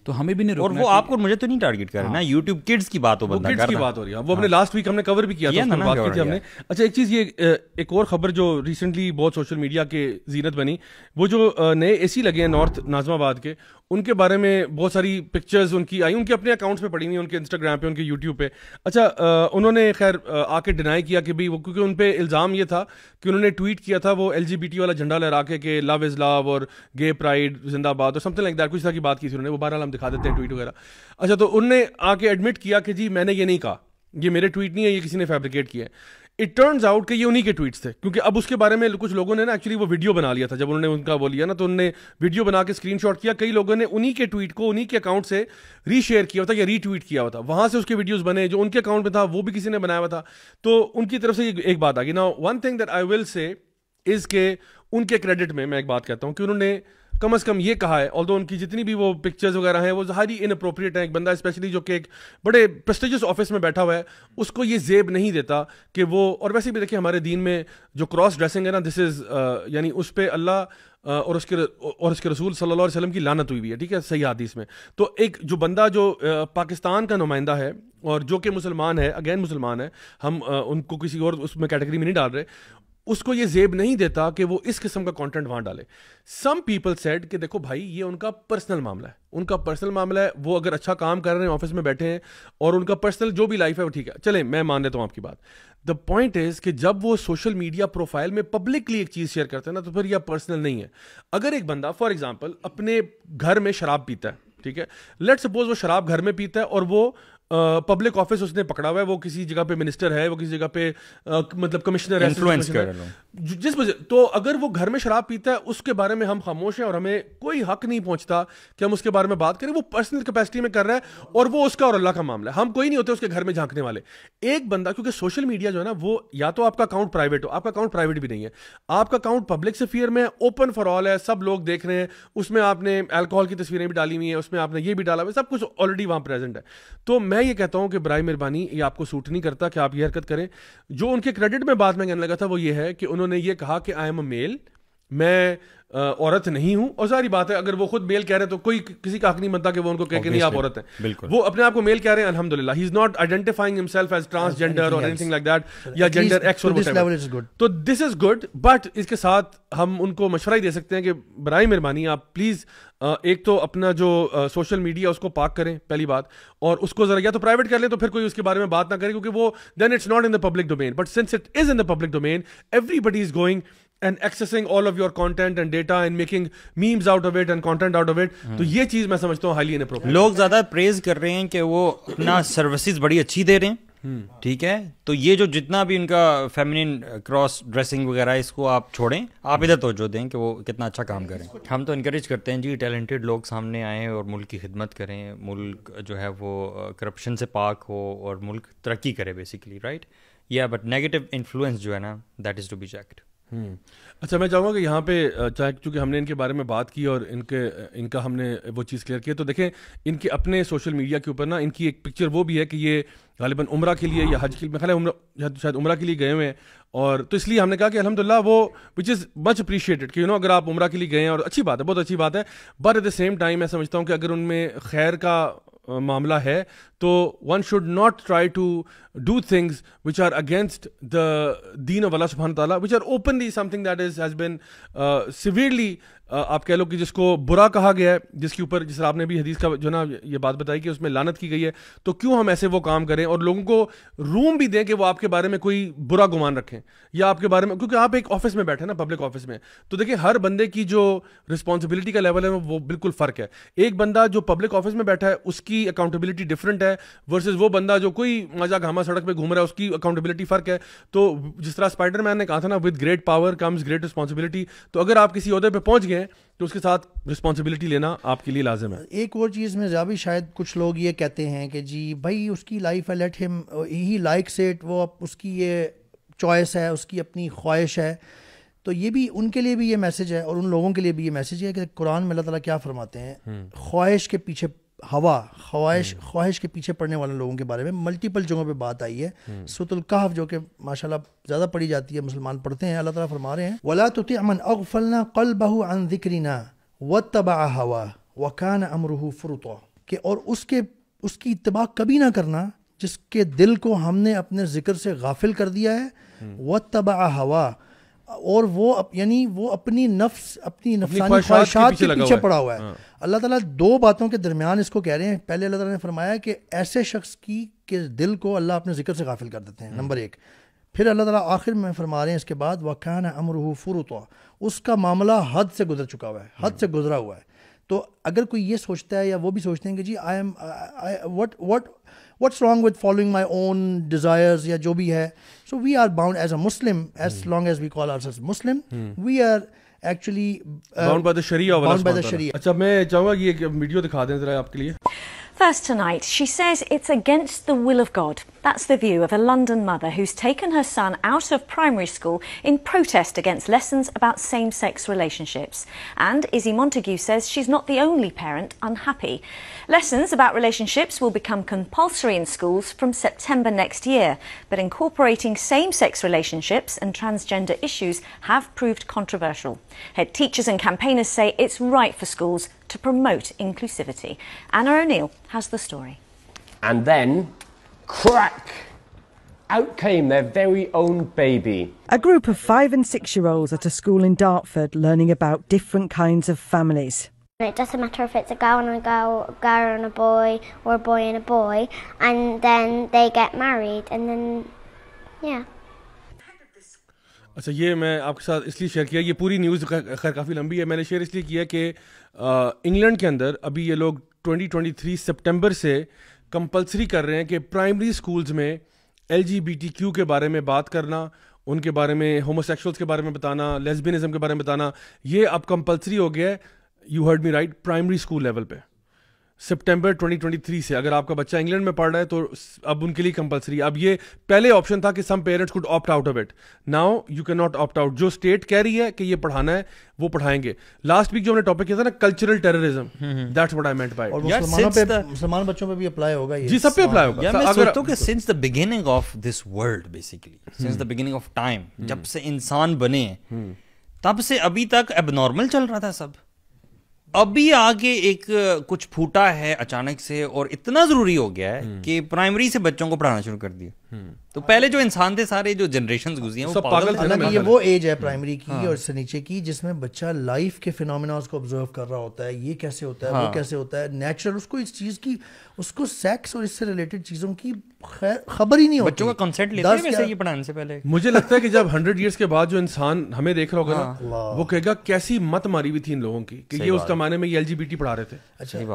تو ہمیں بھی نہیں روکنا. اور وہ آپ کو مجھے تو نہیں ٹارگٹ کر رہا نا, یوٹیوب کڈز کی بات ہو, بندہ کڈز کی بات ہو رہی ہے. وہ اپنے لاسٹ ویک ہم نے کور بھی کیا تھا, اس پر بات کی تھی ہم نے. اچھا ایک چیز, یہ ایک اور خبر جو ریسنٹلی بہت سوشل میڈیا کے زینت بنی, وہ جو نئے اے سی لگے ہیں نارتھ ناظم آباد کے, ان کے بارے میں بہت ساری پکچرز ان کی آئی, ان کے اپنے اکاؤنٹس پہ پڑی ہوئی, ان کے انسٹاگرام پہ, ان کے یوٹیوب پہ. اچھا انہوں نے خیر آ کے ڈینائی کیا کہ بھائی وہ, کیونکہ ان پہ الزام یہ تھا کہ انہوں نے ٹویٹ کیا تھا وہ LGBT والا جھنڈا لہرا کے کہ لو از لو اور گے پرائڈ زندہ باد اور سمتھنگ لائک دیٹ, کچھ طرح کی بات کی تھی انہوں نے. وہ بہرحال ہم دکھا دیتے ہیں ٹویٹ وغیرہ. اچھا تو انہوں نے آ کے ایڈمٹ کیا کہ جی میں نے یہ نہیں کہا, یہ میرے ٹویٹ نہیں ہے, یہ کسی نے فیبریکیٹ کیا ہے. اٹ ٹرنز آؤٹ کہ یہ انہی کے ٹویٹس تھے, کیونکہ اب اس کے بارے میں کچھ لوگوں نے نا ایکچولی وہ ویڈیو بنا لیا تھا. جب انہوں نے ان کا وہ لیا نا تو انہوں نے ویڈیو بنا کے اسکرین شاٹ کیا, کئی لوگوں نے انہی کے ٹویٹ کو انہی کے اکاؤنٹ سے ری شیئر کیا ہوا تھا یا ری ٹویٹ کیا ہوا تھا, وہاں سے اس کے ویڈیوز بنے. جو ان کے اکاؤنٹ میں تھا وہ بھی کسی نے بنایا ہوا تھا. تو ان کی طرف سے ایک بات آ گئی. نا ون تھنگ دیٹ آئی ول سے از کہ ان کے کریڈٹ میں ایک بات کہتا ہوں کہ انہوں نے کم از کم یہ کہا ہے, آلدو ان کی جتنی بھی وہ پکچرز وغیرہ ہیں وہ ہائی ان اپروپریٹ ہیں. ایک بندہ اسپیشلی جو کہ ایک بڑے پریسٹیجس آفس میں بیٹھا ہوا ہے, اس کو یہ زیب نہیں دیتا کہ وہ, اور ویسے بھی دیکھیں ہمارے دین میں جو کراس ڈریسنگ ہے نا, دس از یعنی اس پہ اللہ اور اس کے رسول صلی اللہ علیہ وسلم کی لعنت ہوئی ہوئی ہے, ٹھیک ہے, صحیح حدیث میں. تو ایک جو بندہ جو پاکستان کا نمائندہ ہے اور جو کہ مسلمان ہے, اگین مسلمان ہے, ہم ان کو کسی اور اس میں کیٹیگری میں نہیں ڈال رہے, اس کو یہ زیب نہیں دیتا کہ وہ اس قسم کا کانٹینٹ وہاں ڈالے. سم پیپل سیڈ کہ دیکھو بھائی یہ ان کا پرسنل معاملہ ہے, ان کا پرسنل معاملہ ہے, وہ اگر اچھا کام کر رہے ہیں, آفس میں بیٹھے ہیں اور ان کا پرسنل جو بھی لائف ہے وہ ٹھیک ہے, چلیں میں مان لیتا ہوں آپ کی بات. دا پوائنٹ از کہ جب وہ سوشل میڈیا پروفائل میں پبلکلی ایک چیز شیئر کرتے ہیں نا, تو پھر یہ پرسنل نہیں ہے. اگر ایک بندہ فار ایگزامپل اپنے گھر میں شراب پیتا ہے, ٹھیک ہے, لیٹ سپوز وہ شراب گھر میں پیتا ہے اور وہ پبلک آفس اس نے پکڑا ہوا ہے, وہ کسی جگہ پہ منسٹر ہے, وہ کسی جگہ پہ مطلب کمشنر ہے, جس وجہ, تو اگر وہ گھر میں شراب پیتا ہے اس کے بارے میں ہم خاموش ہیں اور ہمیں کوئی حق نہیں پہنچتا کہ ہم اس کے بارے میں بات کریں. وہ پرسنل کیپیسٹی میں کر رہا ہے اور وہ اس کا اور اللہ کا معاملہ ہے, ہم کوئی نہیں ہوتے اس کے گھر میں جھانکنے والے. ایک بندہ, کیونکہ سوشل میڈیا جو ہے نا وہ یا تو آپ کا اکاؤنٹ پرائیویٹ ہو, آپ کا اکاؤنٹ پرائیویٹ بھی نہیں ہے, آپ کا اکاؤنٹ پبلک سفیئر میں اوپن فار آل ہے, سب لوگ دیکھ رہے ہیں, اس میں آپ نے الکوہول کی تصویریں بھی ڈالی ہوئی ہیں, اس میں آپ نے یہ بھی ڈالا ہوا ہے, سب کچھ آلریڈی وہاں پریزنٹ ہے. تو میں یہ کہتا ہوں کہ برائے مہربانی یہ آپ کو سوٹ نہیں کرتا کہ آپ یہ حرکت کریں. جو ان کے کریڈٹ میں بات میں کہنے لگا تھا وہ یہ ہے کہ انہوں نے یہ کہا کہ آئی ایم اے میل, میں عورت نہیں ہوں. اور ساری بات ہے اگر وہ خود میل کہہ رہے ہیں تو کوئی کسی کا حق نہیں بنتا کہ وہ ان کو کہہ کہ نہیں آپ عورت ہیں. وہ اپنے آپ کو میل کہہ رہے ہیں, الحمدللہ, he is not identifying himself as transgender or anything like that یا جینڈر ایکس اور whatever. تو دس از گڈ, بٹ اس کے ساتھ ہم ان کو مشورہ ہی دے سکتے ہیں کہ برائے مہربانی آپ پلیز ایک تو اپنا جو سوشل میڈیا اس کو پاک کریں پہلی بات, اور اس کو ذرا یا تو پرائیویٹ کر لیں تو پھر کوئی اس کے بارے میں بات نہ کرے, کیونکہ وہ then it's not in the public domain. But since it is in the public domain, everybody is going and accessing all of your content and data and making memes out of it and content out of it. تو یہ چیز میں سمجھتا ہوں highly inappropriate. لوگ زیادہ پریز کر رہے ہیں کہ وہ اپنا سروسز بڑی اچھی دے رہے ہیں, ٹھیک ہے, تو یہ جو جتنا بھی ان کا فیمنن کراس ڈریسنگ وغیرہ اس کو آپ چھوڑیں, آپ ادھر توجہ دیں کہ وہ کتنا اچھا کام کریں. ہم تو انکریج کرتے ہیں جی ٹیلنٹڈ لوگ سامنے آئیں اور ملک کی خدمت کریں, ملک جو ہے وہ کرپشن سے پاک ہو اور ملک ترقی کرے بیسیکلی, رائٹ. یا بٹ نیگیٹو انفلوئنس جو ہے نا, that is to be checked. اچھا, میں چاہوں گا کہ یہاں پہ چاہے چونکہ ہم نے ان کے بارے میں بات کی اور ان کا ہم نے وہ چیز کلیئر کی, تو دیکھیں ان کے اپنے سوشل میڈیا کے اوپر نا ان کی ایک پکچر وہ بھی ہے کہ یہ غالباً عمرہ کے لیے یا حج کے لیے, شاید عمرہ کے لیے گئے ہوئے ہیں, اور تو اس لیے ہم نے کہا کہ الحمدللہ وہ وچ از مچ اپریشیٹڈ کہ اگر آپ عمرہ کے لیے گئے ہیں, اور اچھی بات ہے, بہت اچھی بات ہے, but at the same time میں سمجھتا ہوں کہ اگر ان میں خیر کا معاملہ ہے تو one should not try to do things which are against the دین آف اللہ سبحانہ تعالیٰ, which are openly something that has been severely آپ کہہ لو کہ جس کو برا کہا گیا ہے, جس کے اوپر جس طرح آپ نے بھی حدیث کا جو نا یہ بات بتائی کہ اس میں لعنت کی گئی ہے, تو کیوں ہم ایسے وہ کام کریں اور لوگوں کو روم بھی دیں کہ وہ آپ کے بارے میں کوئی برا گمان رکھیں یا آپ کے بارے میں, کیونکہ آپ ایک آفس میں بیٹھے نا, پبلک آفس میں, تو دیکھیں ہر بندے کی جو رسپانسبلٹی کا لیول ہے وہ بالکل فرق ہے. ایک بندہ جو پبلک آفس میں بیٹھا ہے اس کی اکاؤنٹیبلٹی ڈفرینٹ ہے ورسز وہ بندہ جو کوئی ماجا گھاما سڑک پہ گھوم رہا ہے, اس کی اکاؤنٹیبلٹی فرق ہے. تو جس طرح اسپائڈر مین نے کہا تھا نا, with great power comes great responsibility, تو اگر آپ کسی عہدے پہ پہنچ گئے تو اس کے ساتھ رسپانسبلٹی لینا آپ کے لیے لازم ہے. ایک اور چیز میں بھی شاید کچھ لوگ یہ کہتے ہیں کہ جی بھائی اس کی لائف ہے, لیٹ ہم ہی لائکس اٹ, وہ اس کی یہ چوائس ہے, اس کی اپنی خواہش ہے. تو یہ بھی ان کے لیے بھی یہ میسج ہے اور ان لوگوں کے لیے بھی یہ میسج ہے کہ قرآن میں اللہ تعالیٰ کیا فرماتے ہیں, خواہش کے پیچھے ہوا, خواہش کے پیچھے پڑنے والے لوگوں کے بارے میں ملٹیپل جگہوں پہ بات آئی ہے. سورۃ الکہف جو کہ ماشاءاللہ زیادہ پڑھی جاتی ہے, مسلمان پڑھتے ہیں, اللہ تعالیٰ فرما رہے ہیں وَلَا تُطِعْ مَنْ أَغْفَلْنَا قَلْبَهُ عَنْ ذِكْرِنَا وَاتَّبَعَ هَوَاهُ وَكَانَ أَمْرُهُ فُرُطًا, کہ اور اس کی اتباع کبھی نہ کرنا جس کے دل کو ہم نے اپنے ذکر سے غافل کر دیا ہے, وَاتَّبَعَ هَوَاهُ, اور وہ یعنی وہ اپنی نفسانی خواہشات کے پیچھے پڑا ہوا ہے. اللہ تعالیٰ دو باتوں کے درمیان اس کو کہہ رہے ہیں. پہلے اللہ تعالیٰ نے فرمایا کہ ایسے شخص کی کہ دل کو اللہ اپنے ذکر سے غافل کر دیتے ہیں, نمبر ایک. پھر اللہ تعالیٰ آخر میں فرما رہے ہیں اس کے بعد وَكَانَ أَمْرُهُ فُرُطًا, اس کا معاملہ حد سے گزر چکا ہوا ہے, حد سے گزرا ہوا ہے. تو اگر کوئی یہ سوچتا ہے یا وہ بھی سوچتے ہیں کہ جی what's wrong with following my own desires یا جو بھی ہے, so we are bound as a Muslim, as long as we call ourselves Muslim, we are actually bound by the Sharia. اچھا, میں چاہوں گا یہ ویڈیو دکھا دیں ذرا آپ کے لیے. First tonight, she says it's against the will of God. That's the view of a London mother who's taken her son out of primary school in protest against lessons about same-sex relationships. And Izzy Montague says she's not the only parent unhappy. Lessons about relationships will become compulsory in schools from September next year, but incorporating same-sex relationships and transgender issues have proved controversial. Head teachers and campaigners say it's right for schools to promote inclusivity. Anna O'Neill has the story. And then, crack! Out came their very own baby. A group of 5 and 6-year-olds at a school in Dartford learning about different kinds of families. It doesn't matter if it's a girl and a girl and a boy, or a boy and a boy, and then they get married, and then, yeah. اچھا, یہ میں آپ کے ساتھ اس لیے share کیا, یہ پوری نیوز خیر کافی لمبی ہے, میں نے شیئر اس لیے کیا کہ انگلینڈ کے اندر ابھی یہ لوگ 2023 سپٹمبر سے کمپلسری کر رہے ہیں کہ پرائمری سکولز میں LGBTQ کے بارے میں بات کرنا, ان کے بارے میں, ہومو سیکشولز کے بارے میں بتانا, لیسبینزم کے بارے میں بتانا, یہ اب کمپلسری ہو گیا ہے. You heard me right, primary school level پہ سپٹمبر 2023 سے. اگر آپ کا بچہ انگلینڈ میں پڑھ رہا ہے تو اب ان کے لیے کمپلسری. اب یہ پہلے آپشن تھا کہ some parents could opt out of it, now you can not opt out. جو اسٹیٹ کہہ رہی ہے کہ یہ پڑھانا ہے وہ پڑھائیں گے. لاسٹ ویک جو ہم نے ٹاپک کیا تھا نا, cultural terrorism, that's what I meant by. اور مسلمان بچوں پہ بھی اپلائی ہوگا یہ, جی سب پہ اپلائی ہوگا. میں سوچتا ہوں کہ since the beginning of this world, basically since the beginning of time, جب سے انسان بنے تب سے ابھی تک اب نارمل چل رہا تھا سب. ابھی آگے ایک کچھ پھوٹا ہے اچانک سے اور اتنا ضروری ہو گیا ہے کہ پرائمری سے بچوں کو پڑھانا شروع کر دیا. تو پہلے جو انسان تھے سارے جو جنریشنز گزری ہیں وہ پاگل تھے. حالانکہ یہ وہ ایج ہے پرائمری کی اور سے نیچے کی جس میں بچہ لائف کے فینومیناز کو آبزرو کر رہا ہوتا ہے, یہ کیسے ہوتا ہے, وہ کیسے ہوتا ہے, نیچرل, اس کو اس چیز کی, اس کو سیکس اور اس سے ریلیٹڈ چیزوں کی خبر ہی نہیں ہوتی. بچوں کا کنسنٹ لیتے ہیں ویسے یہ پڑھانے سے پہلے. مجھے لگتا ہے کہ جب 100 ایئرس کے بعد جو انسان ہمیں دیکھ رہا ہوگا نا, وہ کہے گا کیسی مت ماری ہوئی تھی ان لوگوں کی کہ یہ اس زمانے میں یہ LGBT پڑھا رہے تھے.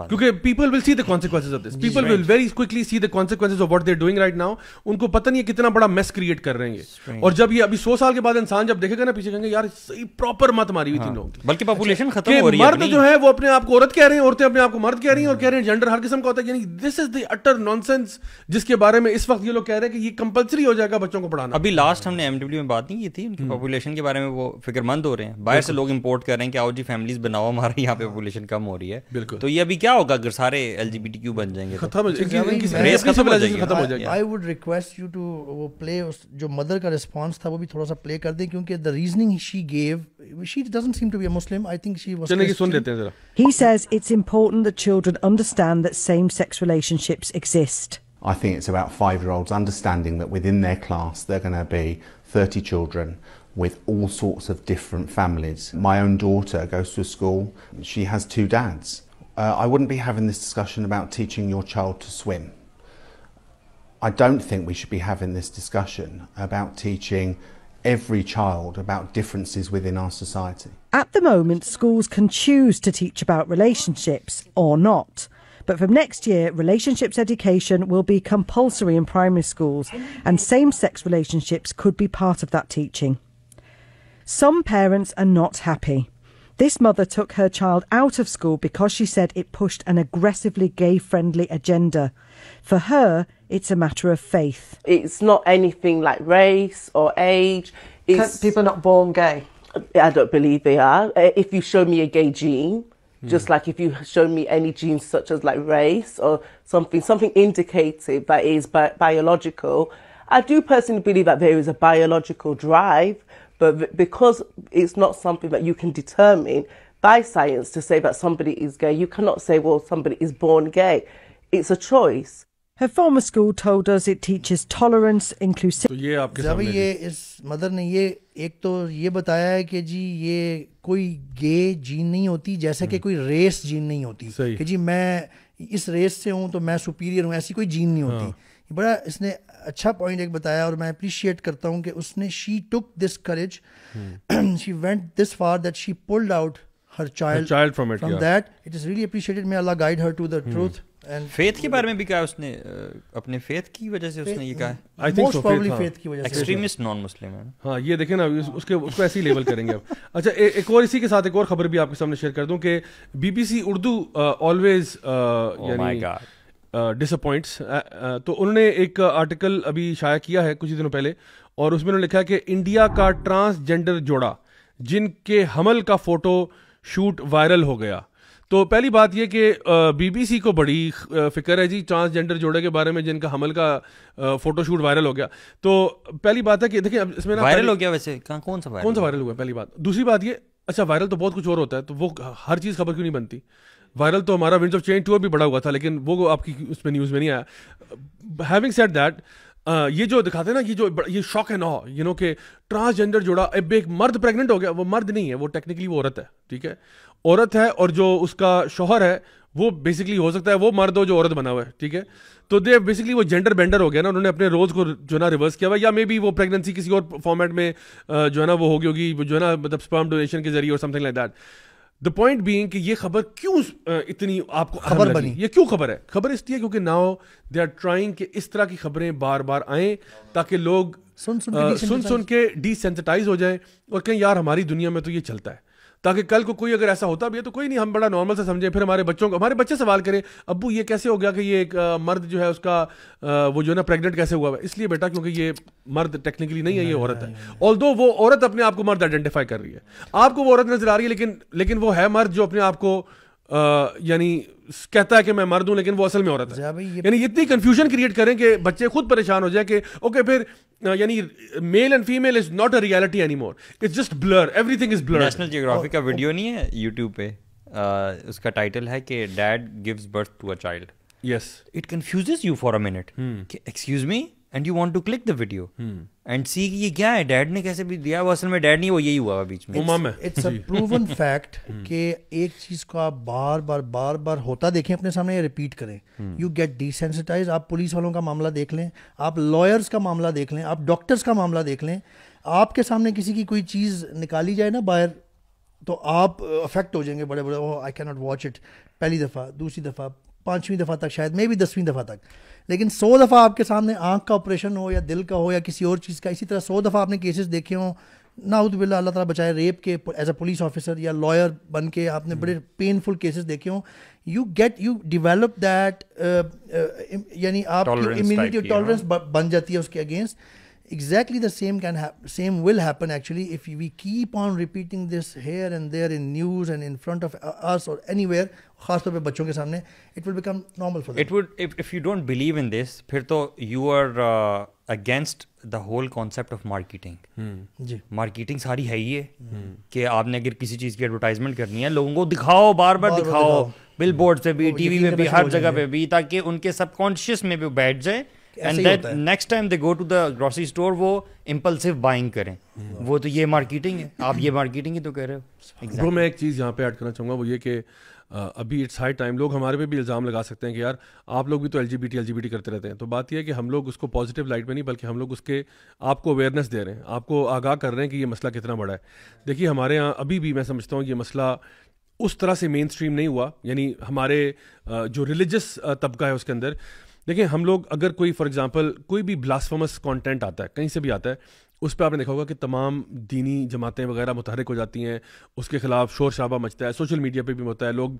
کیونکہ people will see the consequences of this. People will very quickly see the consequences of what they're doing right now. ان کو پتہ نہیں ہے کتنا بڑا میس کریٹ کر رہے ہیں. اور جب یہ ابھی 100 سال کے بعد انسان جب دیکھے گا نا پیچھے, کہیں گے یار صحیح پراپر مت ماری ہوئی تھی لوگوں کی. بلکہ پاپولیشن ختم ہو رہی ہے. مرد جو ہے وہ اپنے آپ کو عورت کہہ رہے ہیں, عورتیں اپنے آپ کو مرد کہہ رہی ہیں, اور کہہ رہے ہیں جینڈر ہر قسم کا ہوتا ہے. یعنی دس از دی اٹر نانسنس جس کے بارے میں اس وقت یہ لوگ کہہ رہے ہیں کہ یہ کمپلسری ہو جائے گا بچوں کو پڑھانا. ابھی لاسٹ ہم نے MW میں بات نہیں کی تھی, ان کی پاپولیشن کے بارے میں وہ فکر مند ہو رہے ہیں. باہر سے لوگ امپورٹ کر رہے ہیں کہ آؤ جی فیملیز بناؤ, ہمارے یہاں پہ پاپولیشن کم ہو رہی ہے. بالکل. تو یہ ابھی کیا ہوگا اگر سارے LGBTQ بن جائیں گے, ختم ہو جائے گی. I would request you to وہ play جو مدر کا response تھا وہ بھی تھوڑا سا play کر دیں, کیونکہ the reasoning she gave, she doesn't seem to be a Muslim. I think she was. چلیں سن لیتے ہیں ذرا. He says it's important that children understand that same-sex relationships exist. I think it's about 5-year-olds understanding that within their class there are going to be 30 children with all sorts of different families. My own daughter goes to a school, she has 2 dads. I wouldn't be having this discussion about teaching your child to swim. I don't think we should be having this discussion about teaching every child about differences within our society. At the moment, schools can choose to teach about relationships or not. But from next year, relationships education will be compulsory in primary schools, and same-sex relationships could be part of that teaching. Some parents are not happy. This mother took her child out of school because she said it pushed an aggressively gay-friendly agenda. For her, it's a matter of faith. It's not anything like race or age. People are not born gay? I don't believe they are. If you show me a gay gene, just like if you show me any genes such as like race or something indicative that is biological, I do personally believe that there is a biological drive, but because it's not something that you can determine by science to say that somebody is gay, you cannot say, well, somebody is born gay. It's a choice. Her former school told us it teaches tolerance, inclusivity. یہ اس mother نے یہ ایک تو یہ بتایا ہے کہ جی یہ کوئی گے جین نہیں ہوتی, جیسا کہ کوئی ریس جین نہیں ہوتی کہ جی میں اس ریس سے ہوں تو میں سپیریئر ہوں, ایسی کوئی جین نہیں ہوتی. بڑا اس نے اچھا پوائنٹ ایک بتایا, اور میں اپریشیٹ کرتا ہوں کہ اس نے she took this courage, she went this far that she pulled out her child from that. It is really appreciated. May Allah guide her to the truth. Faith کے بارے میں بھی کہا اس نے, اپنے فیتھ کی وجہ سے اس نے یہ کہا ہے. آئی تھنک سو, فیتھ کی وجہ سے ایکسٹریمسٹ نان مسلم ہے. ہاں یہ دیکھیں نا, اس کو ایسے ہی لیبل کریں گے اب. اچھا ایک اور اسی کے ساتھ ایک اور خبر بھی آپ کے سامنے شیئر کر دوں کہ BBC اردو آلویز یعنی ڈس اپوائنٹس. تو انہوں نے ایک آرٹیکل ابھی شائع کیا ہے کچھ ہی دنوں پہلے, اور اس میں انہوں نے لکھا ہے کہ انڈیا کا ٹرانسجینڈر جوڑا جن کے حمل کا فوٹو شوٹ وائرل ہو گیا. تو پہلی بات یہ کہ BBC کو بڑی فکر ہے جی ٹرانسجینڈر جوڑے کے بارے میں جن کا حمل کا فوٹو شوٹ وائرل ہو گیا. تو پہلی بات ہے کہ دیکھیں اب اس میں وائرل ہو گیا, ویسے کون سا وائرل ہوا ہے پہلی بات. دوسری بات یہ, اچھا وائرل تو بہت کچھ اور ہوتا ہے, تو وہ ہر چیز خبر کیوں نہیں بنتی. وائرل تو ہمارا ونڈز آف چینج ٹور بھی بڑا ہوا تھا, لیکن وہ آپ کی اس میں نیوز میں نہیں آیا. ہیونگ سیڈ دیٹ, یہ جو دکھاتے ہیں نا یہ shock and a, you know کہ ٹرانسجینڈر جوڑا, اب ایک مرد پریگننٹ ہو گیا, وہ مرد نہیں ہے, وہ ٹیکنیکلی وہ عورت ہے, ٹھیک ہے, عورت ہے, اور جو اس کا شوہر ہے وہ بیسکلی ہو سکتا ہے وہ مرد ہو جو عورت بنا ہوا ہے, ٹھیک ہے. تو دے بیسکلی وہ جینڈر بینڈر ہو گیا نا, انہوں نے اپنے رولز کو جو ہے نا ریورس کیا ہوا, یا مے بی وہ پریگننسی کسی اور فارمیٹ میں جو ہے نا وہ ہوگی جو ہے نا مطلب اسپرم ڈونیشن کے ذریعے اور some thing like that. The point being کہ یہ خبر کیوں اتنی آپ کو خبر بنی, یہ کیوں خبر ہے؟ خبر اس لیے کیونکہ ناؤ دے آر ٹرائنگ کہ اس طرح کی خبریں بار بار آئیں تاکہ لوگ سن کے ڈی سینسٹائز ہو جائیں اور کہیں یار ہماری دنیا میں تو یہ چلتا ہے, تاکہ کل کو کوئی اگر ایسا ہوتا بھی ہے تو کوئی نہیں, ہم بڑا نارمل سے سمجھیں. پھر ہمارے بچے سوال کریں ابو یہ کیسے ہو گیا کہ یہ ایک مرد جو ہے اس کا وہ جو ہے نا پریگننٹ کیسے ہوا ہے؟ اس لیے بیٹا کیونکہ یہ مرد ٹیکنیکلی نہیں ہے, یہ عورت ہے. آلدو وہ عورت اپنے آپ کو مرد آئیڈینٹیفائی کر رہی ہے, آپ کو وہ عورت نظر آ رہی ہے, لیکن وہ ہے مرد جو اپنے آپ کو یعنی کہتا ہے کہ میں مرد ہوں لیکن وہ اصل میں عورت ہے. یعنی اتنی کنفیوژن کریٹ کریں کہ بچے خود پریشان ہو جائیں کہ اوکے پھر یعنی male and female is not a reality anymore, it's just blur, everything is blur. National Geographic کا ویڈیو نہیں ہے یوٹیوب پہ, اس کا ٹائٹل ہے کہ dad gives birth to a child. Yes, it confuses you for a minute کہ excuse me, and you want to click the video and see کہ یہ کیا ہے, ڈیڈ نے کیسے بھی دیا, وہ اصل میں ڈیڈ نہیں, وہ یہی ہوا بیچ میں. اٹس اے پروون فیکٹ کہ ایک چیز کو آپ بار بار ہوتا دیکھیں اپنے سامنے یا ریپیٹ کریں, یو گیٹ ڈیسینسٹائز. آپ پولیس والوں کا معاملہ دیکھ لیں, آپ لائرس کا معاملہ دیکھ لیں, آپ ڈاکٹرس کا معاملہ دیکھ لیں, آپ کے سامنے کسی کی کوئی چیز نکالی جائے نا باہر تو آپ افیکٹ ہو جائیں گے بڑے بڑے, I can not watch it, پہلی دفعہ, دوسری دفعہ, 5ویں دفعہ تک, شاید میں بھی 10ویں دفعہ تک. لیکن 100 دفعہ آپ کے سامنے آنکھ کا آپریشن ہو یا دل کا ہو یا کسی اور چیز کا, اسی طرح 100 دفعہ آپ نے کیسز دیکھے ہوں, نعوذ باللہ اللہ تعالیٰ بچائے, ریپ کے ایز اے پولیس آفیسر یا لائر بن کے آپ نے بڑے پینفل کیسز دیکھے ہوں, یو ڈیولپ دیٹ, یعنی آپ کی امیونٹی ٹالرنس بن جاتی ہے اس کے against. Exactly the same will happen actually if we keep on repeating this here and there in news and in front of us or anywhere, خاص طور پہ بچوں کے سامنے, it will become normal for them. It would, if you don't believe in this, پھر تو you are against the whole concept of marketing. جی marketing ساری ہے ہی ہے کہ آپ نے اگر کسی چیز کی ایڈورٹائزمنٹ کرنی ہے, لوگوں کو دکھاؤ, بار بار دکھاؤ, بل بورڈ پہ بھی, ٹی وی میں بھی, ہر جگہ پہ بھی, تاکہ ان کے سب کانشیس میں بھی بیٹھ جائے. And that next time they go to the grocery store وہ امپلسو بائنگ کریں. وہ تو یہ مارکیٹنگ ہے, آپ یہ مارکیٹنگ ہی تو کہہ رہے ہو. برو میں ایک چیز یہاں پہ ایڈ کرنا چاہوں گا, وہ یہ کہ ابھی اٹس ہائی ٹائم, لوگ ہمارے پہ بھی الزام لگا سکتے ہیں کہ یار آپ لوگ بھی تو ایل جی بی ٹی کرتے رہتے ہیں. تو بات یہ ہے کہ ہم لوگ اس کو پازیٹیو لائٹ میں نہیں, بلکہ ہم لوگ اس کے آپ کو اویئرنیس دے رہے ہیں, آپ کو آگاہ کر رہے ہیں کہ یہ مسئلہ کتنا بڑا ہے. دیکھیے ہمارے یہاں ابھی بھی میں سمجھتا ہوں یہ مسئلہ اس طرح سے مین اسٹریم نہیں ہوا, یعنی ہمارے جو ریلیجس طبقہ ہے اس کے اندر. دیکھیں ہم لوگ اگر کوئی فار ایگزامپل کوئی بھی بلاسفیمس کانٹینٹ آتا ہے, کہیں سے بھی آتا ہے, اس پہ آپ نے دیکھا ہوگا کہ تمام دینی جماعتیں وغیرہ متحرک ہو جاتی ہیں, اس کے خلاف شور شرابہ مچتا ہے, سوشل میڈیا پہ بھی ہوتا ہے, لوگ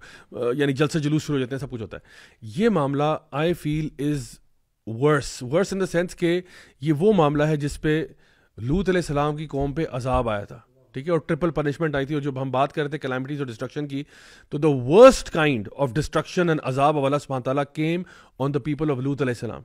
یعنی جلسے جلوس شروع ہو جاتے ہیں, سب کچھ ہوتا ہے. یہ معاملہ آئی فیل از ورس ان دا سینس کہ یہ وہ معاملہ ہے جس پہ لوط علیہ السلام کی قوم پہ عذاب آیا تھا, ٹھیک ہے, اور ٹرپل پنشمنٹ آئی تھی. اور جب ہم بات کرتے تھے کلیمٹیز اور ڈسٹرکشن کی, تو the worst kind of destruction and عذاب آف اللہ سبحانہ تعالیٰ came on the people of Lut علیہ السلام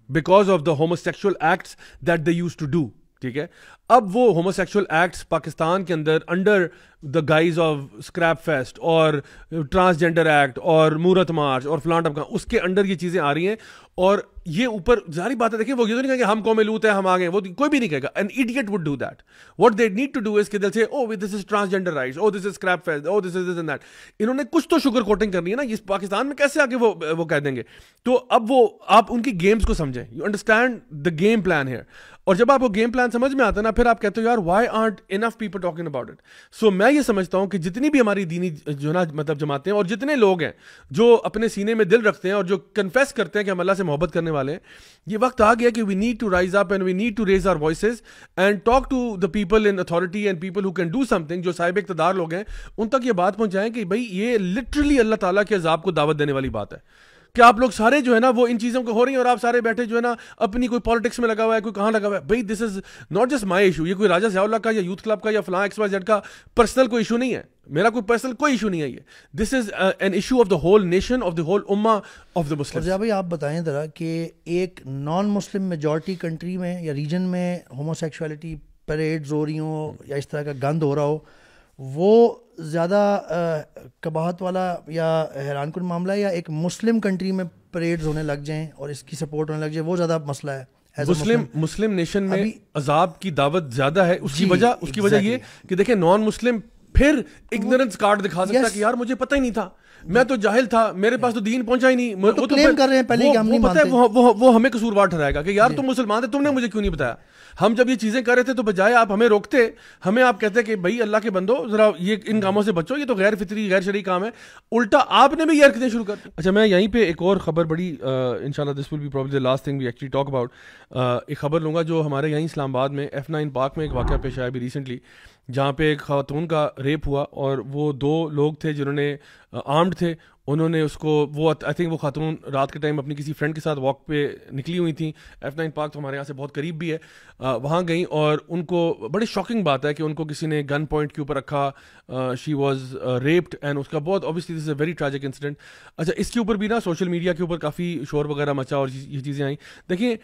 because of the homosexual acts that they used to do. ٹھیک ہے, اب وہ ہوموسیکشول ایکٹس پاکستان کے اندر under the guise of scrap fest اور ٹرانسجینڈر ایکٹ اور مورت مارچ اور فلان ٹپ کا, اس کے انڈر یہ چیزیں آ رہی ہیں. اور یہ اوپر ظاہری بات ہے, دیکھیں وہ یہ تو نہیں کہیں گے ہم قوم لوط ہے ہم آ گئے, وہ کوئی بھی نہیں کہے گا. An idiot would do that. What they need to do is کہ دل سے oh this is transgender rights, oh this is scrap fest, oh this is this and that. انہوں نے کچھ تو شوگر کوٹنگ کرنی ہے نا, اس پاکستان میں کیسے آگے وہ کہہ دیں گے. تو اب وہ آپ ان کی گیمز کو سمجھیں, you understand the game plan here. اور جب آپ کو گیم پلان سمجھ میں آتا ہے نا, پھر آپ کہتے ہو یار why aren't enough people talking about it. So میں یہ سمجھتا ہوں کہ جتنی بھی ہماری دینی جو نا مطلب جماعتیں ہیں اور جتنے لوگ ہیں جو اپنے سینے میں دل رکھتے ہیں اور جو کنفیس کرتے ہیں کہ ہم اللہ سے محبت کرنے والے ہیں, یہ وقت آ گیا کہ we need to rise up and we need to raise our voices and talk to the people in authority and people who can do something. جو صاحب اقتدار لوگ ہیں ان تک یہ بات پہنچائیں کہ بھائی یہ لٹرلی اللہ تعالیٰ کے عذاب کو دعوت دینے والی بات ہے کہ آپ لوگ سارے جو ہے نا وہ ان چیزوں کو ہو رہی ہیں, اور آپ سارے بیٹھے جو ہے نا اپنی کوئی پالیٹکس میں لگا ہوا ہے, کوئی کہاں لگا ہوا ہے. بھائی this is not just my issue, یہ کوئی راجہ ضیاء اللہ کا یا یوتھ کلب کا یا فلاں ایکس وائی زیڈ کا پرسنل کوئی ایشو نہیں ہے, میرا کوئی پرسنل کوئی ایشو نہیں ہے. یہ this is an issue of the whole nation, of the whole امہ آف دا مسلم. ضیاء بھائی آپ بتائیں ذرا کہ ایک نان مسلم میجورٹی کنٹری میں یا ریجن میں ہوموسیکشولیٹی پریڈز ہو رہی ہوں یا اس طرح کا گند ہو رہا ہو, وہ زیادہ قباحت والا یا حیران کن معاملہ ہے, یا ایک مسلم کنٹری میں پریڈز ہونے لگ جائیں اور اس کی سپورٹ ہونے لگ جائے وہ زیادہ مسئلہ ہے؟ مسلم نیشن میں عذاب کی دعوت زیادہ ہے. اس کی وجہ یہ کہ دیکھیں نان مسلم پھر اگنورنس کارڈ دکھا سکتا کہ یار مجھے پتہ ہی نہیں تھا, میں تو جاہل تھا, میرے پاس تو دین پہنچا ہی نہیں. وہ تو کلیم کر رہے ہیں پہلے کہ ہم نہیں مانتے. وہ ہمیں قصوروار ٹھہرائے گا کہ یار تم مسلمان تھے, تم نے مجھے کیوں نہیں بتایا. ہم جب یہ چیزیں کر رہے تھے تو بجائے آپ ہمیں روکتے, ہمیں آپ کہتے کہ بھائی اللہ کے بندو ذرا یہ ان کاموں سے بچو, یہ تو غیر فطری غیر شرعی کام ہے. الٹا آپ نے بھی یہ حرکتیں شروع کر دی. اچھا میں یہیں پہ ایک اور خبر بڑی انشاءاللہ this will be probably the last thing we actually talk about, ایک خبر لوں گا جو ہمارے یہیں اسلام آباد میں F9 پارک میں ایک واقعہ پیش آیا ابھی ریسنٹلی, جہاں پہ ایک خاتون کا ریپ ہوا اور وہ 2 لوگ تھے جنہوں نے آرمڈ تھے. انہوں نے اس کو وہ آئی تھنک وہ خاتون رات کے ٹائم اپنی کسی فرینڈ کے ساتھ واک پہ نکلی ہوئی تھیں. F9 پارک تو ہمارے یہاں سے بہت قریب بھی ہے, وہاں گئیں اور ان کو بڑی شاکنگ بات ہے کہ ان کو کسی نے گن پوائنٹ کے اوپر رکھا, شی واز ریپڈ اینڈ اس کا بہت obviously this is a very tragic incident. اچھا اس کے اوپر بھی نا سوشل میڈیا کے اوپر کافی شور وغیرہ مچا اور یہ چیزیں آئیں. دیکھیں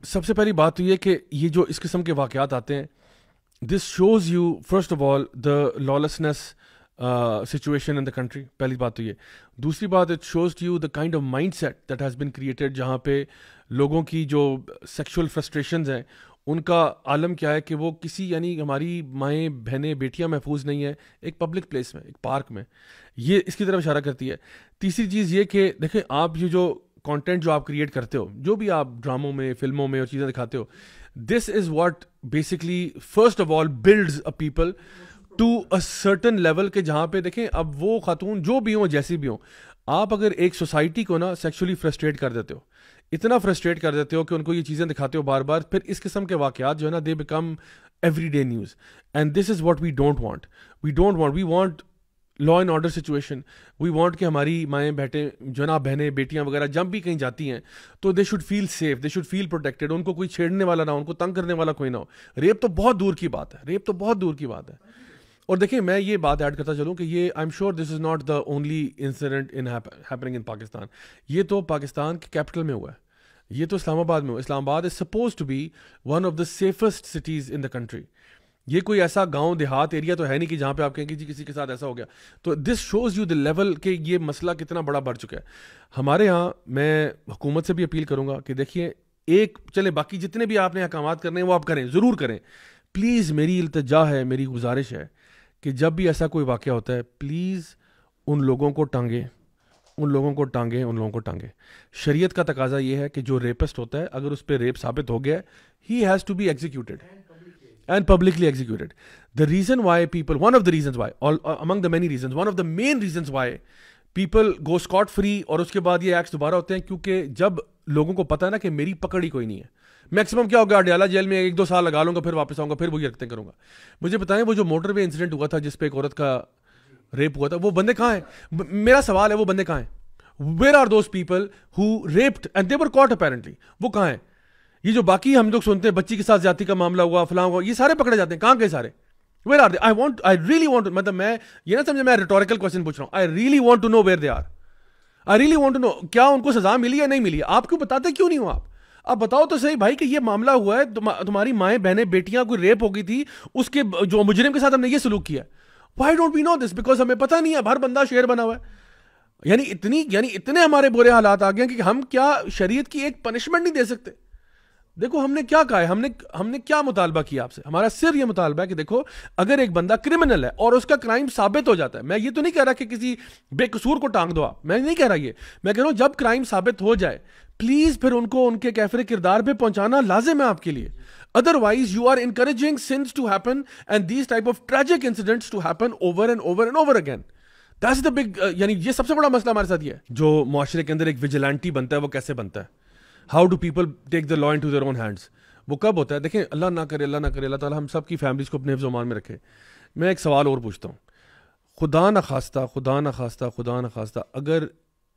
سب سے پہلی بات تو یہ کہ یہ جو اس قسم کے واقعات آتے ہیں, this shows you first of all the lawlessness situation in the country. پہلی بات تو یہ. دوسری بات, it shows to you the kind of mindset that has been created جہاں پہ لوگوں کی جو sexual frustrations ہیں ان کا عالم کیا ہے کہ وہ کسی یعنی ہماری مائیں بہنیں بیٹیاں محفوظ نہیں ہیں ایک پبلک پلیس میں, ایک پارک میں. یہ اس کی طرف اشارہ کرتی ہے. تیسری چیز یہ کہ دیکھیں آپ یہ جو کانٹینٹ جو آپ کریٹ کرتے ہو, جو بھی آپ ڈراموں میں فلموں میں اور چیزیں دکھاتے ہو, this is what basically first of all builds a people to a certain level کہ جہاں پہ دیکھیں اب وہ خاتون جو بھی ہوں جیسی بھی ہوں, آپ اگر ایک سوسائٹی کو نا سیکشولی فرسٹریٹ کر دیتے ہو, اتنا فرسٹریٹ کر دیتے ہو کہ ان کو یہ چیزیں دکھاتے ہو بار بار, پھر اس قسم کے واقعات جو ہے نا they become everyday news. And this is what we don't want. We want law and order situation. We want کہ ہماری مائیں بیٹے جو ہے نا بہنیں بیٹیاں وغیرہ جب بھی کہیں جاتی ہیں تو they should feel safe, they should feel protected. ان کو کوئی چھیڑنے والا نہ ہو, ان کو تنگ کرنے والا کوئی نہ ہو. ریپ تو بہت دور کی بات ہے, ریپ تو بہت دور کی بات ہے. اور دیکھیں میں یہ بات ایڈ کرتا چلوں کہ یہ I am sure this is not the only incident in happening in Pakistan. یہ تو پاکستان کے کیپٹل میں ہوا ہے, یہ تو اسلام آباد میں ہوا. Islamabad is supposed to be one of the safest cities in the country. یہ کوئی ایسا گاؤں دیہات ایریا تو ہے نہیں کہ جہاں پہ آپ کہیں کہ جی کسی کے ساتھ ایسا ہو گیا. تو this shows you the level کہ یہ مسئلہ کتنا بڑا بڑھ چکا ہے. ہمارے ہاں میں حکومت سے بھی اپیل کروں گا کہ دیکھیے ایک چلے باقی جتنے بھی آپ نے احکامات کرنے ہیں وہ آپ کریں, ضرور کریں. پلیز میری التجا ہے, میری گزارش ہے کہ جب بھی ایسا کوئی واقعہ ہوتا ہے پلیز ان لوگوں کو ٹانگیں, ان لوگوں کو ٹانگیں, ان لوگوں کو ٹانگیں. شریعت کا تقاضا یہ ہے کہ جو ریپسٹ ہوتا ہے اگر اس پہ ریپ ثابت ہو گیا he has to be executed and publicly executed. The reason why people, one of the reasons why, among the many reasons, one of the main reasons why people go scot free اور اس کے بعد یہ acts دوبارہ ہوتے ہیں کیونکہ جب لوگوں کو پتا ہے نا کہ میری پکڑ ہی کوئی نہیں ہے. میکسیمم کیا ہوگا, اڈیالہ جیل میں 1-2 سال لگا لوں گا, پھر واپس آؤں گا, پھر وہی حرکتیں کروں گا. مجھے بتائیں وہ جو موٹر وے انسیڈنٹ ہوا تھا جس پہ ایک عورت کا ریپ ہوا تھا, وہ بندے کہاں ہیں؟ میرا سوال ہے وہ بندے کہاں ہیں؟ Where are those people who raped and they were caught apparently? وہ کہاں ہیں؟ یہ جو باقی ہم لوگ سنتے ہیں بچی کے ساتھ زیادتی کا معاملہ ہوا, فلاں ہوا, یہ سارے پکڑے جاتے ہیں, کہاں گئے سارے؟ Where are they? I really want to, مطلب میں یہ نہ سمجھے میں ریٹوریکل کوسچن پوچھ رہا ہوں. I really want to know where they are. I really want to know کیا ان کو سزا ملی یا نہیں ملی. آپ کیوں بتاتے کیوں نہیں ہو آپ بتاؤ تو صحیح بھائی کہ یہ معاملہ ہوا ہے, تمہاری مائیں بہنیں بیٹیاں کوئی ریپ ہو گئی تھی, اس کے جو مجرم کے ساتھ ہم نے یہ سلوک کیا. Why don't we know this? Because ہمیں پتہ نہیں ہے, ہر بندہ شیر بنا ہوا ہے. یعنی اتنے ہمارے برے حالات آ گئے کہ ہم کیا شریعت کی ایک پنشمنٹ نہیں دے سکتے. دیکھو ہم نے کیا کہا ہے, ہم نے کیا مطالبہ کیا آپ سے. ہمارا صرف یہ مطالبہ ہے کہ دیکھو اگر ایک بندہ کرمنل ہے اور اس کا کرائم ثابت ہو جاتا ہے, میں یہ تو نہیں کہہ رہا کہ کسی بے قصور کو ٹانگ دو آپ, میں نہیں کہہ رہا یہ, میں کہہ رہا ہوں جب کرائم ثابت ہو جائے پلیز پھر ان کو ان کے کیفر کردار پہ پہنچانا لازم ہے آپ کے لیے. Otherwise you are encouraging sins to happen and these type of tragic incidents to happen over and over and over again. That's the big, یعنی یہ سب سے بڑا مسئلہ ہمارے ساتھ یہ ہے. جو معاشرے کے اندر ایک ویجیلانٹی بنتا ہے وہ کیسے بنتا ہے؟ How do people take the law into their own hands? وہ کب ہوتا ہے؟ دیکھیں اللہ نہ کرے اللہ تعالیٰ ہم سب کی فیملیز کو اپنے حفظ و امان میں رکھے. میں ایک سوال اور پوچھتا ہوں, خدا نہ خواستہ اگر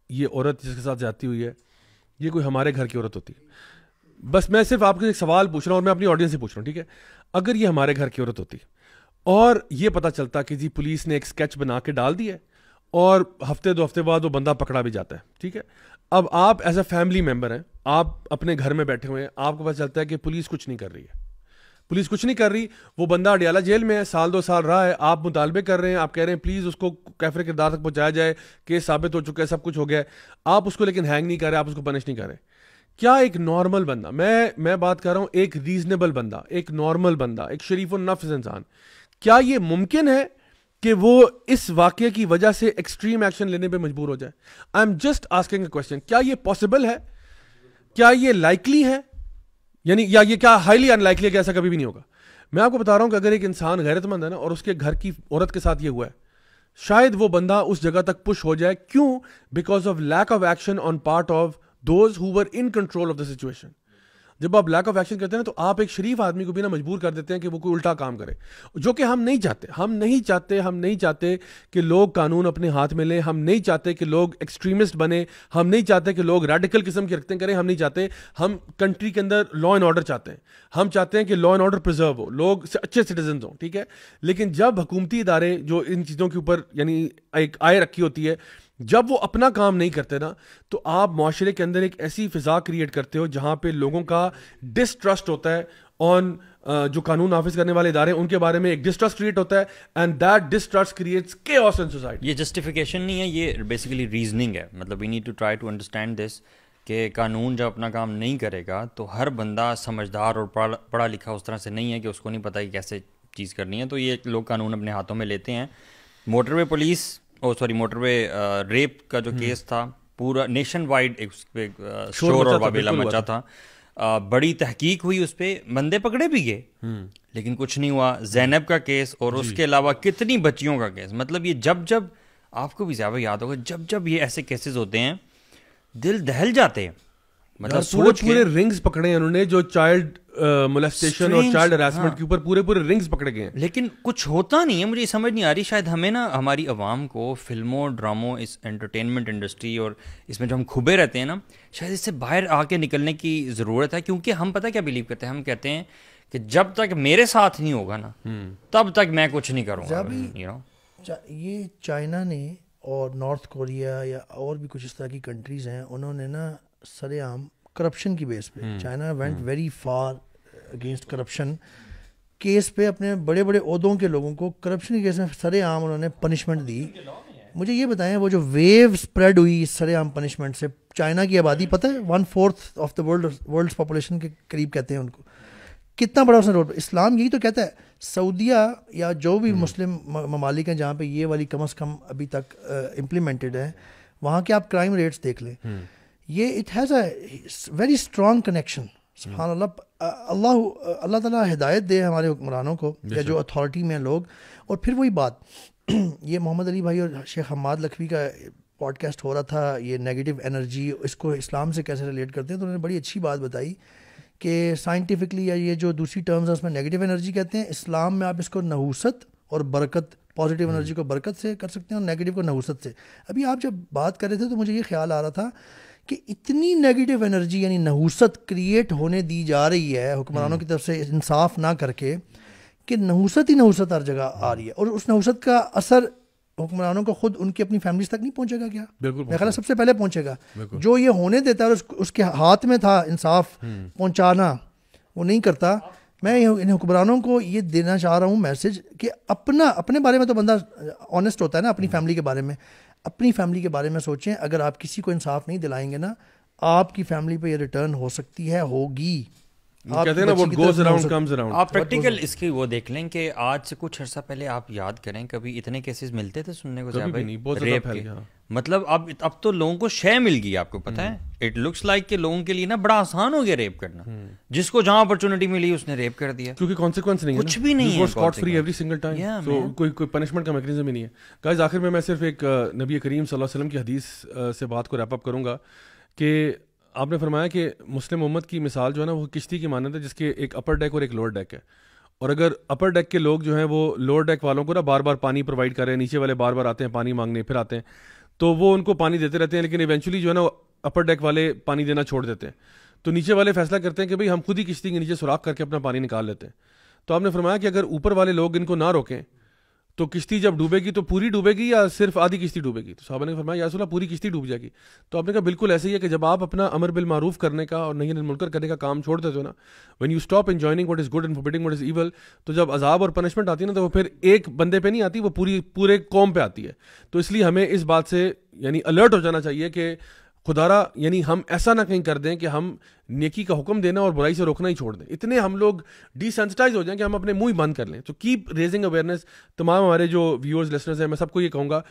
یہ عورت جس کے ساتھ زیادتی ہوئی ہے یہ کوئی ہمارے گھر کی عورت ہوتی, بس میں صرف آپ کو ایک سوال پوچھ رہا ہوں اور میں اپنی آڈینس سے پوچھ رہا ہوں, ٹھیک ہے, اگر یہ ہمارے گھر کی عورت ہوتی اور یہ پتہ چلتا کہ جی پولیس نے ایک اسکیچ بنا کے ڈال دیا ہے اور ہفتے 2 ہفتے بعد وہ بندہ پکڑا بھی جاتا ہے, ٹھیک ہے, اب آپ ایز اے فیملی ممبر ہیں, آپ اپنے گھر میں بیٹھے ہوئے ہیں, آپ کو پتہ چلتا ہے کہ پولیس کچھ نہیں کر رہی ہے, وہ بندہ اڈیالہ جیل میں ہے, 1-2 سال رہا ہے, آپ مطالبے کر رہے ہیں, آپ کہہ رہے ہیں پلیز اس کو کیفر کردار تک پہنچایا جائے, کیس ثابت ہو چکا ہے, سب کچھ ہو گیا ہے, آپ اس کو لیکن ہینگ نہیں کر رہے, آپ اس کو پنش نہیں کر رہے. کیا ایک نارمل بندہ, میں بات کر رہا ہوں ایک ریزنیبل بندہ, ایک نارمل بندہ, ایک شریف النفس انسان, کیا یہ ممکن ہے کہ وہ اس واقعے کی وجہ سے ایکسٹریم ایکشن لینے پہ مجبور ہو جائے؟ I am just asking a question. کیا یہ پاسبل ہے؟ کیا یہ لائکلی ہے؟ یعنی یا یہ کیا ہائیلی ان لائکلی ہے کہ ایسا کبھی بھی نہیں ہوگا؟ میں آپ کو بتا رہا ہوں کہ اگر ایک انسان غیرت مند ہے نا اور اس کے گھر کی عورت کے ساتھ یہ ہوا ہے, شاید وہ بندہ اس جگہ تک پش ہو جائے. کیوں؟ Because of lack of action on part of those who were in control of the situation. جب آپ لیک آف ایکشن کرتے ہیں نا تو آپ ایک شریف آدمی کو بھی نا مجبور کر دیتے ہیں کہ وہ کوئی الٹا کام کرے, جو کہ ہم نہیں چاہتے کہ لوگ قانون اپنے ہاتھ میں لیں, ہم نہیں چاہتے کہ لوگ ایکسٹریمسٹ بنے, ہم نہیں چاہتے کہ لوگ ریڈیکل قسم کی حرکتیں کریں, ہم نہیں چاہتے. ہم کنٹری کے اندر لا اینڈ آرڈر چاہتے ہیں, ہم چاہتے ہیں کہ لا اینڈ آرڈر پرزرو ہو, لوگ اچھے سٹیزنز ہوں, ٹھیک ہے. لیکن جب حکومتی ادارے جو ان چیزوں کے اوپر یعنی ایک آئے رکھی ہوتی ہے, جب وہ اپنا کام نہیں کرتے نا تو آپ معاشرے کے اندر ایک ایسی فضا کریٹ کرتے ہو جہاں پہ لوگوں کا ڈسٹرسٹ ہوتا ہے آن جو قانون نافذ کرنے والے ادارے ان کے بارے میں ایک ڈسٹرسٹ کریٹ ہوتا ہے, and that distrust creates chaos in society. یہ جسٹیفیکیشن نہیں ہے, یہ بیسیکلی ریزننگ ہے. مطلب we need to try to understand this کہ قانون جب اپنا کام نہیں کرے گا تو ہر بندہ سمجھدار اور پڑھا لکھا اس طرح سے نہیں ہے کہ اس کو نہیں پتہ کہ کیسے چیز کرنی ہے, تو یہ لوگ قانون اپنے ہاتھوں میں لیتے ہیں. موٹر وے پولیس موٹر وے ریپ کا جو کیس تھا, پورا نیشن وائڈ شور اور وابیلا مچا تھا. بڑی تحقیق ہوئی اس پہ, بندے پکڑے بھی گئے لیکن کچھ نہیں ہوا. زینب کا کیس اور اس کے علاوہ کتنی بچیوں کا کیس. مطلب یہ جب آپ کو بھی زیادہ یاد ہوگا, جب یہ ایسے کیسز ہوتے ہیں دل دہل جاتے ہیں. مطلب سوچ پورے رنگز پکڑے ہیں انہوں نے, جو چائلڈ مولیسٹیشن اور چائلڈ ہراسمنٹ کے اوپر پورے رنگز پکڑے گئے ہیں, لیکن کچھ ہوتا نہیں ہے. مجھے یہ سمجھ نہیں آ رہی, شاید ہمیں نا ہماری عوام کو فلموں ڈراموں اس انٹرٹینمنٹ انڈسٹری اور اس میں جو ہم کھبے رہتے ہیں نا, شاید اس سے باہر آ کے نکلنے کی ضرورت ہے. کیونکہ ہم پتہ کیا بلیو کرتے ہیں, ہم کہتے ہیں کہ جب تک میرے ساتھ نہیں ہوگا نا تب تک میں کچھ نہیں کروں گا. یہ چائنا نے اور نارتھ کوریا یا اور بھی کچھ اس طرح کی کنٹریز ہیں, انہوں نے نا سر عام کرپشن کی بیس پہ, China went very for against corruption case پہ, اپنے بڑے بڑے عہدوں کے لوگوں کو کرپشن کے کیس میں سر عام انہوں نے پنشمنٹ دی. مجھے یہ بتائیں, وہ جو ویو اسپریڈ ہوئی سر عام پنشمنٹ سے, چائنا کی آبادی پتہ ہے 1/4 آف دا ورلڈ پاپولیشن کے قریب کہتے ہیں ان کو, کتنا بڑا اس نے رول. اسلام یہی تو کہتا ہے, سعودیہ یا جو بھی مسلم ممالک ہیں جہاں پہ یہ والی کم از کم ابھی تک امپلیمنٹڈ ہے, وہاں کے آپ کرائم ریٹس دیکھ لیں, یہ it has a very strong connection. سبحان اللہ, اللہ تعالیٰ ہدایت دے ہمارے حکمرانوں کو یا جو اتھارٹی میں لوگ. اور پھر وہی بات, یہ محمد علی بھائی اور شیخ حماد لکھوی کا پوڈ کاسٹ ہو رہا تھا, یہ نیگیٹو انرجی اس کو اسلام سے کیسے ریلیٹ کرتے ہیں, تو انہوں نے بڑی اچھی بات بتائی کہ سائنٹیفکلی یا یہ جو دوسری ٹرمز ہیں اس میں نیگیٹو انرجی کہتے ہیں, اسلام میں آپ اس کو نحوست اور برکت, پازیٹیو انرجی کو برکت سے کر سکتے ہیں اور نیگیٹو کو نحوست سے. ابھی آپ جب بات کر رہے تھے تو مجھے یہ خیال آ رہا تھا کہ اتنی نیگیٹو انرجی یعنی نحوست کریٹ ہونے دی جا رہی ہے حکمرانوں کی طرف سے انصاف نہ کر کے, کہ نحوست ہی نحوست ہر جگہ آ رہی ہے, اور اس نحوست کا اثر حکمرانوں کو خود ان کی اپنی فیملیز تک نہیں پہنچے گا. کیا میرا خیال سب سے پہلے پہنچے گا. جو یہ ہونے دیتا ہے اور اس کے ہاتھ میں تھا انصاف پہنچانا, وہ نہیں کرتا. میں ان حکمرانوں کو یہ دینا چاہ رہا ہوں میسج کہ اپنے بارے میں تو بندہ آنیسٹ ہوتا ہے نا, اپنی فیملی کے بارے میں, اپنی فیملی کے بارے میں سوچیں. اگر آپ کسی کو انصاف نہیں دلائیں گے نا, آپ کی فیملی پہ یہ ریٹرن ہو سکتی ہے, ہوگی. کہتے ہیں نا what goes around comes around. آپ پریکٹیکل اس کی وہ دیکھ لیں کہ آج سے کچھ عرصہ پہلے آپ یاد کریں کبھی اتنے کیسز ملتے تھے سننے کو ریپ کے. مطلب اب تو لوگوں کو شے مل گئی, آپ کو پتہ ہے, اٹ لکس لائک کہ لوگوں کے لیے نا بڑا آسان ہو گیا ریپ کرنا. جس کو جہاں اپرچونٹی ملی اس نے ریپ کر دیا, کیونکہ کانسیکوینس نہیں ہے, کچھ بھی نہیں ہے, scot free every single time, so کوئی پنشمنٹ کا میکینزم ہی نہیں ہے. گائز آخر میں صرف ایک نبی کریم صلی اللہ علیہ وسلم کی حدیث سے بات کو ریپ اپ کروں گا کہ آپ نے فرمایا کہ مسلم امت کی مثال جو ہے نا وہ کشتی کی مانند ہے جس کے ایک اپر ڈیک اور ایک لوور ڈیک ہے. اور اگر اپر ڈیک کے لوگ جو ہیں وہ لوور ڈیک والوں کو نا بار بار پانی پرووائڈ کر رہے ہیں, نیچے والے بار بار آتے ہیں پانی مانگنے, پھر آتے ہیں, تو وہ ان کو پانی دیتے رہتے ہیں, لیکن ایونچولی جو ہے نا اپر ڈیک والے پانی دینا چھوڑ دیتے ہیں. تو نیچے والے فیصلہ کرتے ہیں کہ بھئی ہم خود ہی کشتی کے نیچے سوراخ کر کے اپنا پانی نکال لیتے ہیں. تو آپ نے فرمایا کہ اگر اوپر والے لوگ ان کو نہ روکیں تو کشتی جب ڈوبے گی تو پوری ڈوبے گی یا صرف آدھی کشتی ڈوبے گی؟ تو صحابہ نے فرمایا یا رسول اللہ پوری کشتی ڈوب جائے گی. تو آپ نے کہا بالکل ایسے ہی ہے کہ جب آپ اپنا امر بالمعروف کرنے کا اور نہی عن المنکر کرنے کا کام چھوڑ دیتے ہو نا, when you stop enjoining what is good and forbidding what is evil, تو جب عذاب اور پنشمنٹ آتی ہے نا تو وہ پھر ایک بندے پہ نہیں آتی, وہ پورے قوم پہ آتی ہے. تو اس لیے ہمیں اس بات سے یعنی الرٹ ہو جانا چاہیے کہ خدارا یعنی ہم ایسا نہ کہیں کر دیں کہ ہم نیکی کا حکم دینا اور برائی سے روکنا ہی چھوڑ دیں. اتنے ہم لوگ ڈی سینسٹائز ہو جائیں کہ ہم اپنے منہ ہی بند کر لیں. تو کیپ ریزنگ اویئرنیس. تمام ہمارے جو ویورز لسنرز ہیں, میں سب کو یہ کہوں گا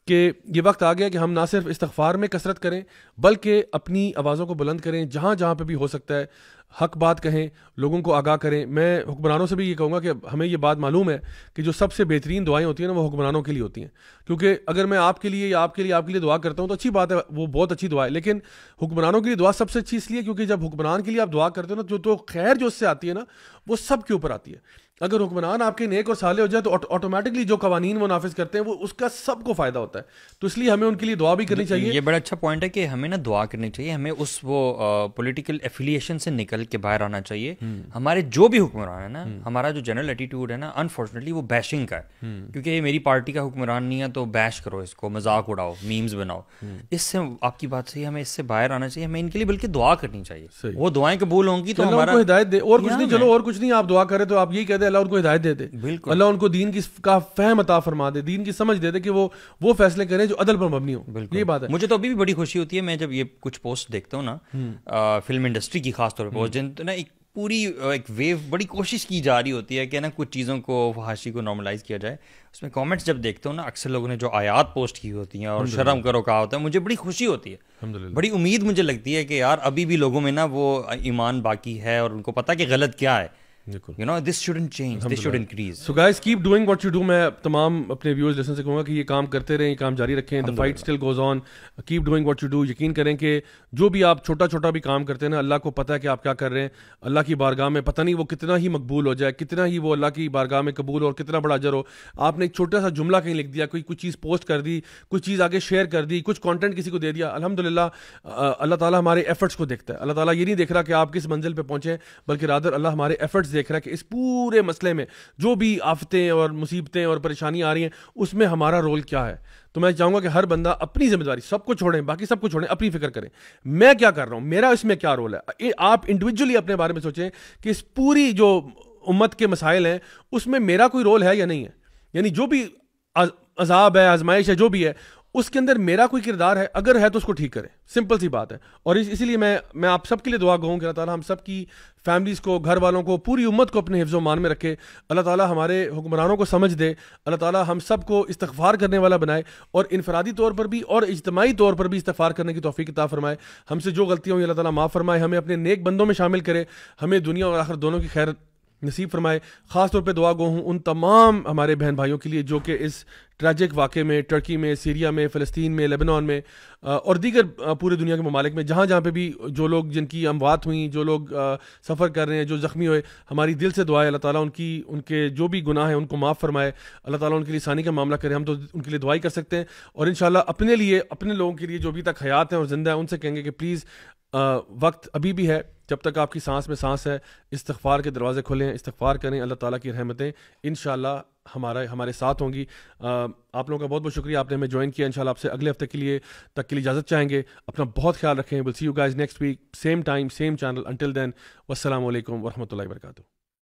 کہ یہ وقت آ گیا کہ ہم نہ صرف استغفار میں کثرت کریں بلکہ اپنی آوازوں کو بلند کریں, جہاں جہاں پہ بھی ہو سکتا ہے حق بات کہیں, لوگوں کو آگاہ کریں. میں حکمرانوں سے بھی یہ کہوں گا کہ ہمیں یہ بات معلوم ہے کہ جو سب سے بہترین دعائیں ہوتی ہیں نا وہ حکمرانوں کے لیے ہوتی ہیں. کیونکہ اگر میں آپ کے لیے یا آپ کے لیے دعا کرتا ہوں تو اچھی بات ہے, وہ بہت اچھی دعا ہے, لیکن حکمرانوں کے لیے دعا سب سے اچھی اس لیے کیونکہ جب حکمران کے لیے آپ دعا کرتے ہو نا تو خیر جو اس سے آتی ہے نا وہ سب کے اوپر آتی ہے. اگر حکمران آپ کے نیک اور صالح ہو جائے تو آٹومیٹکلی جو قوانین وہ نافذ کرتے ہیں وہ اس کا سب کو فائدہ ہوتا ہے. تو اس لیے ہمیں ان کے لیے دعا بھی کرنی چاہیے. یہ بڑا اچھا پوائنٹ ہے کہ ہمیں نا دعا کرنی چاہیے, ہمیں اس وہ پولیٹیکل ایفیلیشن سے نکل کے باہر آنا چاہیے. ہمارے جو بھی حکمران ہے نا, ہمارا جو جنرل ایٹیٹیوڈ ہے نا, انفارچونیٹلی وہ بیشنگ کا ہے, کیونکہ یہ میری پارٹی کا حکمران نہیں ہے تو بیش کرو اس کو, مذاق اڑاؤ, میمز بناؤ. اس سے آپ کی بات صحیح, ہمیں اس سے باہر آنا چاہیے, ہمیں ان کے لیے بلکہ دعا کرنی چاہیے. وہ دعائیں قبول ہوں گی تو ہمارا ہدایت دے, اور کچھ نہیں. چلو اور کچھ نہیں, آپ دعا کریں تو آپ یہی کہتے ہیں اللہ ان کو ہدایت دے دے, اللہ ان کو دین کی کا فہم عطا فرما دے, دین کی سمجھ دے دے کہ وہ فیصلے کریں جو عدل پر مبنی ہوں. یہ بات ہے. مجھے تو ابھی بھی بڑی خوشی ہوتی ہے میں جب یہ کچھ پوسٹ دیکھتا ہوں نا, فلم انڈسٹری کی خاص طور پہ پوسٹ, جن نا پوری ایک ویو بڑی کوشش کی جا رہی ہوتی ہے کہ نا کچھ چیزوں کو, فحاشی کو نارملائز کیا جائے. اس میں کامنٹس جب دیکھتا ہوں نا, اکثر لوگوں نے جو آیات پوسٹ کی ہوتی ہیں اور شرم کرو کہا ہوتا ہے, مجھے بڑی خوشی ہوتی ہے, بڑی امید مجھے لگتی ہے کہ یار ابھی بھی لوگوں میں نا وہ ایمان باقی ہے اور ان کو پتہ کہ غلط کیا ہے. You know, this shouldn't change, this should increase. So guys, keep doing what you do. میں تمام اپنے ویورز لسن سے کہوں گا کہ یہ کام کرتے رہیں, یہ کام جاری رکھیں. The fight still goes on. Keep doing what you do. یقین کریں کہ جو بھی آپ چھوٹا چھوٹا بھی کام کرتے ہیں نا, اللہ کو پتہ ہے کہ آپ کیا کر رہے ہیں. اللہ کی بارگاہ میں پتہ نہیں وہ کتنا ہی مقبول ہو جائے, کتنا ہی وہ اللہ کی بارگاہ میں قبول اور کتنا بڑا اجر ہو. آپ نے ایک چھوٹا سا جملہ کہیں لکھ دیا, کوئی چیز پوسٹ کر دی, کچھ چیز آگے شیئر کر دی, کچھ کانٹینٹ کسی کو دے دیا, الحمدللہ اللہ تعالیٰ ہمارے ایفرٹس کو دیکھتا ہے. اللہ تعالیٰ یہ نہیں دیکھ رہا کہ آپ کس منزل پہ پہنچے, بلکہ رادر اللہ ہمارے ایفرٹس دیکھ رہا ہے کہ اس پورے مسئلے میں جو بھی آفتیں اور مصیبتیں اور پریشانی آ رہی ہیں اس میں ہمارا رول کیا ہے. تو میں چاہوں گا کہ ہر بندہ اپنی ذمہ داری, سب کو چھوڑیں, باقی سب کو چھوڑیں, اپنی فکر کریں میں کیا کر رہا ہوں, میرا اس میں کیا رول ہے. آپ انڈیویجولی اپنے بارے میں سوچیں کہ اس پوری جو امت کے مسائل ہیں اس میں میرا کوئی رول ہے یا نہیں ہے. یعنی جو بھی عذاب ہے, آزمائش ہے, جو بھی ہے, اس کے اندر میرا کوئی کردار ہے, اگر ہے تو اس کو ٹھیک کریں. سمپل سی بات ہے. اور اسی لیے میں آپ سب کے لیے دعا کہوں کہ اللہ تعالیٰ ہم سب کی فیملیز کو, گھر والوں کو, پوری امت کو اپنے حفظ و مان میں رکھے. اللہ تعالیٰ ہمارے حکمرانوں کو سمجھ دے. اللہ تعالیٰ ہم سب کو استغفار کرنے والا بنائے, اور انفرادی طور پر بھی اور اجتماعی طور پر بھی استغفار کرنے کی توفیق عطا فرمائے. ہم سے جو غلطیاں ہوئی اللہ تعالیٰ معاف فرمائے, ہمیں اپنے نیک بندوں میں شامل کرے, ہمیں دنیا اور آخرت دونوں کی خیر نصیب فرمائے. خاص طور پہ دعا گو ہوں ان تمام ہمارے بہن بھائیوں کے لیے جو کہ اس ٹریجک واقعے میں, ٹرکی میں, سیریا میں, فلسطین میں, لیبنان میں اور دیگر پورے دنیا کے ممالک میں, جہاں جہاں پہ بھی جو لوگ جن کی اموات ہوئیں, جو لوگ سفر کر رہے ہیں, جو زخمی ہوئے, ہماری دل سے دعا ہے اللہ تعالیٰ ان کے جو بھی گناہ ہیں ان کو معاف فرمائے. اللہ تعالیٰ ان کے لیے آسانی کا معاملہ کرے. ہم تو ان کے لیے دعائی کر سکتے ہیں, اور انشاءاللہ اپنے لیے, اپنے لوگوں کے لیے جو ابھی تک حیات ہیں اور زندہ ہیں, ان سے کہیں گے کہ پلیز وقت ابھی بھی ہے, جب تک آپ کی سانس میں سانس ہے, استغفار کے دروازے کھولیں, استغفار کریں. اللہ تعالیٰ کی رحمتیں انشاءاللہ ہمارے ساتھ ہوں گی. آپ لوگوں کا بہت بہت شکریہ, آپ نے ہمیں جوائن کیا. انشاءاللہ آپ سے اگلے ہفتے کے لیے اجازت چاہیں گے. اپنا بہت خیال رکھیں. we'll see you guys next week, same time, same channel. until then, والسلام علیکم ورحمۃ اللہ وبرکاتہ.